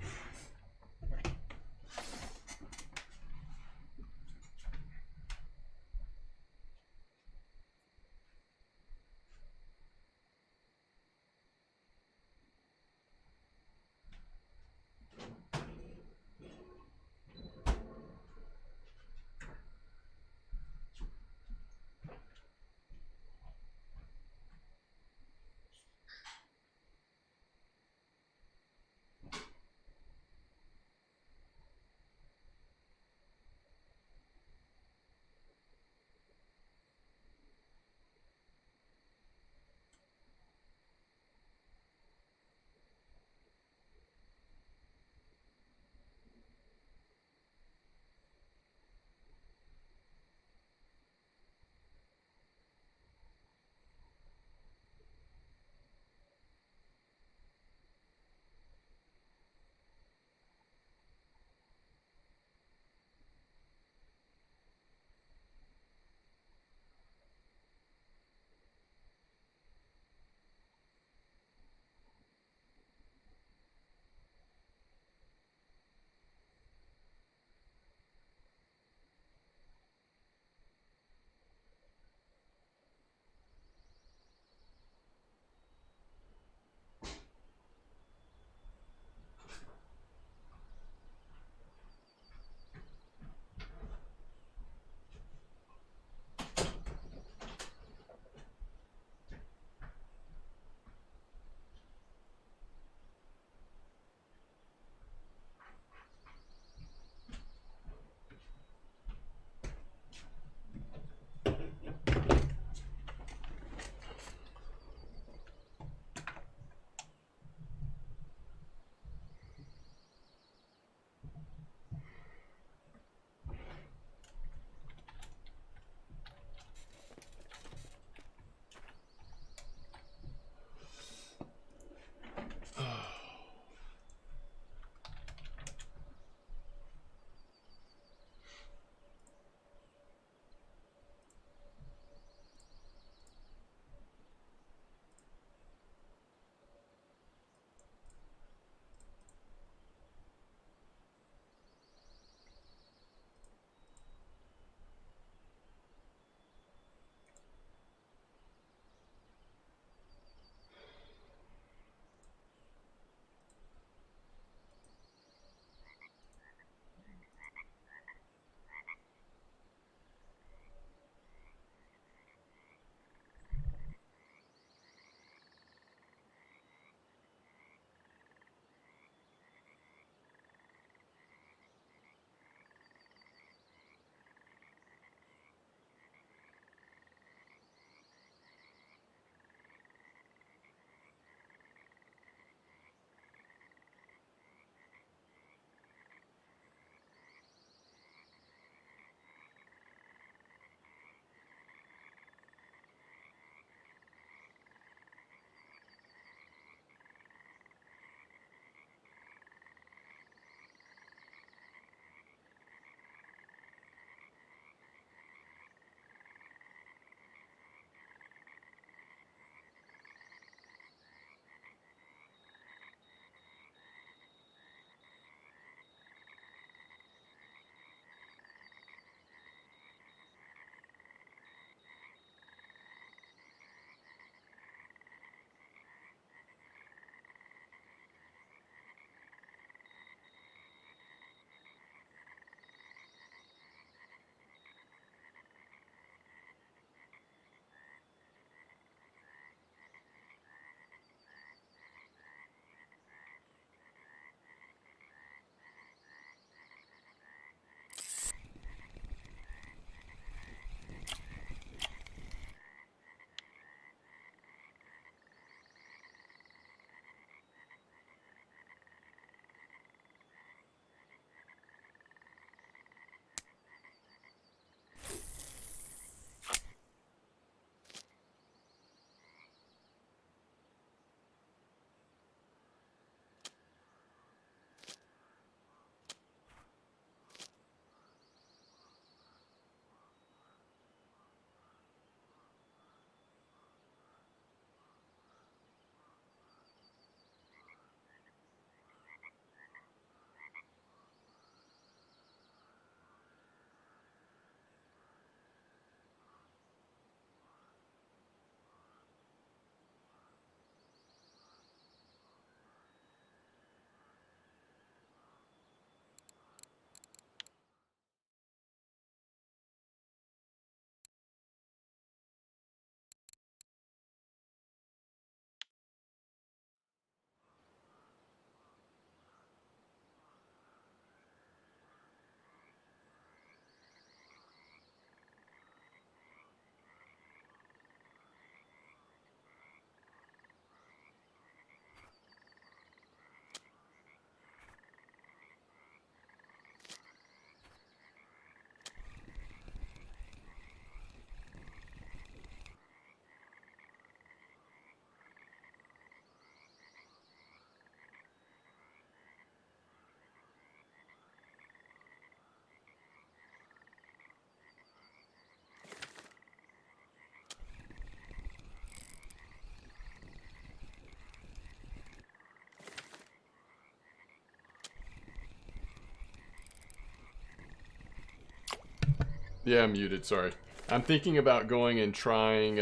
Yeah, I'm muted, sorry. I'm thinking about going and trying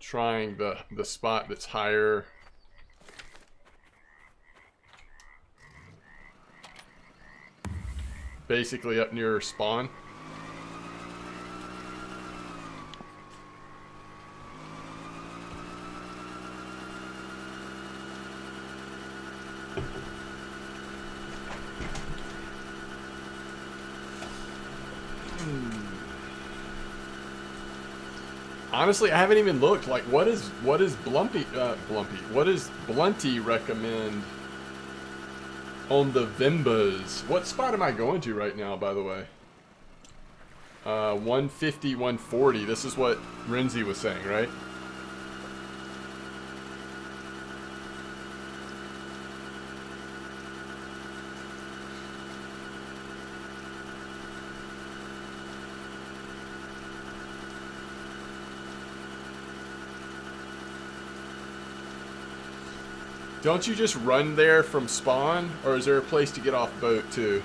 trying the spot that's higher. Basically up near spawn. Honestly, I haven't even looked. Like, what is Blumpy? What does Blunty recommend on the Vimbas? What spot am I going to right now, by the way? 150, 140. This is what Renzi was saying, right? Don't you just run there from spawn? Or is there a place to get off boat too?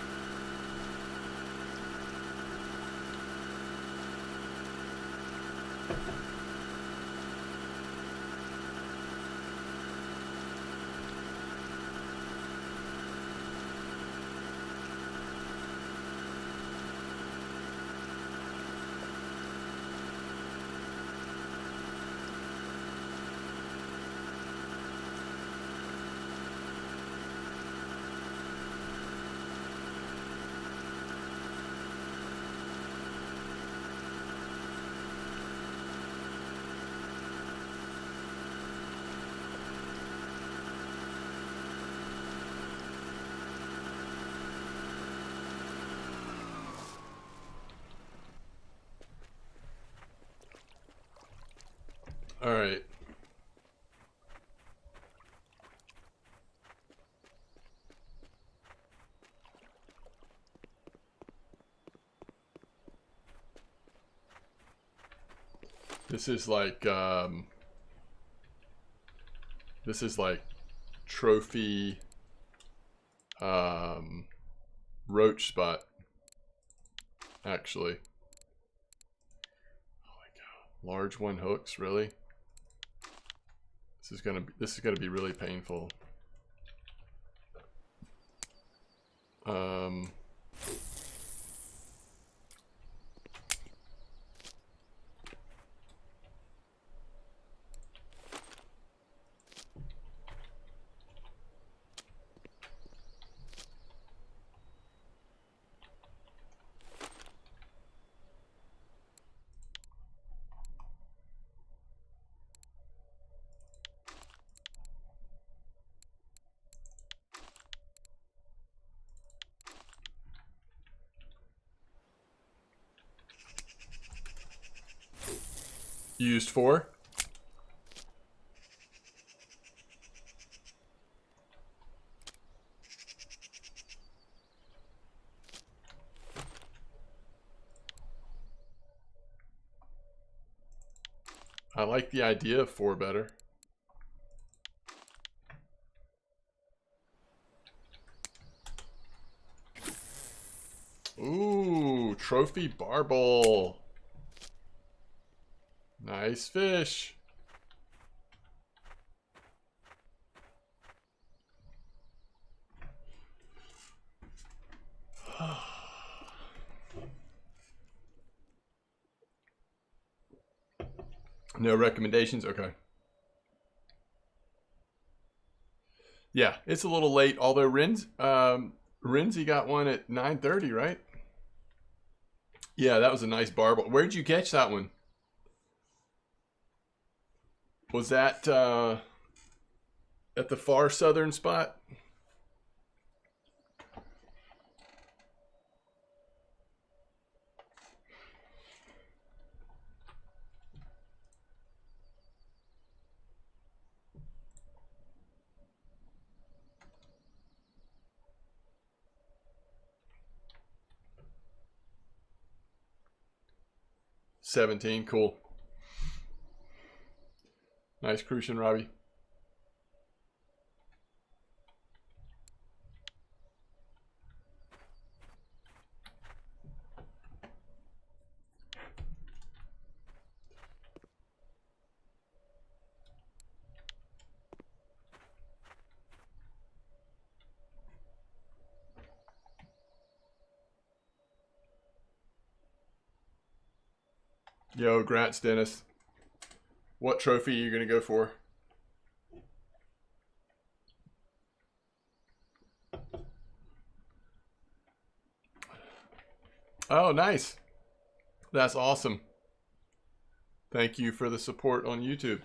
All right. This is like trophy roach spot actually. Oh my god. Large one hooks, really? This is gonna be really painful. Used for? I like the idea of 4 better. Ooh, trophy barble. Nice fish. No recommendations? Okay. Yeah, it's a little late, although Renzi got one at 9:30, right? Yeah, that was a nice barble. Where'd you catch that one? Was that at the far southern spot? $17, cool. Nice cruising, Robbie. Yo, grats, Dennis. What trophy are you going to go for? Oh, nice. That's awesome. Thank you for the support on YouTube.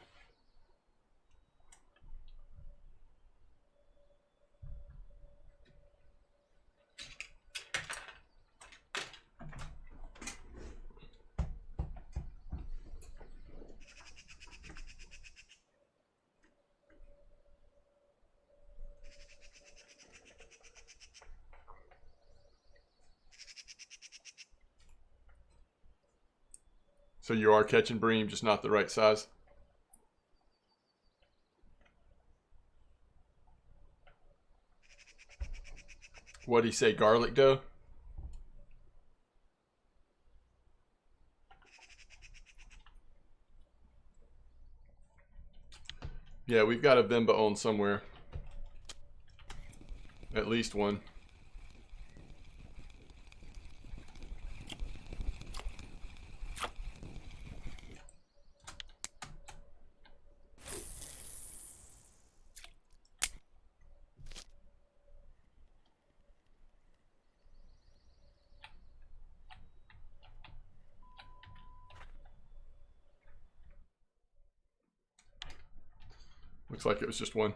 So you are catching bream, just not the right size? What'd he say, garlic dough? Yeah, we've got a Vimba on somewhere. At least one. Looks like it was just one.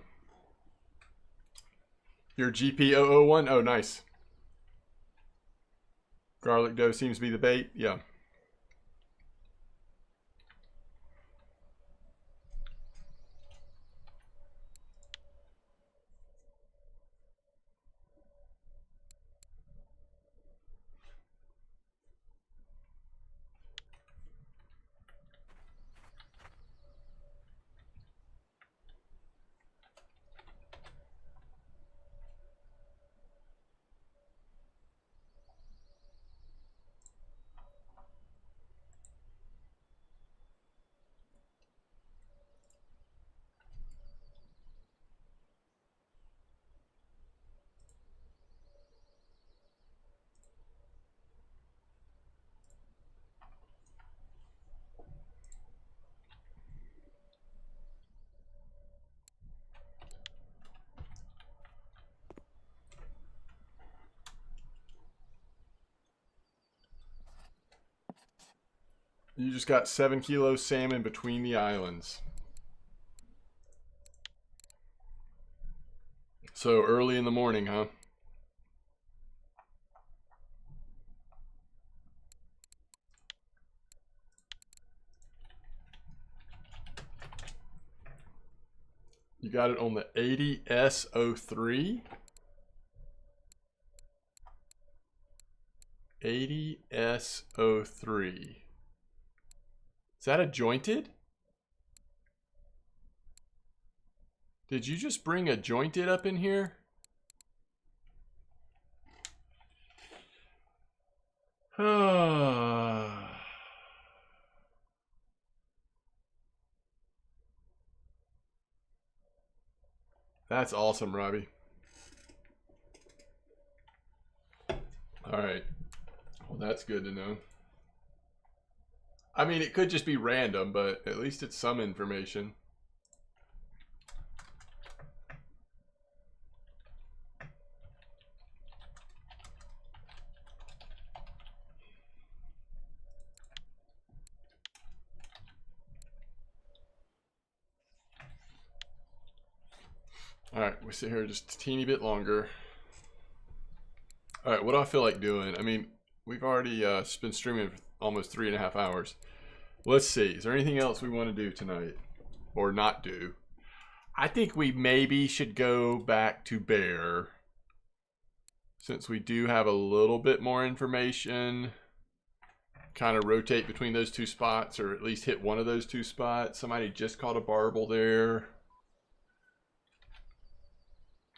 Your GP001? Oh, nice. Garlic dough seems to be the bait. Yeah. You just got 7 kilos salmon between the islands. So early in the morning, huh? You got it on the 80S03? 80S03. Is that a jointed? Did you just bring a jointed up in here? That's awesome, Robbie. All right. Well, that's good to know. I mean, it could just be random, but at least it's some information. All right, we sit here just a teeny bit longer. All right, what do I feel like doing? I mean, we've already been streaming for almost 3.5 hours. Let's see. Is there anything else we want to do tonight? Or not do? I think we maybe should go back to bear. Since we do have a little bit more information. Kind of rotate between those two spots, or at least hit one of those two spots. Somebody just caught a barble there.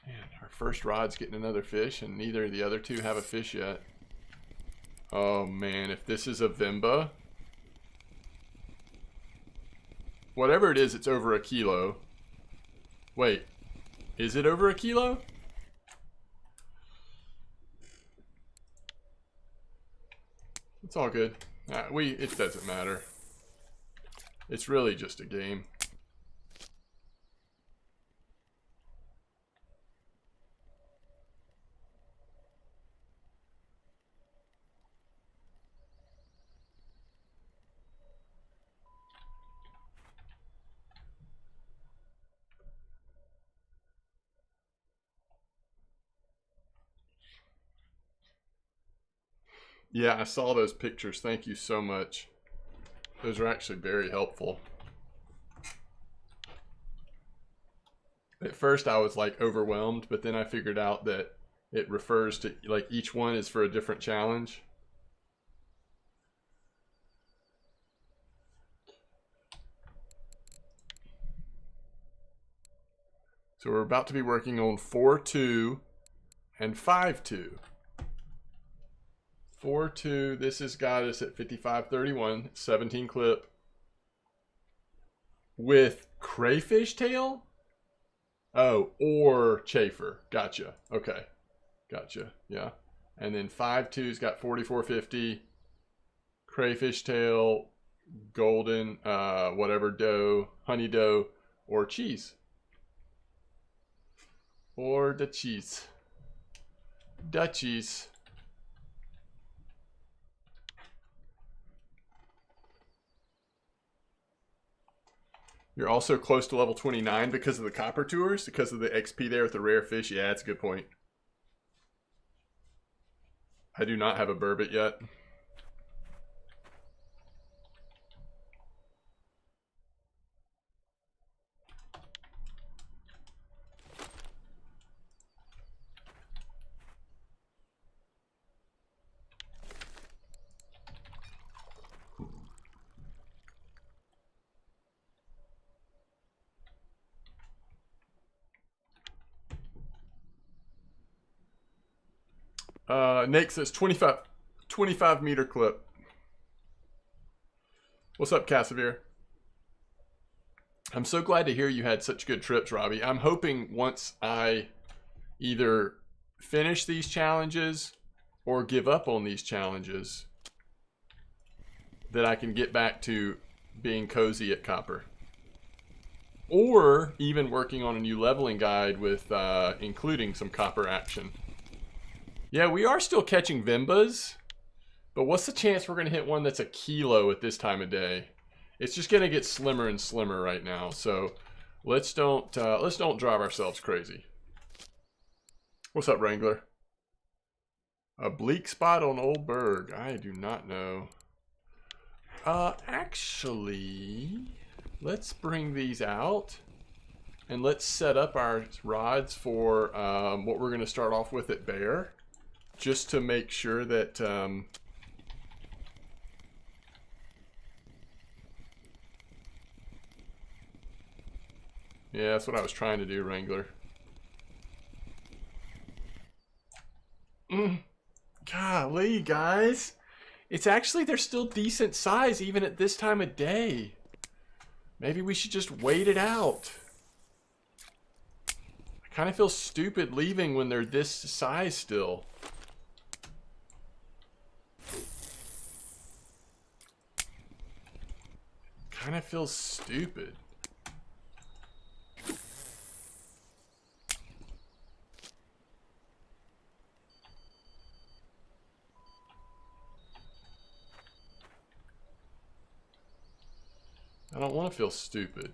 Man, our first rod's getting another fish, and neither of the other two have a fish yet. Oh man, if this is a Vimba, whatever it is, it's over 1 kilo. Wait, is it over 1 kilo? It's all good. It doesn't matter. It's really just a game. Yeah, I saw those pictures. Thank you so much. Those are actually very helpful. At first I was like overwhelmed, but then I figured out that it refers to like each one is for a different challenge. So we're about to be working on 4-2 and 5-2. 4-2, this has got us at 55.31, 17 clip. With crayfish tail? Oh, or chafer. Gotcha. Okay. Gotcha. Yeah. And then 5-2's got 44.50. Crayfish tail, golden, whatever dough, honey dough, or cheese. Or the cheese. The cheese. You're also close to level 29 because of the copper tours, because of the XP there with the rare fish. Yeah, that's a good point. I do not have a burbot yet. Nate says 25 meter clip. What's up, Cassavir? I'm so glad to hear you had such good trips, Robbie. I'm hoping once I either finish these challenges or give up on these challenges that I can get back to being cozy at copper. Or even working on a new leveling guide with including some copper action. Yeah, we are still catching Vimbas, but what's the chance we're going to hit one that's a kilo at this time of day? It's just going to get slimmer and slimmer right now, so let's don't drive ourselves crazy. What's up, Wrangler? A bleak spot on Old Berg. I do not know. Actually, let's bring these out and let's set up our rods for what we're going to start off with at Bear, just to make sure that yeah, that's what I was trying to do, Wrangler. Golly, guys. It's actually, they're still decent size even at this time of day. Maybe we should just wait it out. I kind of feel stupid leaving when they're this size still. Kind of feels stupid. I don't want to feel stupid.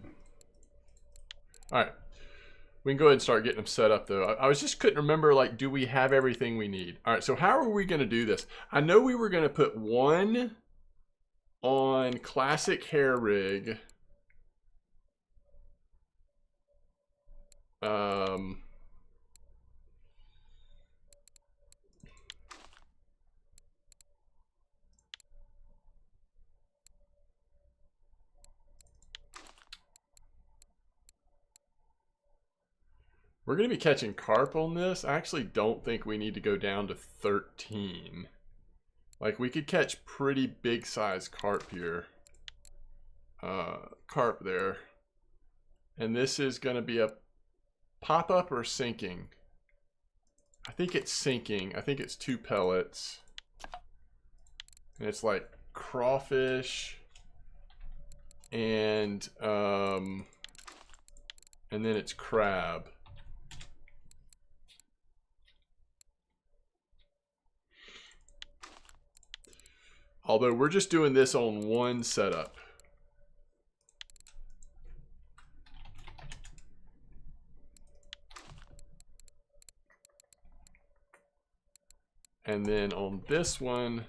Alright. We can go ahead and start getting them set up, though. I was just couldn't remember, like, do we have everything we need? Alright, so how are we going to do this? I know we were going to put one on classic hair rig. We're going to be catching carp on this. I actually don't think we need to go down to 13. Like, we could catch pretty big size carp here. Carp there. And this is going to be a pop-up or sinking. I think it's sinking. I think it's 2 pellets. And it's like crawfish, and then it's crab. Although we're just doing this on one setup. And then on this one,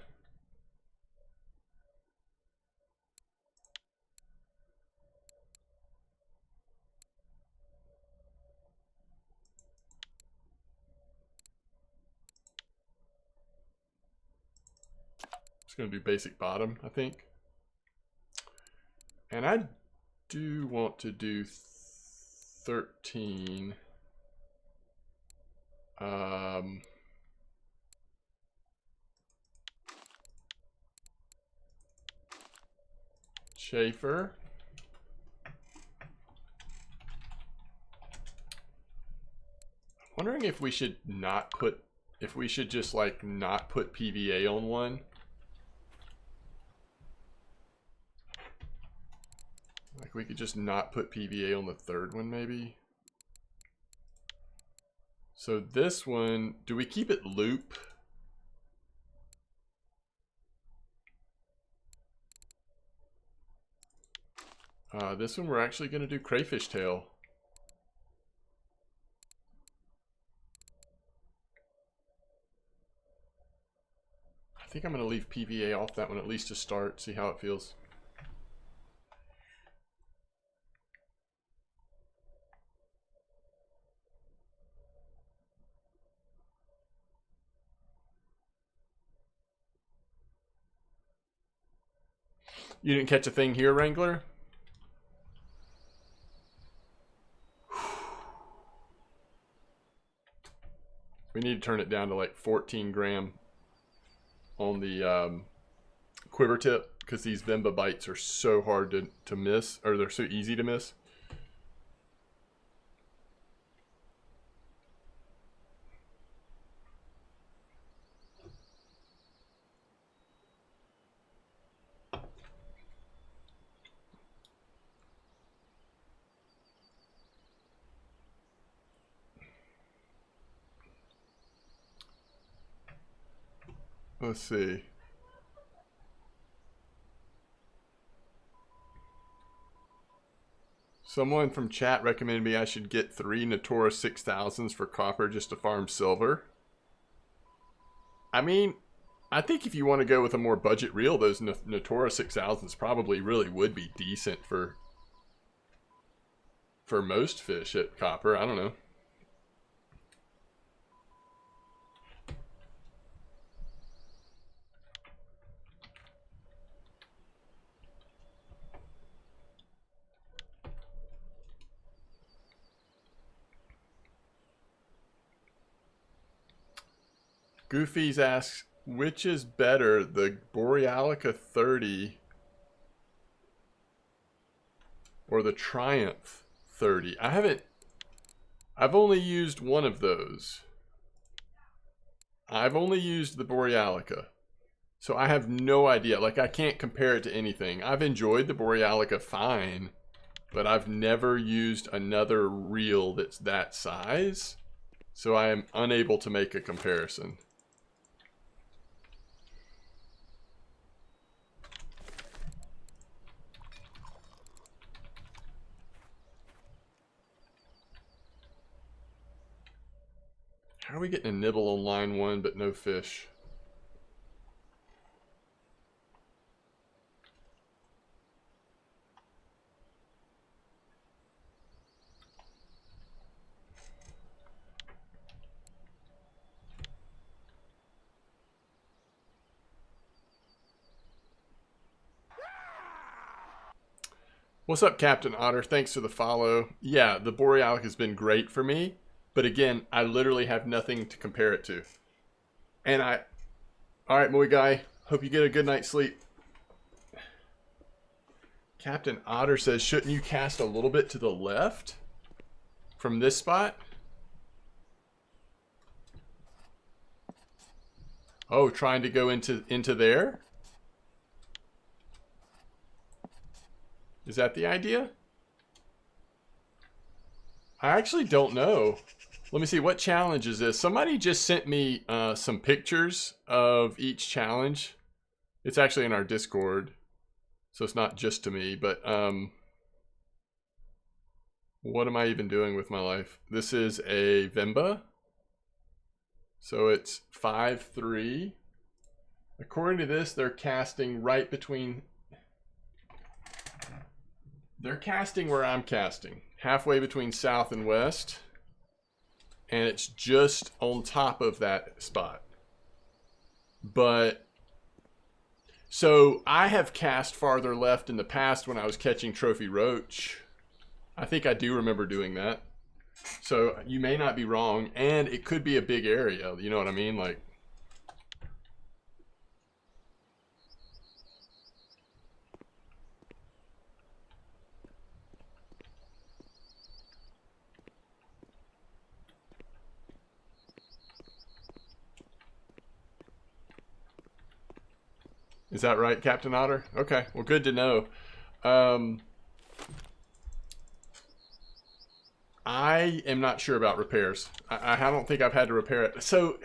it's going to do basic bottom, I think. And I do want to do 13. Schaefer. I'm wondering if we should not put, if we should just like not put PVA on one. Like we could just not put PVA on the third one maybe. So this one, do we keep it loop? This one we're actually going to do crayfish tail. I think I'm going to leave PVA off that one at least to start, see how it feels. You didn't catch a thing here, Wrangler? We need to turn it down to like 14 gram on the quiver tip because these Vimba bites are so hard to miss, or they're so easy to miss. Let's see. Someone from chat recommended me I should get 3 Natura 6000s for copper just to farm silver. I mean, I think if you want to go with a more budget reel, those Natura 6000s probably really would be decent for most fish at copper. I don't know. Goofy's asks, which is better, the Borealica 30 or the Triumph 30? I've only used one of those. I've only used the Borealica. So I have no idea. Like, I can't compare it to anything. I've enjoyed the Borealica fine, but I've never used another reel that's that size. So I am unable to make a comparison. How are we getting a nibble on line 1 but no fish? What's up, Captain Otter? Thanks for the follow. Yeah, the Borealic has been great for me. But again, I literally have nothing to compare it to. And alright, Moy Guy, hope you get a good night's sleep. Captain Otter says, shouldn't you cast a little bit to the left from this spot? Oh, trying to go into there? Is that the idea? I actually don't know. Let me see, what challenge is this? Somebody just sent me some pictures of each challenge. It's actually in our Discord, so it's not just to me, but what am I even doing with my life? This is a Vimba. So it's 5-3. According to this, they're casting right between... They're casting where I'm casting. Halfway between south and west. And it's just on top of that spot. But... So, I have cast farther left in the past when I was catching trophy roach. I think I do remember doing that. So you may not be wrong, and it could be a big area. You know what I mean? Like, is that right, Captain Otter? Okay, well, good to know. I am not sure about repairs. I don't think I've had to repair it. So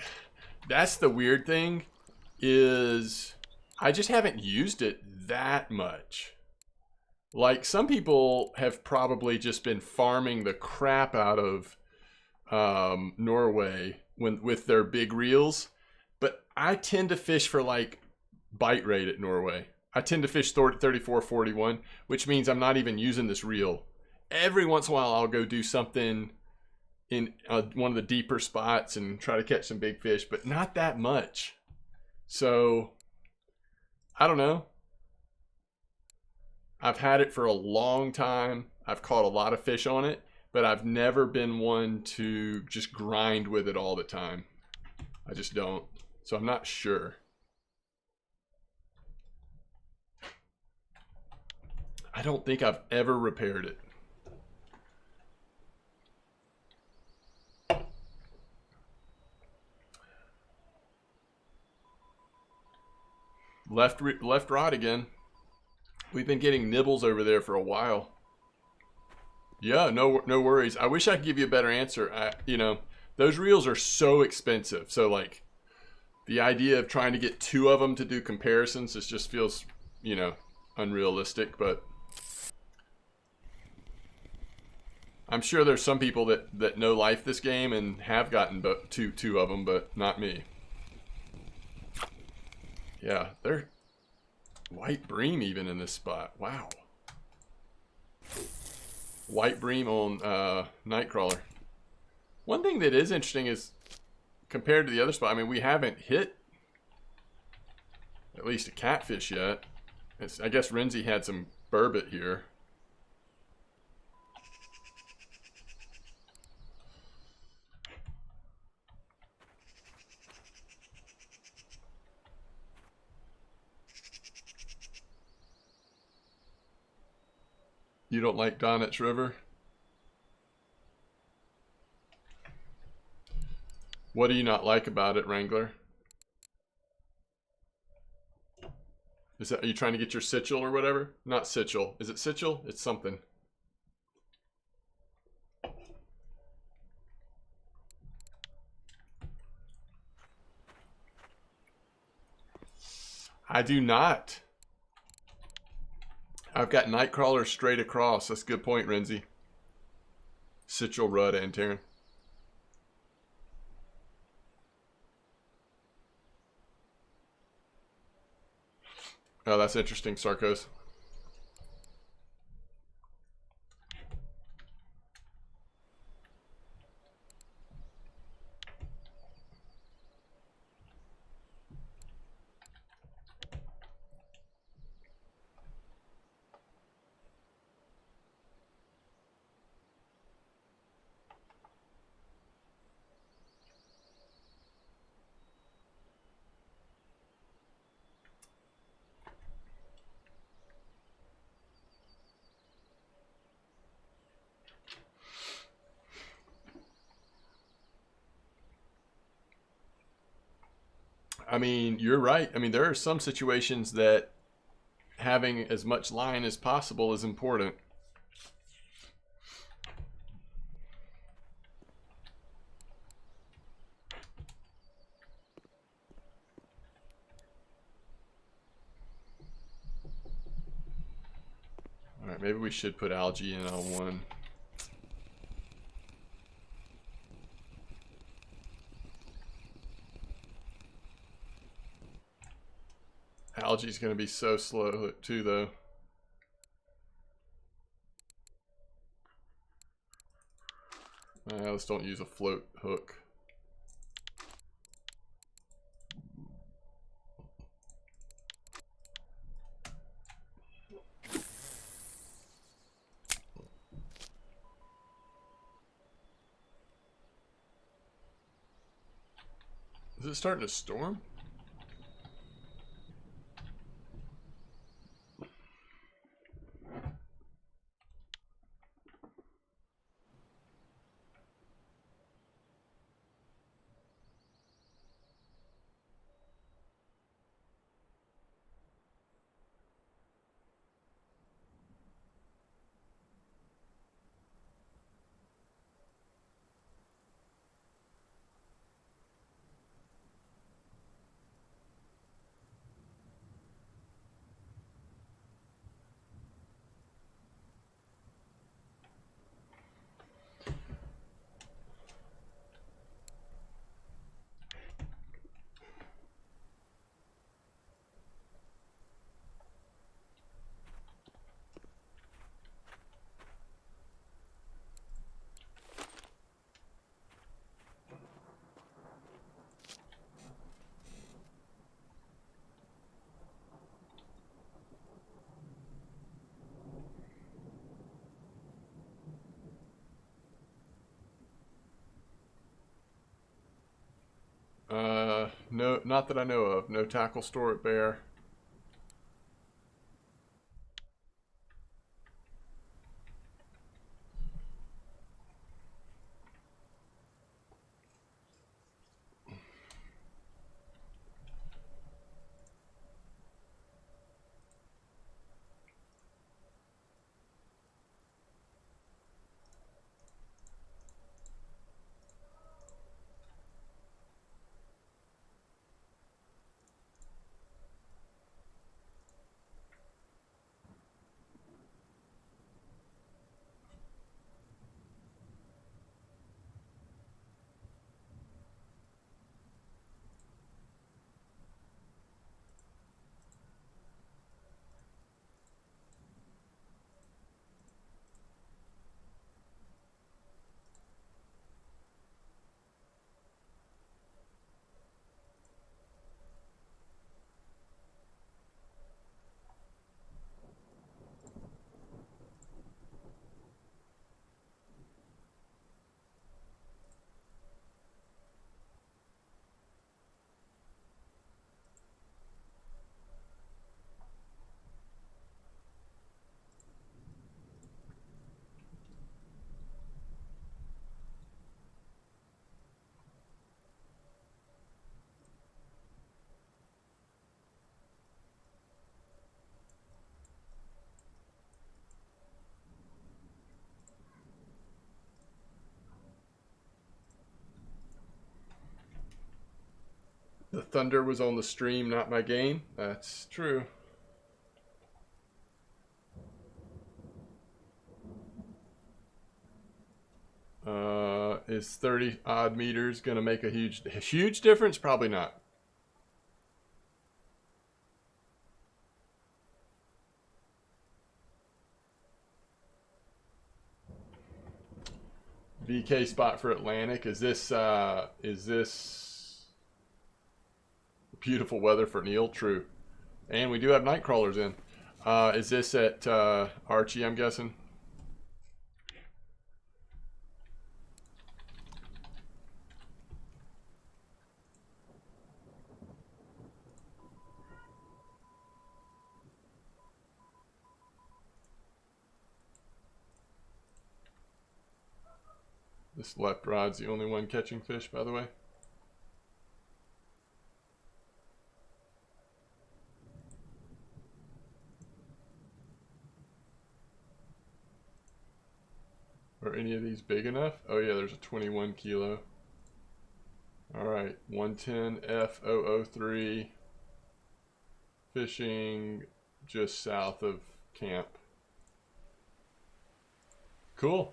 that's the weird thing, is I just haven't used it that much. Like, some people have probably just been farming the crap out of Norway with their big reels, but I tend to fish for like bite rate at Norway. I tend to fish 34-41, which means I'm not even using this reel. Every once in a while, I'll go do something in one of the deeper spots and try to catch some big fish, but not that much. So, I don't know. I've had it for a long time. I've caught a lot of fish on it, but I've never been one to just grind with it all the time. I just don't. So I'm not sure. I don't think I've ever repaired it. Left rod again. We've been getting nibbles over there for a while. Yeah, no worries. I wish I could give you a better answer. You know, those reels are so expensive. So like, the idea of trying to get two of them to do comparisons, it just feels, you know, unrealistic. But I'm sure there's some people that know life this game and have gotten two of them, but not me. Yeah, they're white bream even in this spot. Wow. White bream on Nightcrawler. One thing that is interesting is, compared to the other spot, I mean, we haven't hit at least a catfish yet. I guess Renzi had some burbot here. You don't like Donitz River? What do you not like about it, Wrangler? Are you trying to get your sitchel or whatever? Not sitchel. Is it sitchel? It's something. I do not. I've got Nightcrawler straight across. That's a good point, Renzi. Sitchel, Rudd, and Terran. Oh, that's interesting, Sarkos. I mean, you're right. I mean, there are some situations that having as much line as possible is important. All right, maybe we should put algae in on one. Algae's going to be so slow too, though. Let's don't use a float hook. Is it starting to storm? No, not that I know of. No tackle store at Bear. The thunder was on the stream, not my game. That's true. Is 30 odd meters going to make a huge difference? Probably not. VK spot for Atlantic. Is this beautiful weather for Neil? True. And we do have night crawlers in. Is this at Archie, I'm guessing? This left rod's the only one catching fish, by the way. Are any of these big enough? Oh yeah, there's a 21 kilo. Alright, 110F003. Fishing just south of camp. Cool.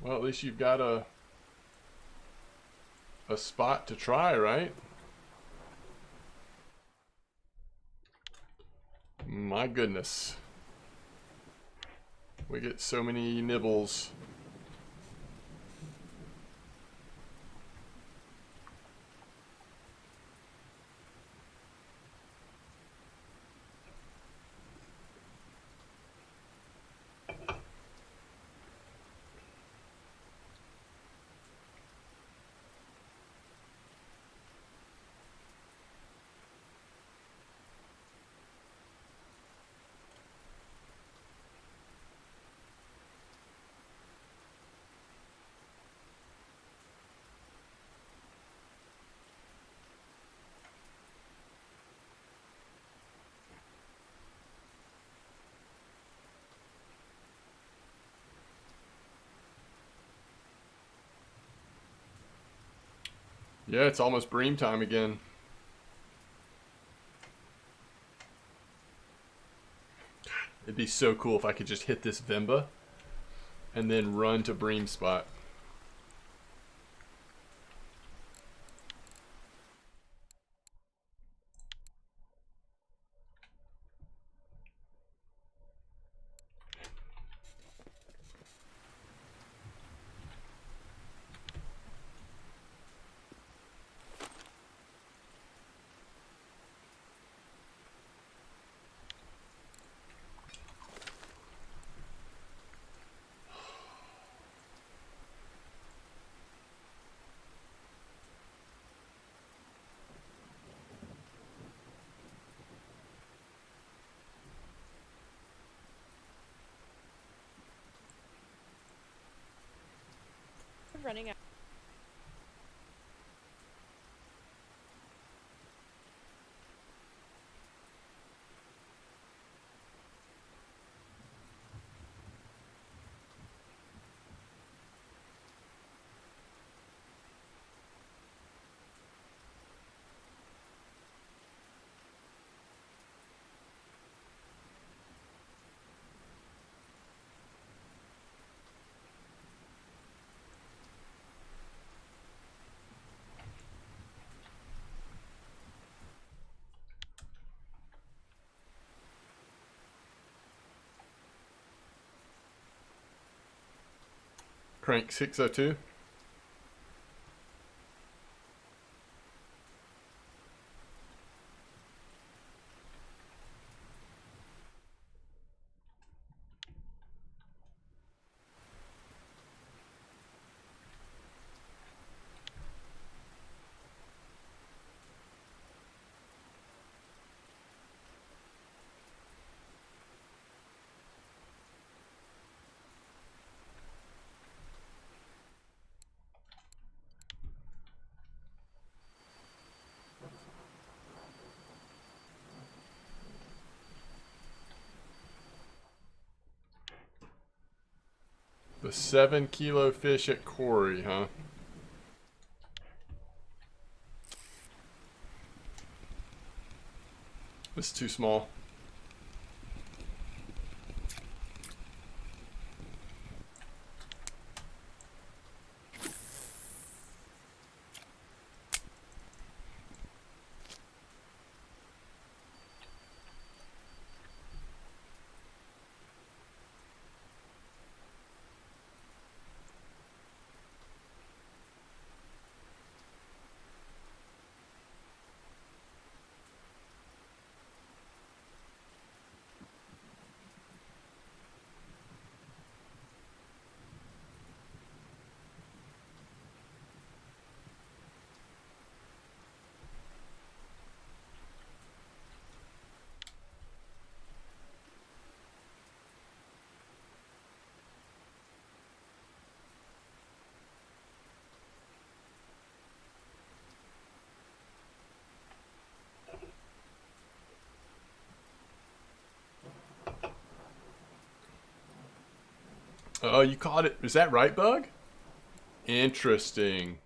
Well, at least you've got a spot to try, right? My goodness. We get so many nibbles. Yeah, it's almost bream time again. It'd be so cool if I could just hit this Vimba and then run to bream spot. Running out. Crank 602. The 7 kilo fish at Quarry, huh? This is too small. Oh, you caught it. Is that right, Bug? Interesting.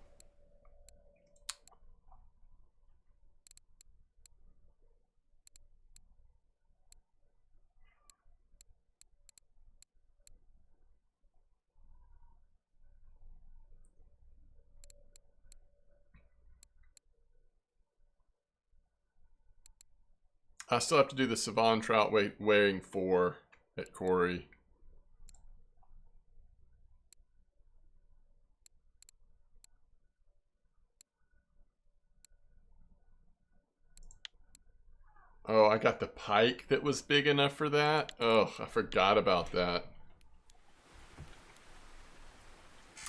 I still have to do the Savon trout weighing 4 at Corey. Oh, I got the pike that was big enough for that. Oh, I forgot about that.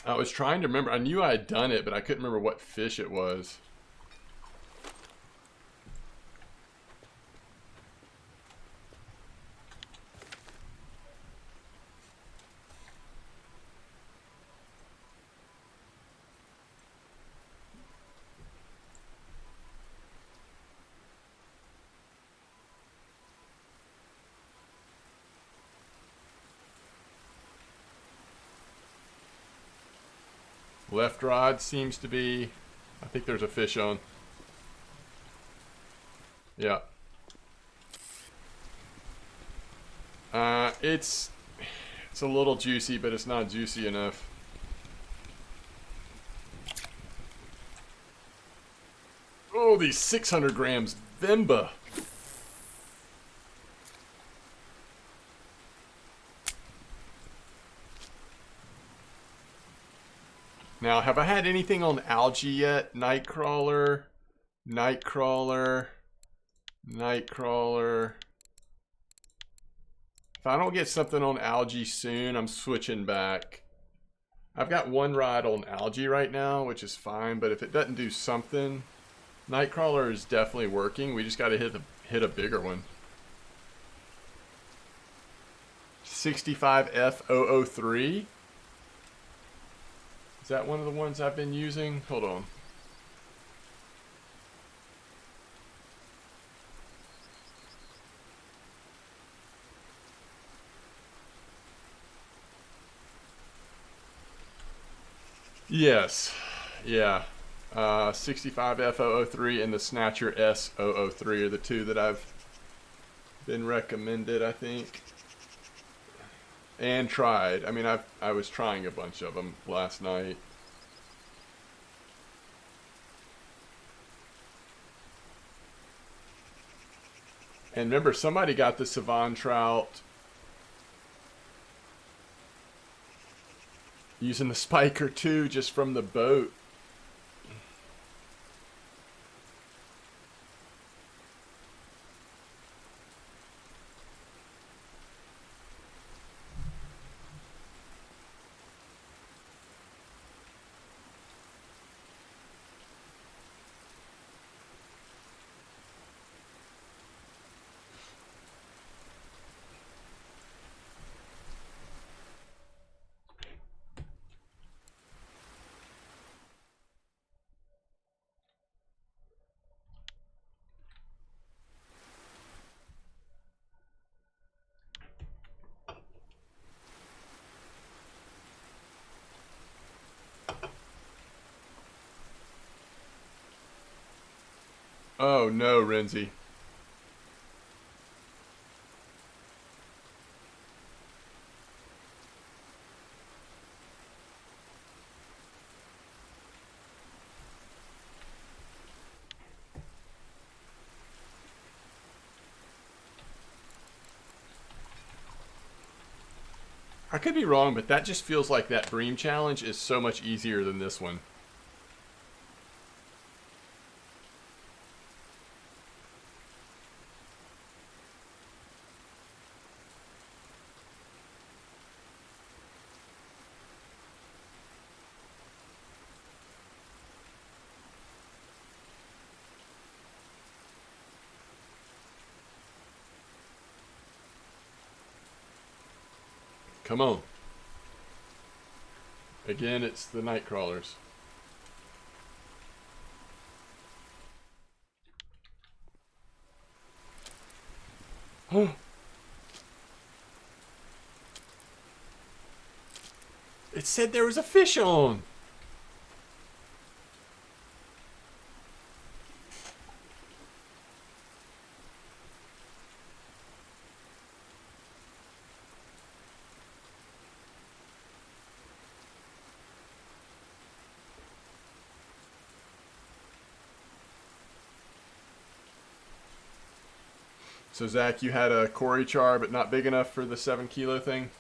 I was trying to remember. I knew I had done it, but I couldn't remember what fish it was. Left rod seems to be... I think there's a fish on. Yeah. It's a little juicy, but it's not juicy enough. Oh, these 600 grams Vimba. Now, have I had anything on algae yet? Nightcrawler, Nightcrawler, Nightcrawler. If I don't get something on algae soon, I'm switching back. I've got one rod on algae right now, which is fine, but if it doesn't do something, Nightcrawler is definitely working. We just got to hit a bigger one. 65F003. Is that one of the ones I've been using? Hold on. Yes. Yeah. 65F003 and the Snatcher S003 are the two that I've been recommended, I think. And tried. I mean, I was trying a bunch of them last night. And remember, somebody got the Savon trout using the spiker too, just from the boat. Oh no, Renzi. I could be wrong, but that just feels like that bream challenge is so much easier than this one. Come on. Again, it's the night crawlers. It said there was a fish on. So Zach, you had a Cory char, but not big enough for the 7 kilo thing?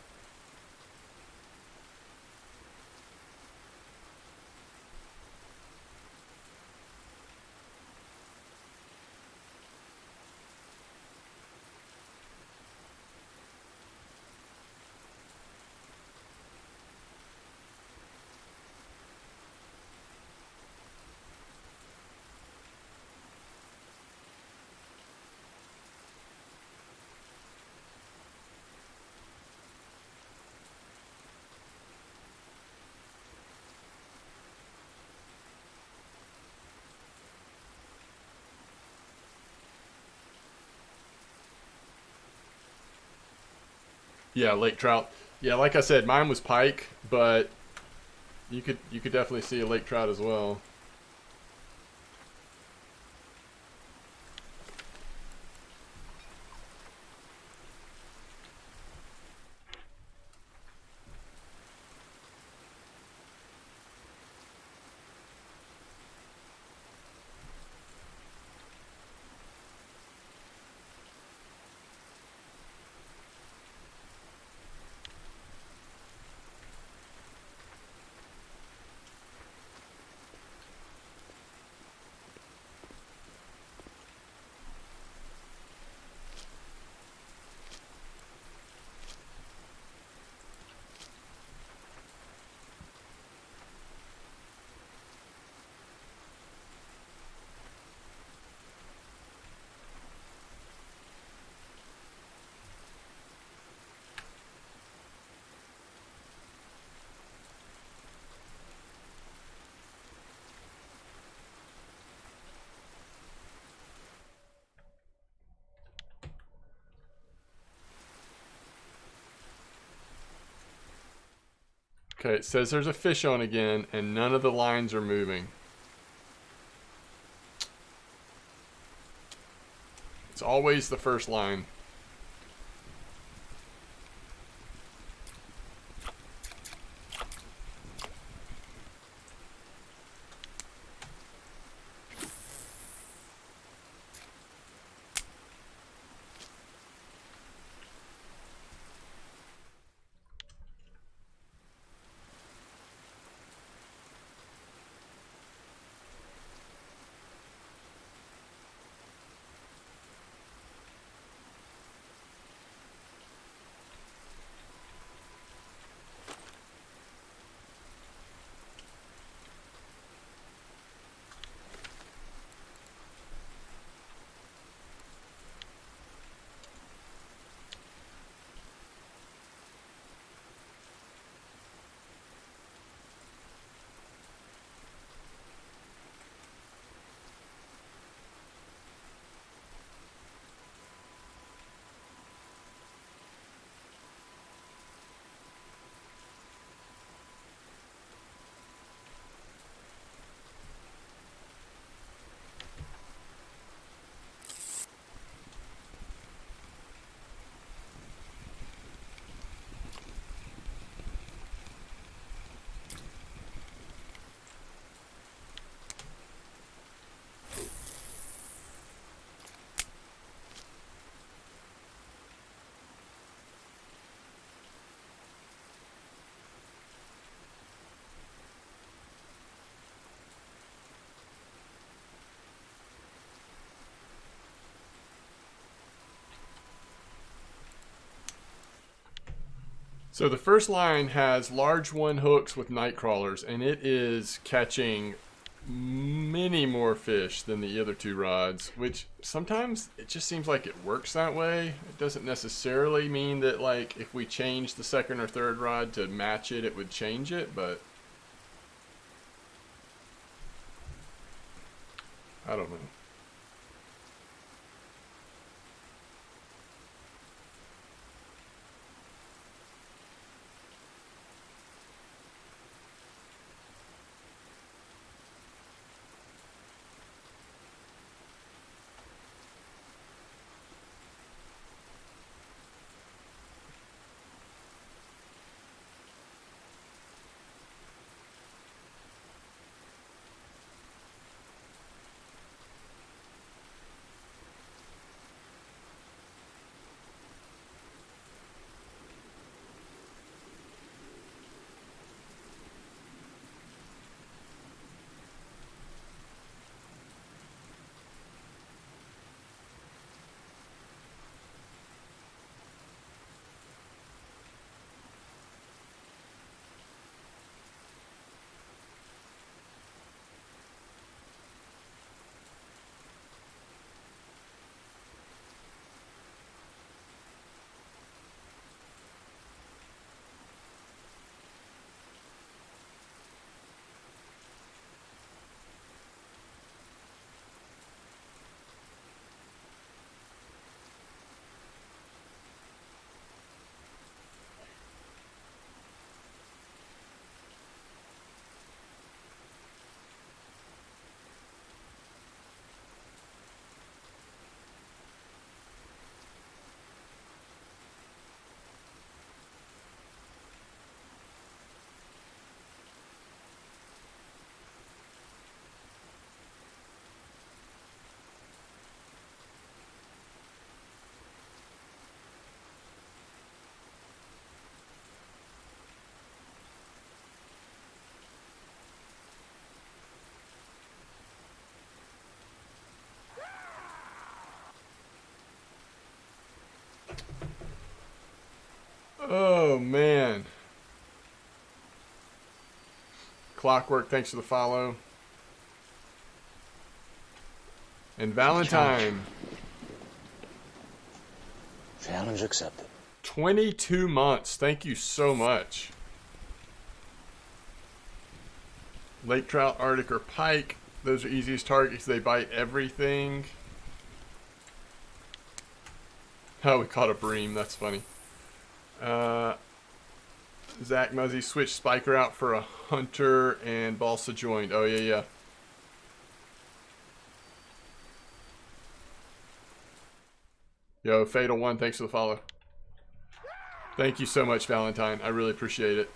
Yeah, lake trout. Yeah, like I said, mine was pike, but you could definitely see a lake trout as well. Okay, it says there's a fish on again, and none of the lines are moving. It's always the first line. So the first line has large one hooks with night crawlers, and it is catching many more fish than the other two rods, which sometimes it just seems like it works that way. It doesn't necessarily mean that, like, if we change the second or third rod to match it, it would change it, but I don't know. Oh, man. Clockwork, thanks for the follow. And Valentine. Challenge accepted. 22 months. Thank you so much. Lake trout, Arctic, or pike. Those are easiest targets. They bite everything. Oh, we caught a bream. That's funny. Zach Muzzy switched Spiker out for a hunter and balsa joined. Oh, yeah. Yo, Fatal One, thanks for the follow. Thank you so much, Valentine. I really appreciate it.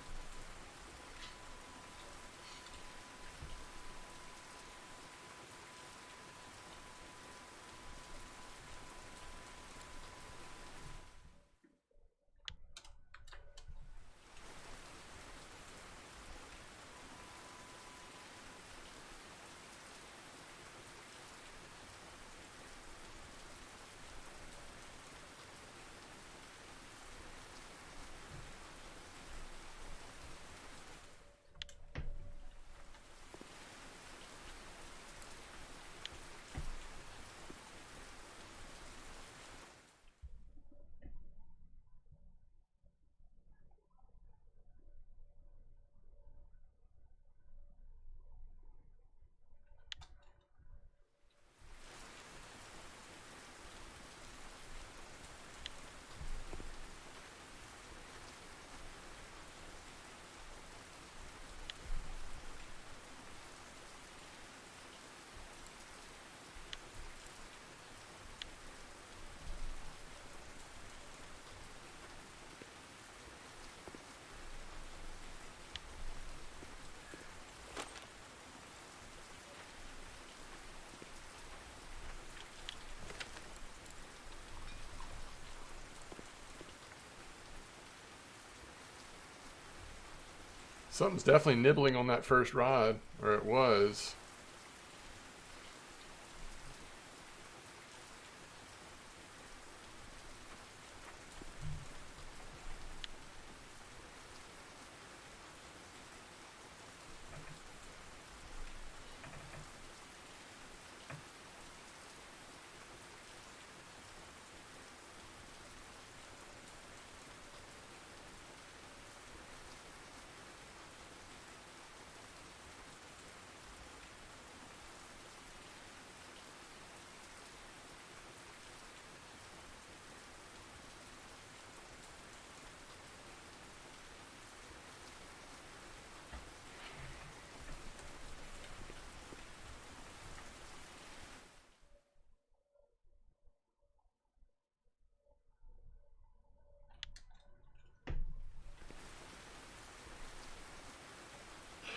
Something's definitely nibbling on that first rod, or it was.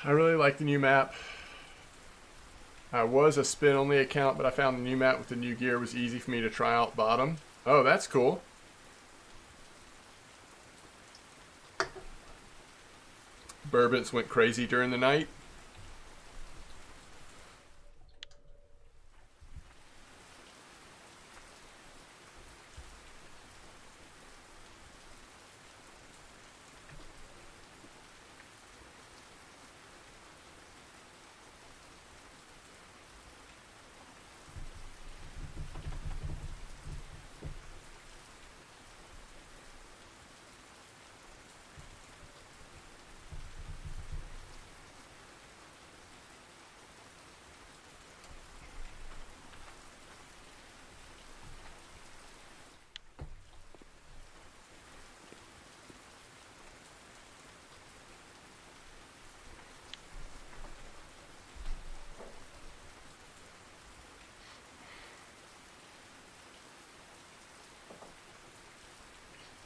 I really like the new map. I was a spin-only account, but I found the new map with the new gear was easy for me to try out bottom. Oh, that's cool. Burbants went crazy during the night.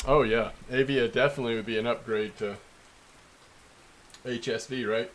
Oh yeah, Avia definitely would be an upgrade to HSV, right?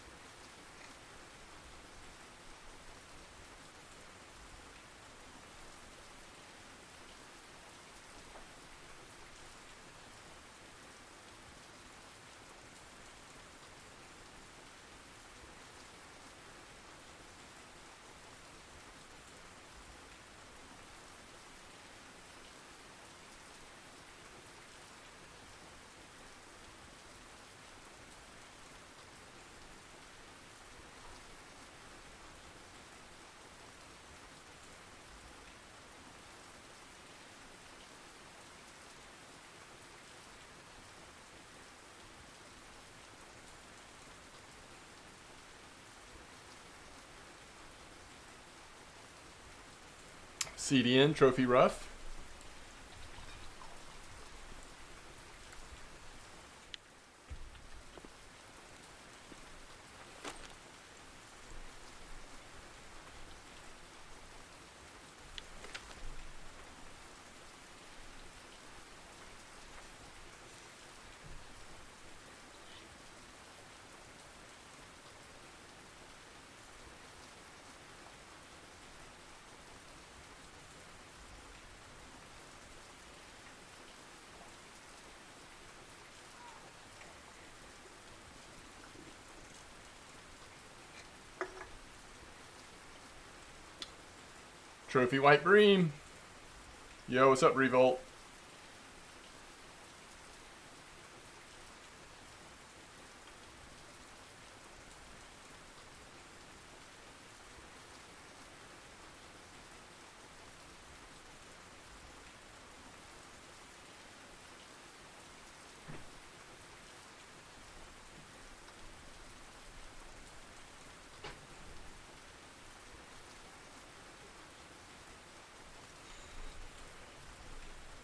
CDN, Trophy Rough. Trophy White Bream. Yo, what's up, Revolt?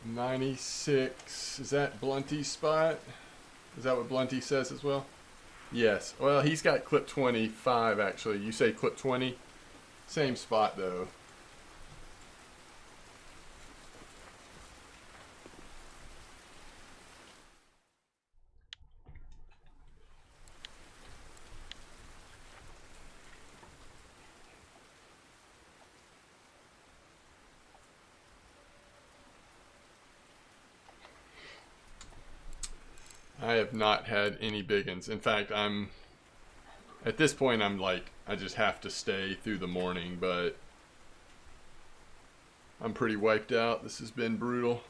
$96. Is that Blunty's spot? Is that what Blunty says as well? Yes. Well, he's got clip 25 actually. You say clip 20? Same spot though. I have not had any big ones. In fact, at this point, I'm like, I just have to stay through the morning, but I'm pretty wiped out. This has been brutal.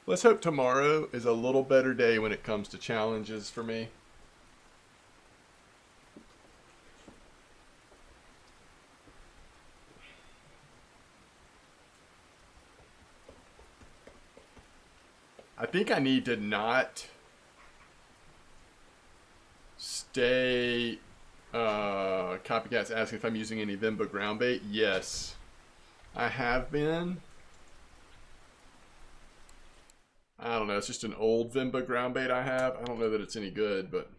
Let's hope tomorrow is a little better day when it comes to challenges for me. I think I need to not stay. Copycat's asking if I'm using any Vimba ground bait. Yes, I have been. I don't know. It's just an old Vimba ground bait I have. I don't know that it's any good, but.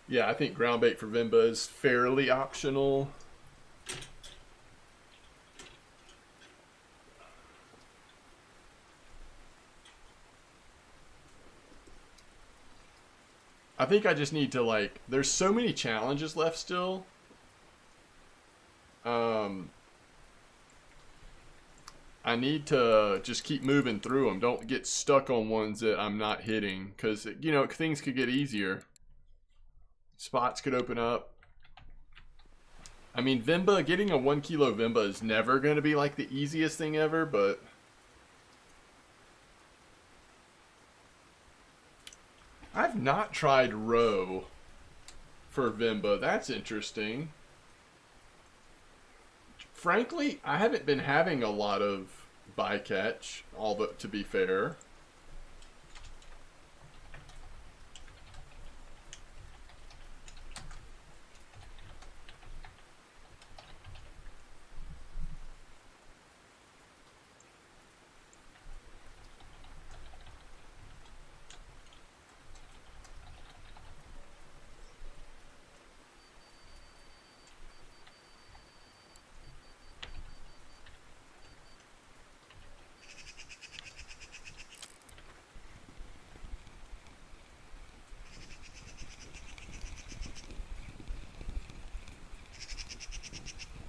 Yeah, I think ground bait for Vimba is fairly optional. I think I just need to, like, there's so many challenges left still. I need to just keep moving through them. Don't get stuck on ones that I'm not hitting, because, you know, things could get easier. Spots could open up. I mean, Vimba, getting a 1 kilo Vimba is never going to be like the easiest thing ever, but I've not tried roe for Vimba. That's interesting. Frankly, I haven't been having a lot of bycatch, all but to be fair.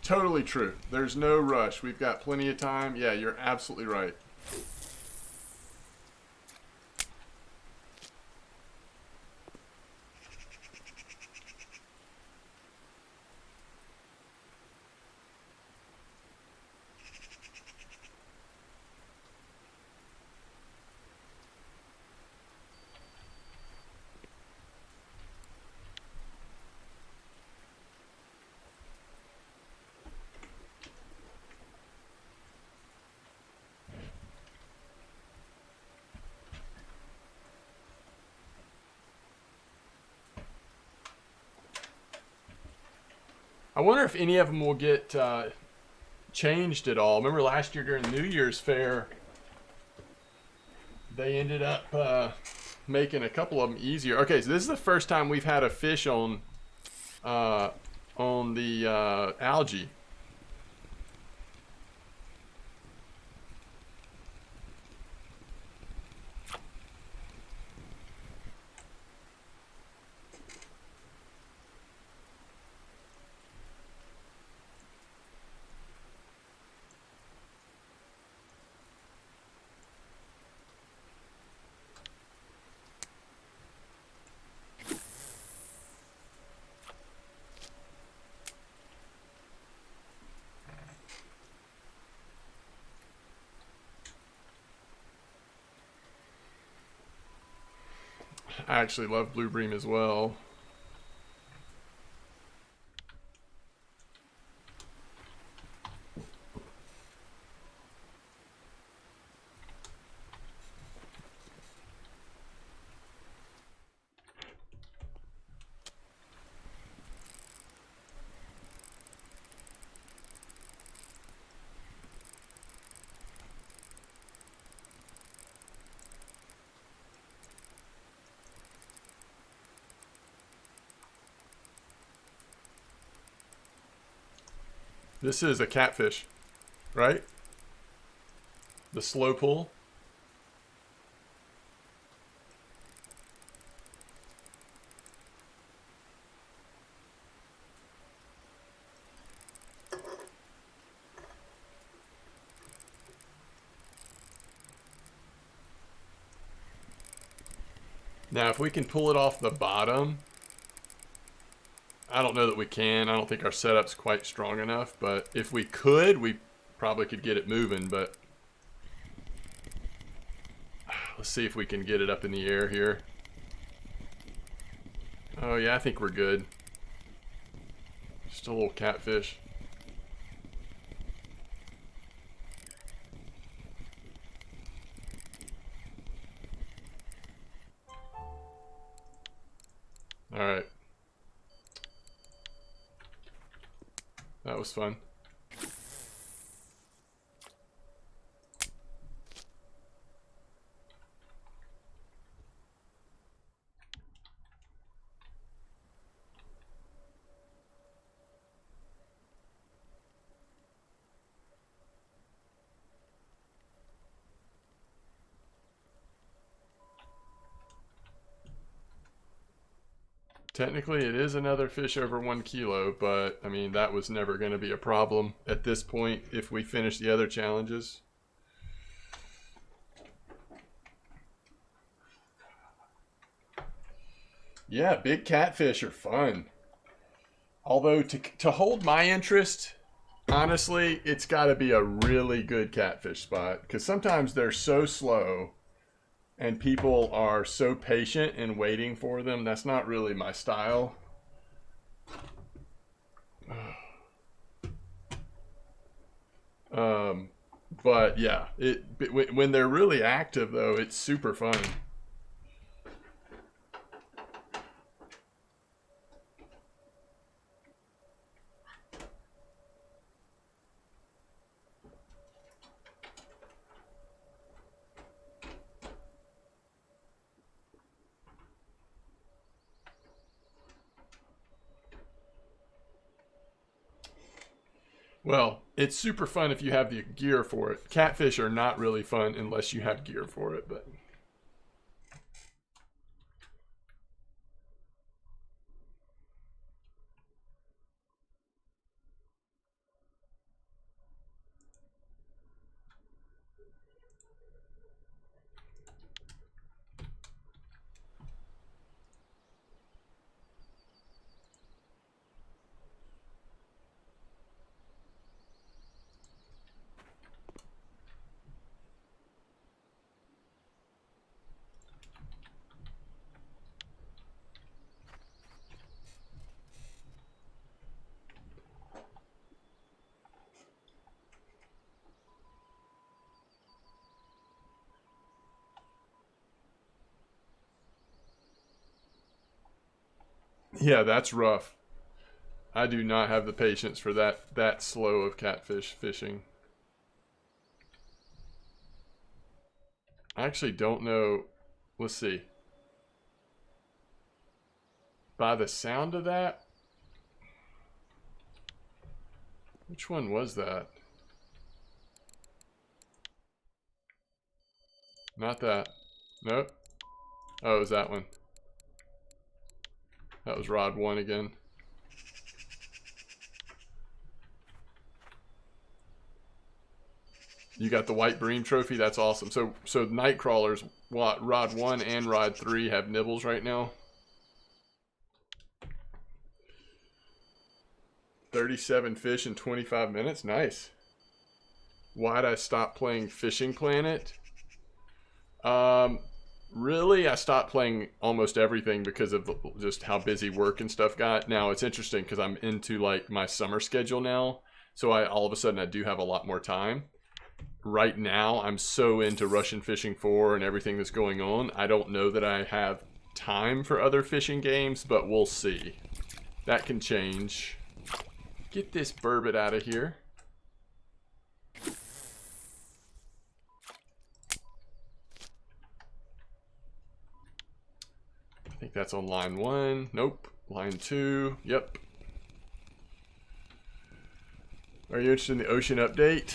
Totally true. There's no rush. We've got plenty of time. Yeah, you're absolutely right. I wonder if any of them will get changed at all. Remember last year during New Year's Fair, they ended up making a couple of them easier. Okay, so this is the first time we've had a fish on the algae. I actually love blue bream as well. This is a catfish, right? The slow pull. Now, if we can pull it off the bottom, I don't know that we can. I don't think our setup's quite strong enough, but if we could, we probably could get it moving, but let's see if we can get it up in the air here. Oh yeah, I think we're good. Just a little catfish. All right. That was fun. Technically, it is another fish over 1 kilo, but I mean, that was never going to be a problem at this point if we finish the other challenges. Yeah, big catfish are fun. Although to hold my interest, honestly, it's got to be a really good catfish spot because sometimes they're so slow and people are so patient and waiting for them. That's not really my style. But yeah, when they're really active though, it's super fun. Well, it's super fun if you have the gear for it. Catfish are not really fun unless you have gear for it, but yeah, that's rough. I do not have the patience for that slow of catfish fishing. I actually don't know. Let's see. By the sound of that, which one was that? Not that. Nope. Oh, it was that one. That was rod 1 again. You got the white bream trophy. That's awesome. So night crawlers, what, rod 1 and rod 3 have nibbles right now. 37 fish in 25 minutes. Nice. Why'd I stop playing Fishing Planet? Really, I stopped playing almost everything because of just how busy work and stuff got. Now it's interesting because I'm into like my summer schedule now, so all of a sudden I do have a lot more time. Right now, I'm so into Russian Fishing 4 and everything that's going on. I don't know that I have time for other fishing games, but we'll see. That can change. Get this burbot out of here. I think that's on line 1. Nope. Line 2. Yep. Are you interested in the ocean update?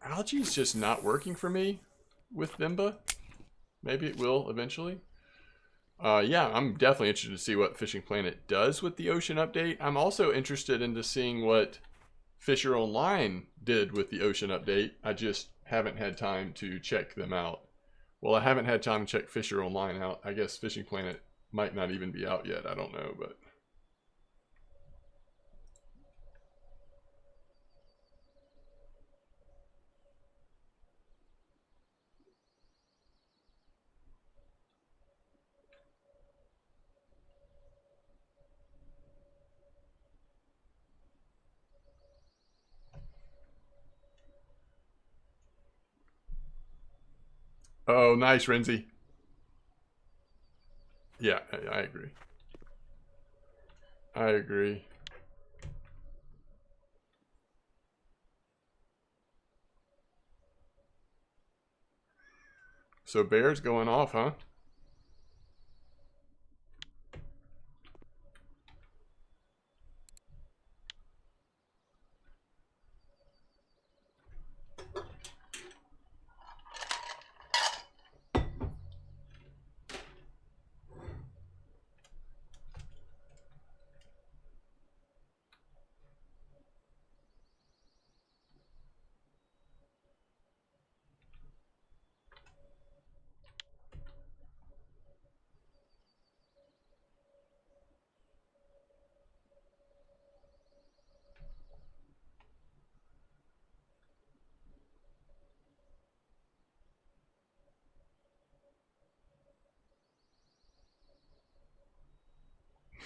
Algae's just not working for me with Vimba. Maybe it will eventually. Yeah, I'm definitely interested to see what Fishing Planet does with the ocean update. I'm also interested into seeing what Fisher Online did with the ocean update. I just haven't had time to check them out. Well, I haven't had time to check Fisher Online out. I guess Fishing Planet might not even be out yet. I don't know, but... Oh, nice, Renzi. Yeah, I agree. I agree. So Bear's going off, huh?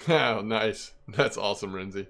Oh, nice. That's awesome, Renzi.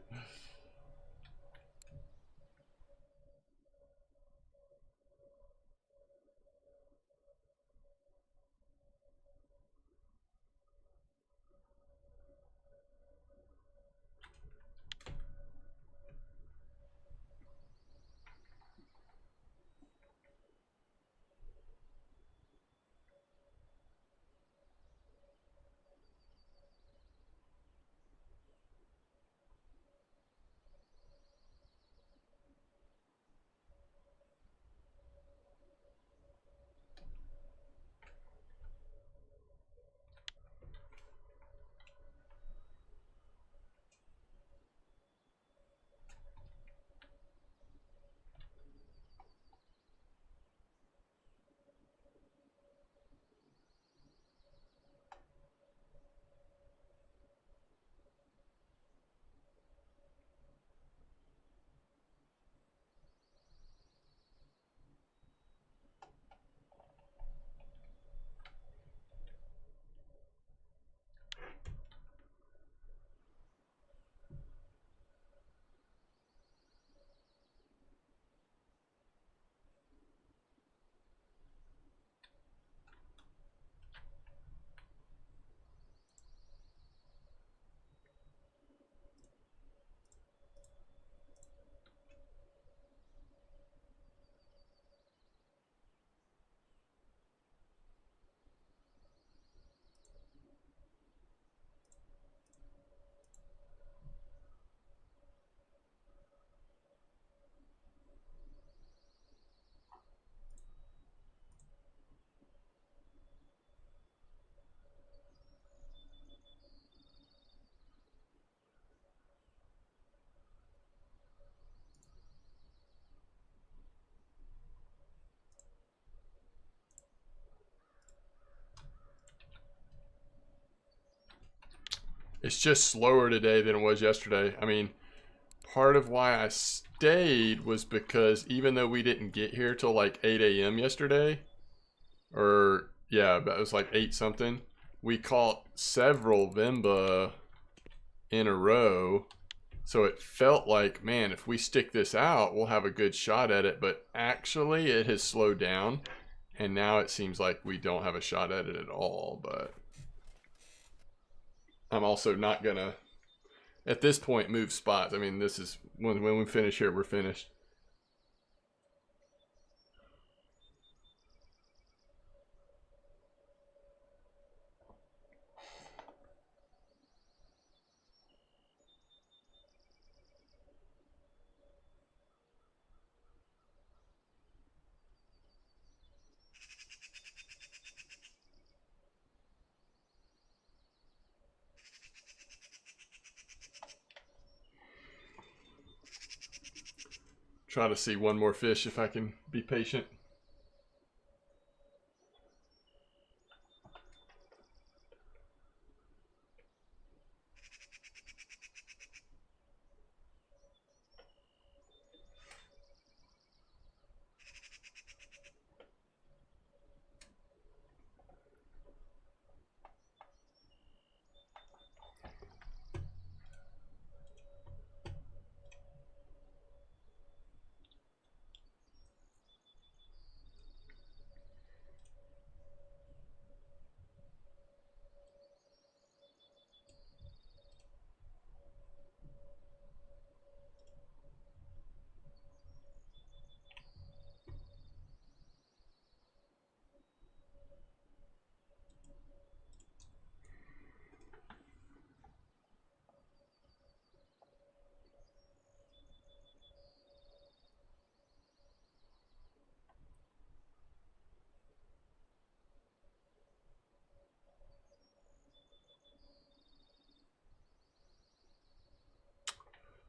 It's just slower today than it was yesterday. I mean, part of why I stayed was because even though we didn't get here till like 8 a.m. yesterday, or yeah, but it was like 8 something, we caught several Vimba in a row. So it felt like, man, if we stick this out, we'll have a good shot at it. But actually, it has slowed down. And now it seems like we don't have a shot at it at all. But I'm also not going to, at this point, move spots. I mean, this is, when we finish here, we're finished. Try to see one more fish if I can be patient.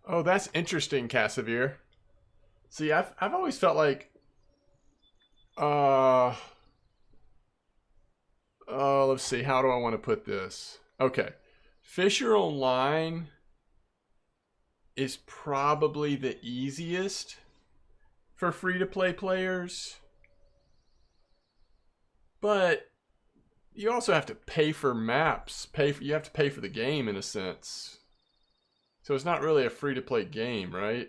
Oh, that's interesting, Cassavir. See, I've always felt like, let's see, how do I want to put this? Okay, Fisher Online is probably the easiest for free-to-play players, but you also have to pay for maps. You have to pay for the game in a sense. So it's not really a free-to-play game, right?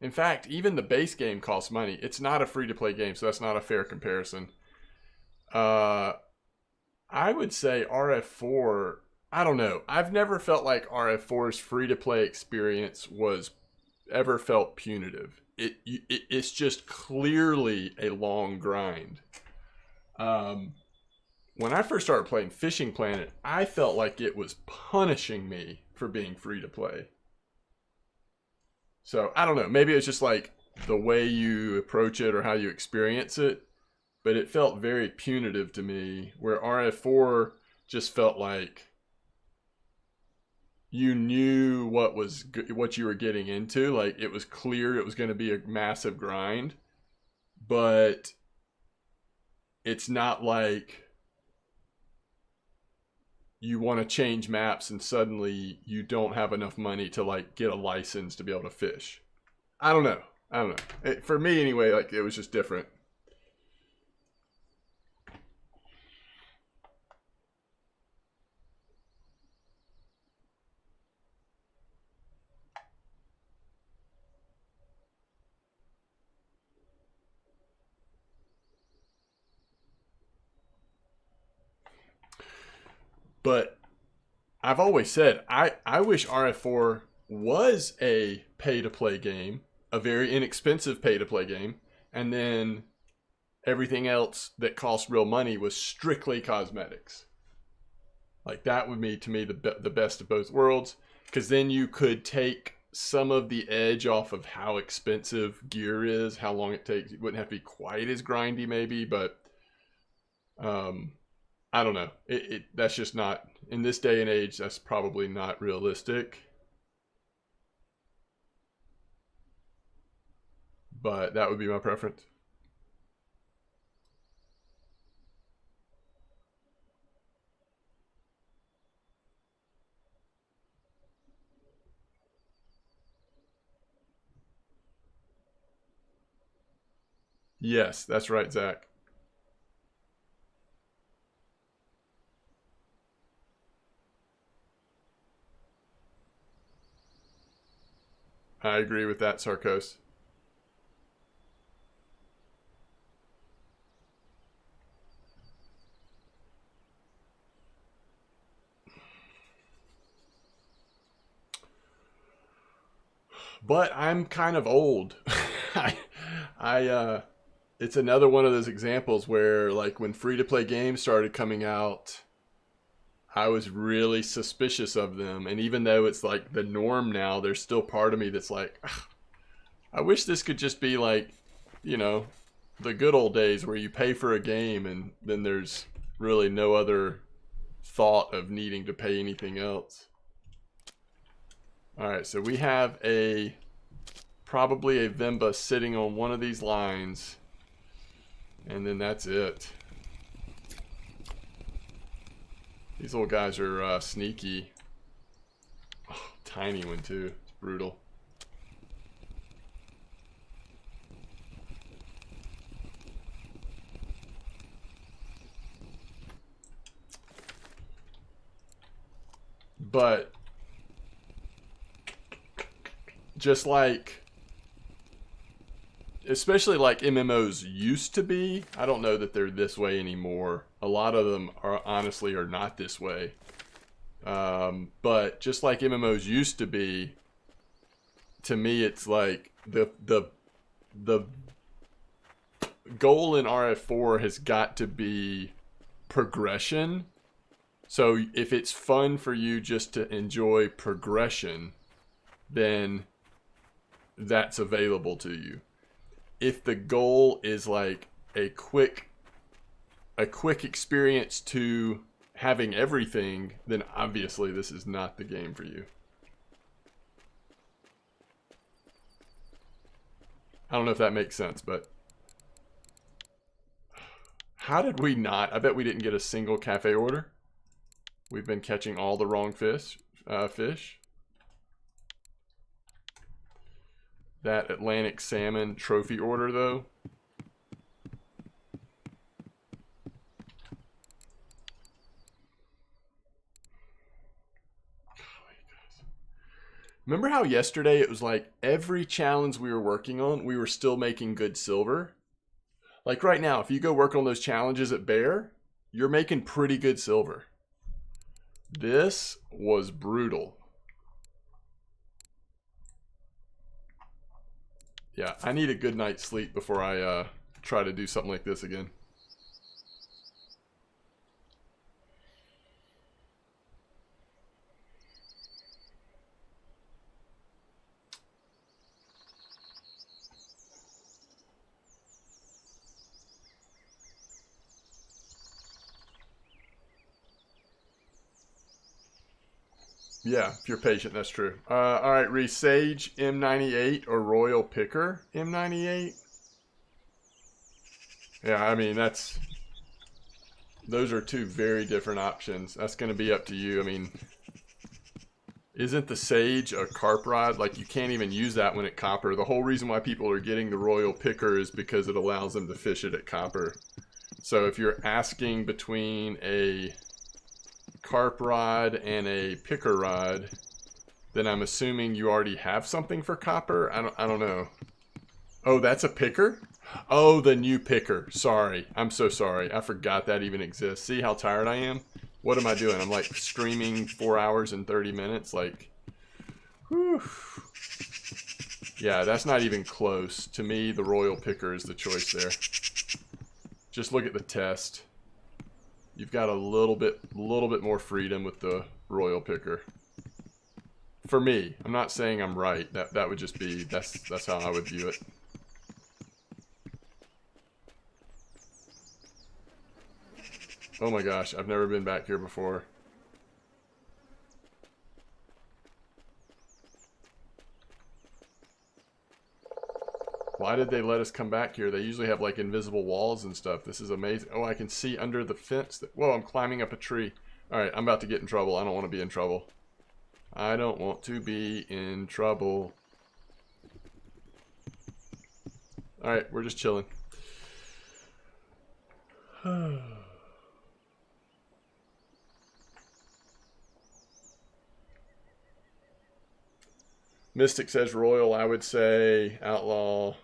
In fact, even the base game costs money. It's not a free-to-play game, so that's not a fair comparison. I would say RF4, I don't know. I've never felt like RF4's free-to-play experience was ever felt punitive. It's just clearly a long grind. When I first started playing Fishing Planet, I felt like it was punishing me for being free-to-play. So, I don't know. Maybe it's just like the way you approach it or how you experience it. But it felt very punitive to me, where RF4 just felt like you knew what you were getting into. Like, it was clear it was going to be a massive grind. But it's not like you want to change maps and suddenly you don't have enough money to like get a license to be able to fish. I don't know. For me anyway, like it was just different. But I've always said I wish RF4 was a pay-to-play game, a very inexpensive pay-to-play game, and then everything else that cost real money was strictly cosmetics. Like that would be, to me, the best of both worlds, because then you could take some of the edge off of how expensive gear is, how long it takes. It wouldn't have to be quite as grindy maybe, but I don't know. That's just not, in this day and age, that's probably not realistic. But that would be my preference. Yes, that's right, Zach. I agree with that, Sarkos. But I'm kind of old. I it's another one of those examples where, like, when free-to-play games started coming out, I was really suspicious of them. And even though it's like the norm now, there's still part of me that's like, "Ugh, I wish this could just be like, you know, the good old days where you pay for a game and then there's really no other thought of needing to pay anything else." All right, so we have probably a Vimba sitting on one of these lines, and then that's it. These little guys are sneaky. Oh, tiny one too. Brutal. But just like, especially like MMOs used to be, I don't know that they're this way anymore. A lot of them are honestly are not this way. But just like MMOs used to be, to me it's like the goal in RF4 has got to be progression. So if it's fun for you just to enjoy progression, then that's available to you. If the goal is like a quick experience to having everything, then obviously this is not the game for you. I don't know if that makes sense, but how did we not? I bet we didn't get a single cafe order. We've been catching all the wrong fish. That Atlantic salmon trophy order, though. Remember how yesterday it was like every challenge we were working on, we were still making good silver? Like right now, if you go work on those challenges at Bear, you're making pretty good silver. This was brutal. Yeah, I need a good night's sleep before I try to do something like this again. Yeah, if you're patient, that's true. All right, Reese, Sage M98 or Royal Picker M98? Yeah, I mean, those are two very different options. That's going to be up to you. I mean, isn't the Sage a carp rod? Like, you can't even use that one at copper. The whole reason why people are getting the Royal Picker is because it allows them to fish it at copper. So if you're asking between a carp rod and a picker rod, then I'm assuming you already have something for copper. I don't know. Oh, that's a picker? Oh, the new picker. Sorry. I'm so sorry. I forgot that even exists. See how tired I am? What am I doing? I'm like streaming 4 hours and 30 minutes. Like, whew. Yeah, that's not even close. To me, the Royal Picker is the choice there. Just look at the test. You've got a little bit more freedom with the Royal Picker. For me, I'm not saying I'm right. That would just be that's how I would view it. Oh my gosh, I've never been back here before. Why did they let us come back here? They usually have like invisible walls and stuff. This is amazing. Oh, I can see under the fence. Whoa, I'm climbing up a tree. Alright, I'm about to get in trouble. I don't want to be in trouble. I don't want to be in trouble. Alright, we're just chilling. Mystic says Royal. I would say Outlaw.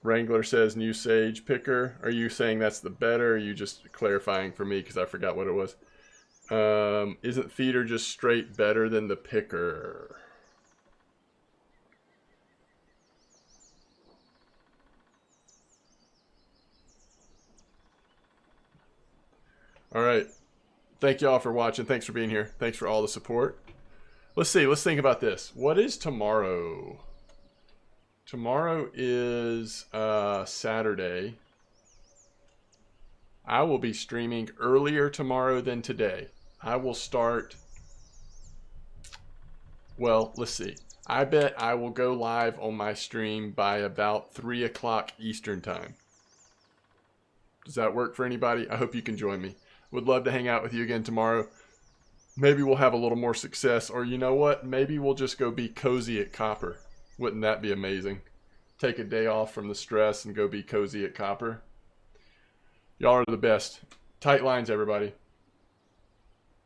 Wrangler says New Sage Picker. Are you saying that's the better? Or are you just clarifying for me because I forgot what it was? Isn't Theater just straight better than the Picker? All right. Thank y'all for watching. Thanks for being here. Thanks for all the support. Let's see. Let's think about this. What is tomorrow? Tomorrow is Saturday. I will be streaming earlier tomorrow than today. I will start... Well, let's see. I bet I will go live on my stream by about 3 o'clock Eastern time. Does that work for anybody? I hope you can join me. Would love to hang out with you again tomorrow. Maybe we'll have a little more success. Or you know what? Maybe we'll just go be cozy at Copper. Wouldn't that be amazing? Take a day off from the stress and go be cozy at Copper. Y'all are the best. Tight lines, everybody.